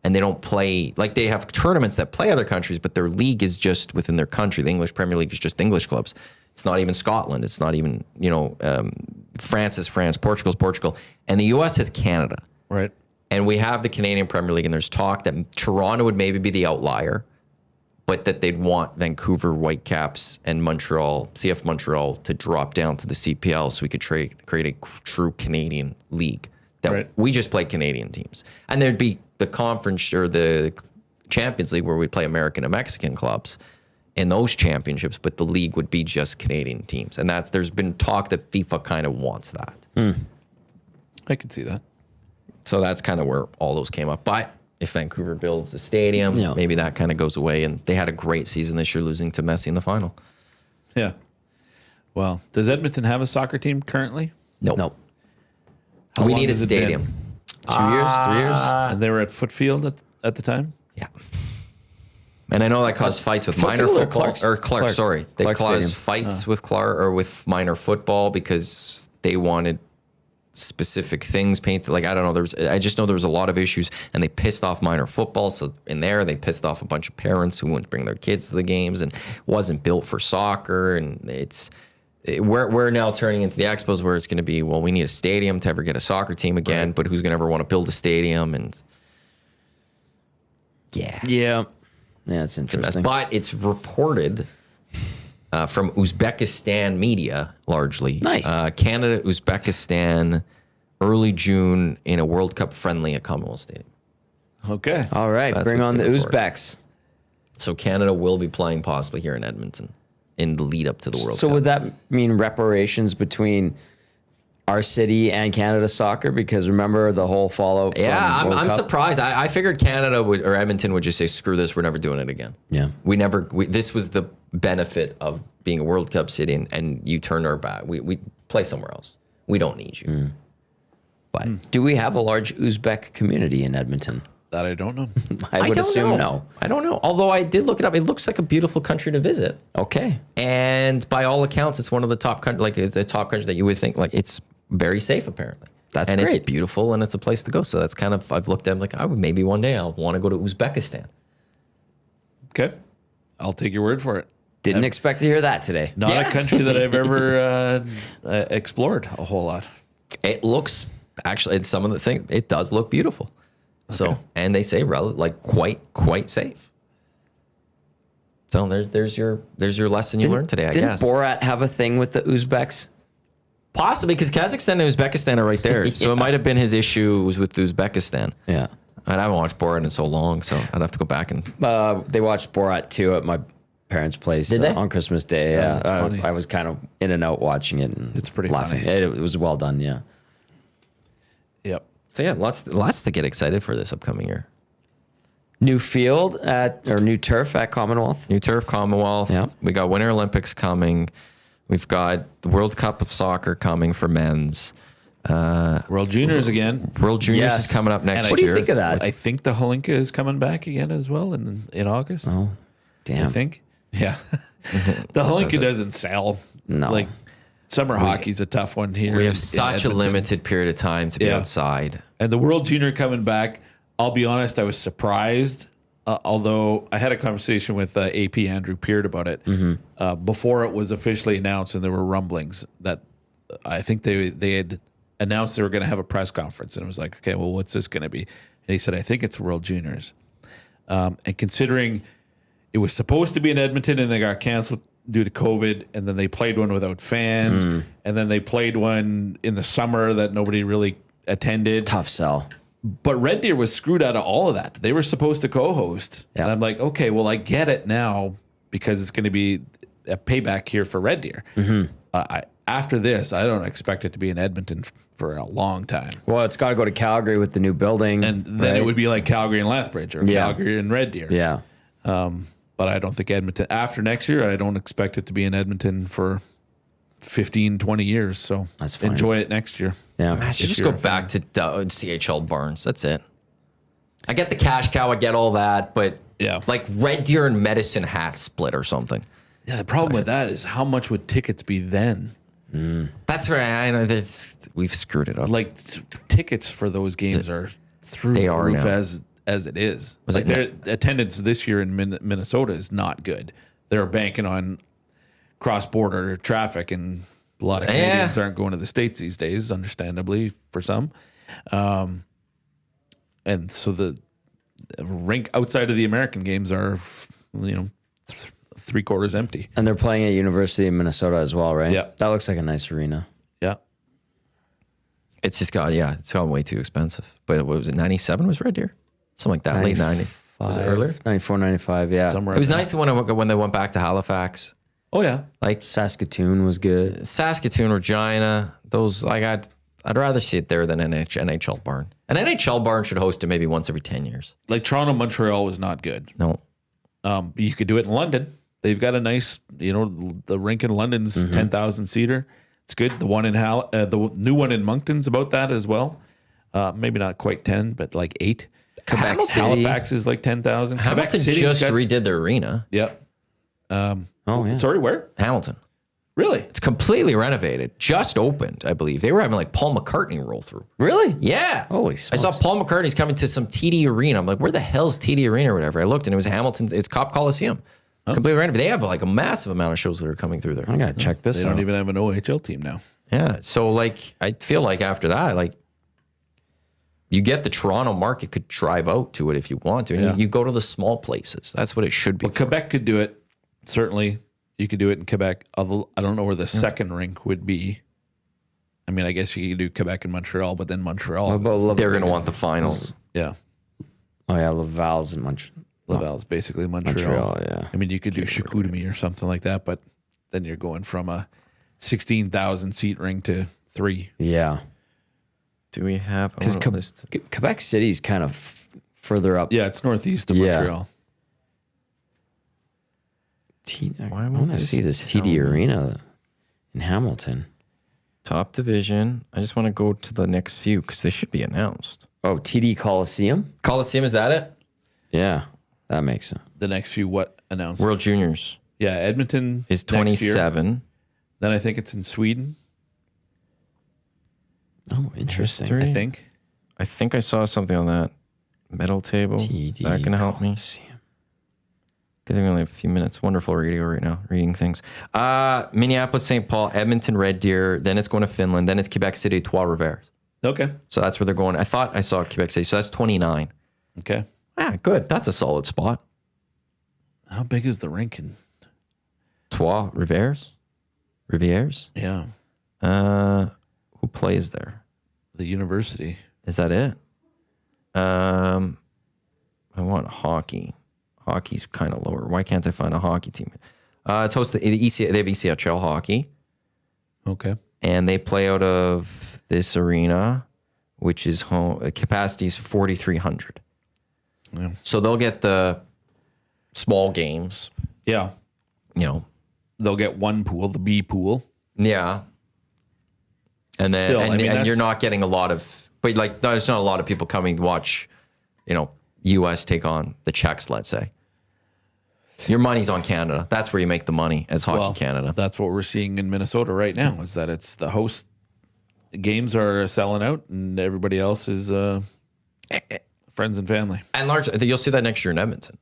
A: And they don't play, like they have tournaments that play other countries, but their league is just within their country. The English Premier League is just English clubs. It's not even Scotland. It's not even, France is France, Portugal is Portugal. And the US has Canada.
C: Right.
A: And we have the Canadian Premier League, and there's talk that Toronto would maybe be the outlier, but that they'd want Vancouver Whitecaps and CF Montreal to drop down to the CPL so we could create a true Canadian league. We just play Canadian teams. And there'd be the conference or the Champions League where we play American and Mexican clubs in those championships, but the league would be just Canadian teams. And there's been talk that FIFA kind of wants that.
C: I could see that.
A: So that's kind of where all those came up. But if Vancouver builds a stadium, maybe that kind of goes away. And they had a great season this year, losing to Messi in the final.
C: Yeah. Well, does Edmonton have a soccer team currently?
A: Nope.
C: How
A: we
C: long
A: need a
C: has it been?
A: stadium.
B: 2 years, 3 years.
C: And they were at Footfield at the time?
A: Yeah. And I know that caused fights with minor football. Clark, sorry. They
B: Clark
A: caused
B: Stadium.
A: fights with Clark or with minor football because they wanted specific things painted. Like, I don't know. I just know there was a lot of issues, and they pissed off minor football. So in there, they pissed off a bunch of parents who wouldn't bring their kids to the games, and wasn't built for soccer. And we're now turning into the Expos where it's going to be, well, we need a stadium to ever get a soccer team again, but who's going to ever want to build a stadium? And
B: Yeah, it's interesting.
A: But it's reported from Uzbekistan media, largely.
B: Nice.
A: Canada, Uzbekistan, early June in a World Cup friendly at Commonwealth Stadium.
C: Okay.
B: All right,
A: That's
B: bring
A: what's
B: on the
A: been reported.
B: Uzbeks.
A: So Canada will be playing possibly here in Edmonton in the lead up to the World Cup.
B: So would that mean reparations between our city and Canada soccer? Because remember the whole fallout from World
A: I'm
B: Cup?
A: surprised. I figured Canada or Edmonton would just say, screw this, we're never doing it again.
B: Yeah.
A: This was the benefit of being a World Cup city, and you turn our back. We play somewhere else. We don't need you. But
B: do we have a large Uzbek community in Edmonton?
C: That I don't know.
B: I would
A: don't
B: assume
A: know.
B: no.
A: I don't know. Although I did look it up. It looks like a beautiful country to visit.
B: Okay.
A: And by all accounts, it's one of the top countries, like the top country that you would think, like it's very safe apparently.
B: That's
A: and
B: great.
A: it's beautiful and it's a place to go. So that's kind of, I've looked at like, I would maybe one day I'll want to go to Uzbekistan.
C: Okay. I'll take your word for it.
B: Didn't expect to hear that today.
C: Not a country that I've ever explored a whole lot.
A: It looks actually, in some of the things, it does look beautiful. So, and they say like quite safe. So there's your lesson you learned today, I guess.
B: Didn't Borat have a thing with the Uzbeks?
A: Possibly, because Kazakhstan and Uzbekistan are right there. So it might have been his issue was with Uzbekistan.
B: Yeah.
A: And I haven't watched Borat in so long, so I'd have to go back and.
B: They watched Borat 2 at my parents' place
A: Did they?
B: on Christmas Day. Yeah.
C: that's funny.
B: I was kind of in and out watching it. And
C: It's pretty
B: laughing.
C: funny.
B: It was well done, yeah.
C: Yep.
A: So yeah, lots to get excited for this upcoming year.
B: New field or new turf at Commonwealth.
A: New turf, Commonwealth.
B: Yeah.
A: We got Winter Olympics coming. We've got the World Cup of Soccer coming for men's.
C: World Juniors again.
A: World Juniors
B: Yes.
A: is coming up next
C: And
A: year.
B: What do you think of that?
C: I think the Holinka is coming back again as well in August.
B: Oh,
C: I
B: damn.
C: think. Yeah. The Holinka doesn't sell.
B: No.
C: Like summer hockey's a tough one here.
A: We
C: in
A: have such a
C: Edmonton.
A: limited period of time to be
C: Yeah.
A: outside.
C: And the World Junior coming back, I'll be honest, I was surprised. Although I had a conversation with AP Andrew Peart about it before it was officially announced, and there were rumblings that I think they had announced they were going to have a press conference, and it was like, okay, well, what's this going to be? And he said, I think it's World Juniors. And considering it was supposed to be in Edmonton and they got canceled due to COVID, and then they played one without fans, and then they played one in the summer that nobody really attended.
B: Tough sell.
C: But Red Deer was screwed out of all of that. They were supposed to co-host.
B: Yeah.
C: And I'm like, okay, well, I get it now because it's going to be a payback here for Red Deer. After this, I don't expect it to be in Edmonton for a long time.
B: Well, it's got to go to Calgary with the new building.
C: And then it would be like Calgary and Lethbridge or
B: Yeah.
C: Calgary and Red Deer.
B: Yeah.
C: But I don't think Edmonton, after next year, I don't expect it to be in Edmonton for 15, 20 years. So
B: That's fine.
C: enjoy it next year.
B: Yeah.
A: I should
C: If
A: just
C: you're
A: go
C: a
A: back to CHL Barnes. That's it. I get the cash cow. I get all that. But
C: Yeah.
A: like Red Deer and Medicine Hat split or something.
C: Yeah, the problem with that is how much would tickets be then?
A: That's where I know that we've screwed it up.
C: Like tickets for those games are through
A: They
C: the
A: are
C: roof
A: now.
C: as it is.
A: Was
C: Like
A: it
C: their attendance this year in Minnesota is not good. They're banking on cross-border traffic, and a lot of Canadians aren't going to the States these days, understandably for some. And so the rink outside of the American games are, three-quarters empty.
B: And they're playing at University of Minnesota as well, right?
C: Yeah.
B: That looks like a nice arena.
C: Yeah.
A: It's just it's gone way too expensive. But what was it, 97 was Red Deer? Something like that, late 90s. Was it earlier?
B: 94, 95, yeah.
C: Somewhere
A: It was
C: up
A: nice when they went back to Halifax.
C: there. Oh, yeah.
A: Like
B: Saskatoon was good.
A: Saskatoon, Regina, those, like I'd rather see it there than NHL Barn. An NHL Barn should host it maybe once every 10 years.
C: Like Toronto, Montreal was not good.
A: No.
C: But you could do it in London. They've got a nice, the rink in London's 10,000 seater. It's good. The one in the new one in Moncton's about that as well. Maybe not quite 10, but like 8.
B: Quebec City.
C: Halifax is like 10,000. Quebec
A: Hamilton
C: City's
A: just
C: got,
A: redid their arena.
C: Yep.
B: Oh, yeah.
C: Sorry, where?
A: Hamilton.
C: Really?
A: It's completely renovated. Just opened, I believe. They were having like Paul McCartney roll through.
B: Really?
A: Yeah.
B: Holy
A: I saw
B: smokes.
A: Paul McCartney's coming to some TD Arena. I'm like, where the hell's TD Arena or whatever? I looked and it was Hamilton. It's Cop Coliseum. Completely renovated. They have like a massive amount of shows that are coming through there.
B: I got to check this
C: They
B: out.
C: don't even have an OHL team now.
A: Yeah. So like, I feel like after that, like you get the Toronto market could drive out to it if you want to. And
C: Yeah.
A: you go to the small places. That's what it should be.
C: Well, Quebec could do it. Certainly, you could do it in Quebec. Although I don't know where the second rink would be. I mean, I guess you could do Quebec and Montreal, but then Montreal.
B: What about
A: They're going to want the finals.
C: Yeah.
B: Oh, yeah, Laval's in Montreal.
C: Laval's basically Montreal.
B: Montreal, yeah.
C: I mean, you could do Chicoutimi or something like that, but then you're going from a 16,000 seat ring to 3.
B: Yeah.
A: Do we have
B: Because Quebec City's kind of further up.
C: Yeah, it's northeast of
B: Yeah.
C: Montreal.
B: I
A: won't
B: want to
A: this
B: see this
A: tell
B: TD
A: me?
B: Arena in Hamilton.
A: top division? I just want to go to the next few because they should be announced.
B: Oh, TD Coliseum?
A: Coliseum, is that it?
B: Yeah, that makes sense.
C: The next few announced?
A: World Juniors
C: Yeah, Edmonton
A: is
C: next year.
A: 27.
C: Then I think it's in Sweden.
B: Oh, interesting.
A: History.
C: I think.
A: I think I saw something on that medal table.
B: TD
A: That can help me.
B: Coliseum.
A: Getting only a few minutes. Wonderful radio right now, reading things. Minneapolis, St. Paul, Edmonton, Red Deer. Then it's going to Finland. Then it's Quebec City, Trois-Rivières.
C: Okay.
A: So that's where they're going. I thought I saw Quebec City. So that's 29.
C: Okay.
A: Yeah, good. That's a solid spot.
C: How big is the rink?
A: Trois-Rivières?
C: Yeah.
A: Who plays there?
C: The university.
A: Is that it? I want hockey. Hockey's kind of lower. Why can't I find a hockey team? It's hosted the EC. They have ECHL hockey,
C: Okay.
A: and they play out of this arena, which is home. Capacity is 4,300.
C: Yeah.
A: So they'll get the small games.
C: Yeah.
A: You know.
C: They'll get one pool, the B pool.
A: Yeah. And then
C: Still,
A: and,
C: I mean,
A: and
C: that's-
A: you're not getting a lot of, but like there's not a lot of people coming to watch, you know, U.S. take on the Czechs, let's say. Your money's on Canada. That's where you make the money as Hockey Canada.
C: That's what we're seeing in Minnesota right now, is that it's the host games are selling out and everybody else is friends and family.
A: And largely, you'll see that next year in Edmonton.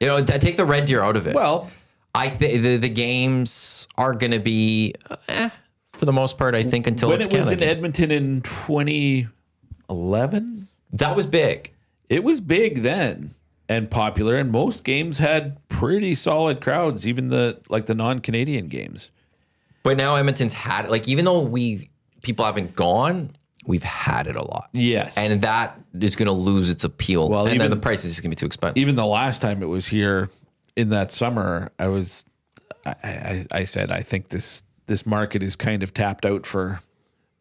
A: You know, take the Red Deer out of it.
C: Well,
A: I think the games are going to be, for the most part, I think, until
C: when
A: it's
C: it was
A: Canada.
C: in Edmonton in 2011,
A: That was big.
C: it was big then and popular, and most games had pretty solid crowds, even the non-Canadian games.
A: But now Edmonton's had it. Like, even though people haven't gone, we've had it a lot.
C: Yes.
A: And that is going to lose its appeal.
C: Well,
A: and then
C: even-
A: the price is going to be too expensive.
C: Even the last time it was here in that summer, I said I think this market is kind of tapped out for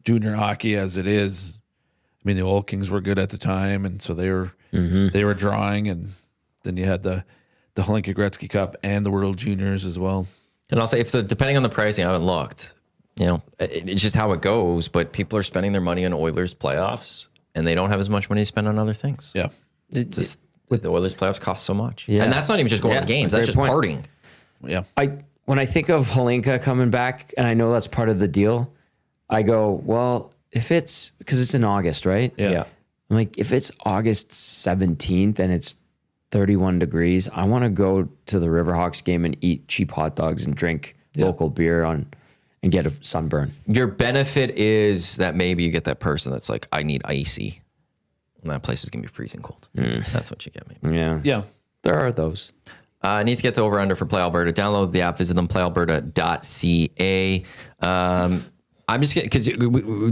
C: junior hockey as it is. I mean, the Oil Kings were good at the time, and so they were drawing, and then you had the Hlinka Gretzky Cup and the World Juniors as well.
A: And I'll say, depending on the pricing, I haven't looked. You know, it's just how it goes. But people are spending their money on Oilers playoffs, and they don't have as much money to spend on other things.
C: Yeah.
A: Just with the Oilers playoffs cost so much.
B: Yeah.
A: And that's not even just going to games. That's
B: great
A: just
B: point.
A: partying.
C: Yeah.
B: When I think of Hlinka coming back, and I know that's part of the deal, I go, well, if it's because it's in August, right?
C: Yeah.
B: I'm like, if it's August 17th and it's 31 degrees, I want to go to the Riverhawks game and eat cheap hot dogs and drink local beer and get a sunburn.
A: Your benefit is that maybe you get that person that's like, I need icy. And that place is going to be freezing cold. That's what you get, maybe.
B: Yeah.
C: Yeah.
B: There are those.
A: Need to get to over under for Play Alberta. Download the app, visit them, playalberta.ca. I'm just because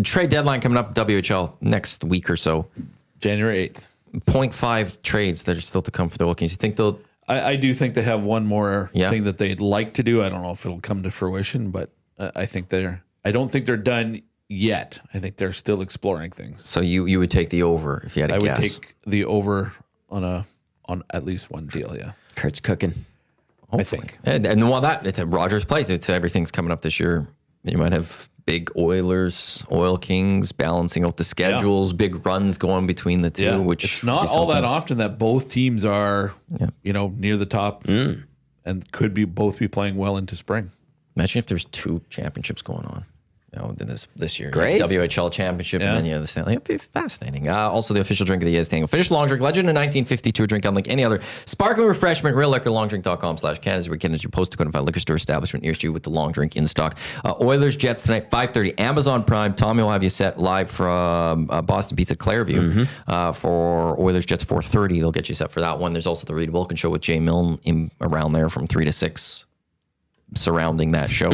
A: trade deadline coming up, WHL next week or so.
C: January 8th.
A: 0.5 trades that are still to come for the Oil Kings. You think they'll?
C: I do think they have one more
A: Yeah.
C: thing that they'd like to do. I don't know if it'll come to fruition, but I don't think they're done yet. I think they're still exploring things.
A: So you would take the over if you had to
C: I would
A: guess.
C: take the over on at least one deal. Yeah.
B: Kurt's cooking.
C: I think.
A: And while it's Rogers plays, everything's coming up this year. You might have big Oilers, Oil Kings balancing out the schedules, big runs going between the two. Which
C: it's not
A: is
C: all that
A: something.
C: often that both teams are, near the top and could both be playing well into spring.
A: Imagine if there's two championships going on. This year.
B: Great.
A: WHL championship,
C: Yeah.
A: and then you have the Stanley. It'd be fascinating. Also, the official drink of the EST Hangout. Finnish long drink, legend in 1952. A drink unlike any other sparkling refreshment. Real liquor, longdrink.com/Canada is where Canada's your post to go and find liquor store establishment nearest you with the long drink in stock. Oilers Jets tonight, 5:30. Amazon Prime. Tommy will have you set live from Boston Pizza Clareview for Oilers Jets 4:30. They'll get you set for that one. There's also the Reed Wilkins show with Jay Milne around there from 3 to 6. Surrounding that show.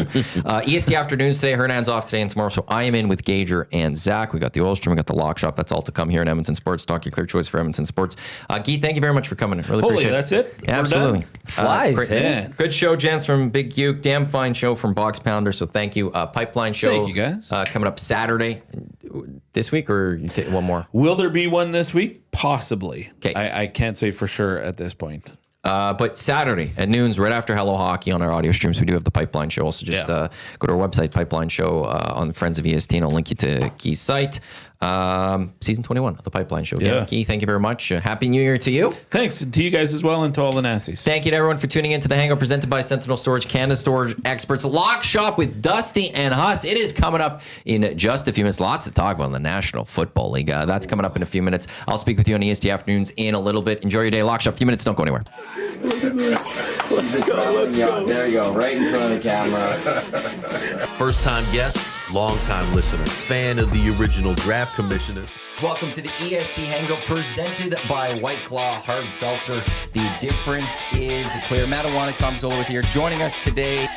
A: EST afternoons today. Hernan's off today and tomorrow. So I am in with Gager and Zach. We got the oil stream. We got the lock shop. That's all to come here in Edmonton Sports Talk. Your clear choice for Edmonton Sports. Guy, thank you very much for coming. Really appreciate it.
C: That's it?
A: Yeah,
C: We're
A: absolutely.
C: done?
B: Flies,
A: great.
B: eh?
A: Good show, gents, from Big Uke. Damn fine show from Box Pounder. So thank you. Pipeline show.
C: Thank you, guys.
A: Coming up Saturday. This week or you take one more?
C: Will there be one this week? Possibly.
A: 'Kay.
C: I can't say for sure at this point.
A: But Saturday at noons, right after Hello Hockey on our audio streams, we do have the Pipeline Show. Also, just go to our website, Pipeline Show, on Friends of EST, and I'll link you to Key's site. season 21 of the Pipeline Show.
C: Yeah.
A: Gavin Key, thank you very much. Happy New Year to you.
C: Thanks and to you guys as well, and to all the Nassies.
A: Thank you to everyone for tuning in to the Hangout presented by Sentinel Storage, Canada Storage Experts. Lock Shop with Dusty and Huss. It is coming up in just a few minutes. Lots to talk about in the National Football League. That's coming up in a few minutes. I'll speak with you on EST Afternoons in a little bit. Enjoy your day. Lock Shop. A few minutes. Don't go anywhere.
D: Look at this. Let's go.
B: There you go, right in front of the camera.
E: First-time guest, long-time listener, fan of the original draft commissioner.
A: Welcome to the EST Hangout presented by White Claw Hard Seltzer. The difference is clear. Matt Iwanyk, Tom Gazzola with here. Joining us today.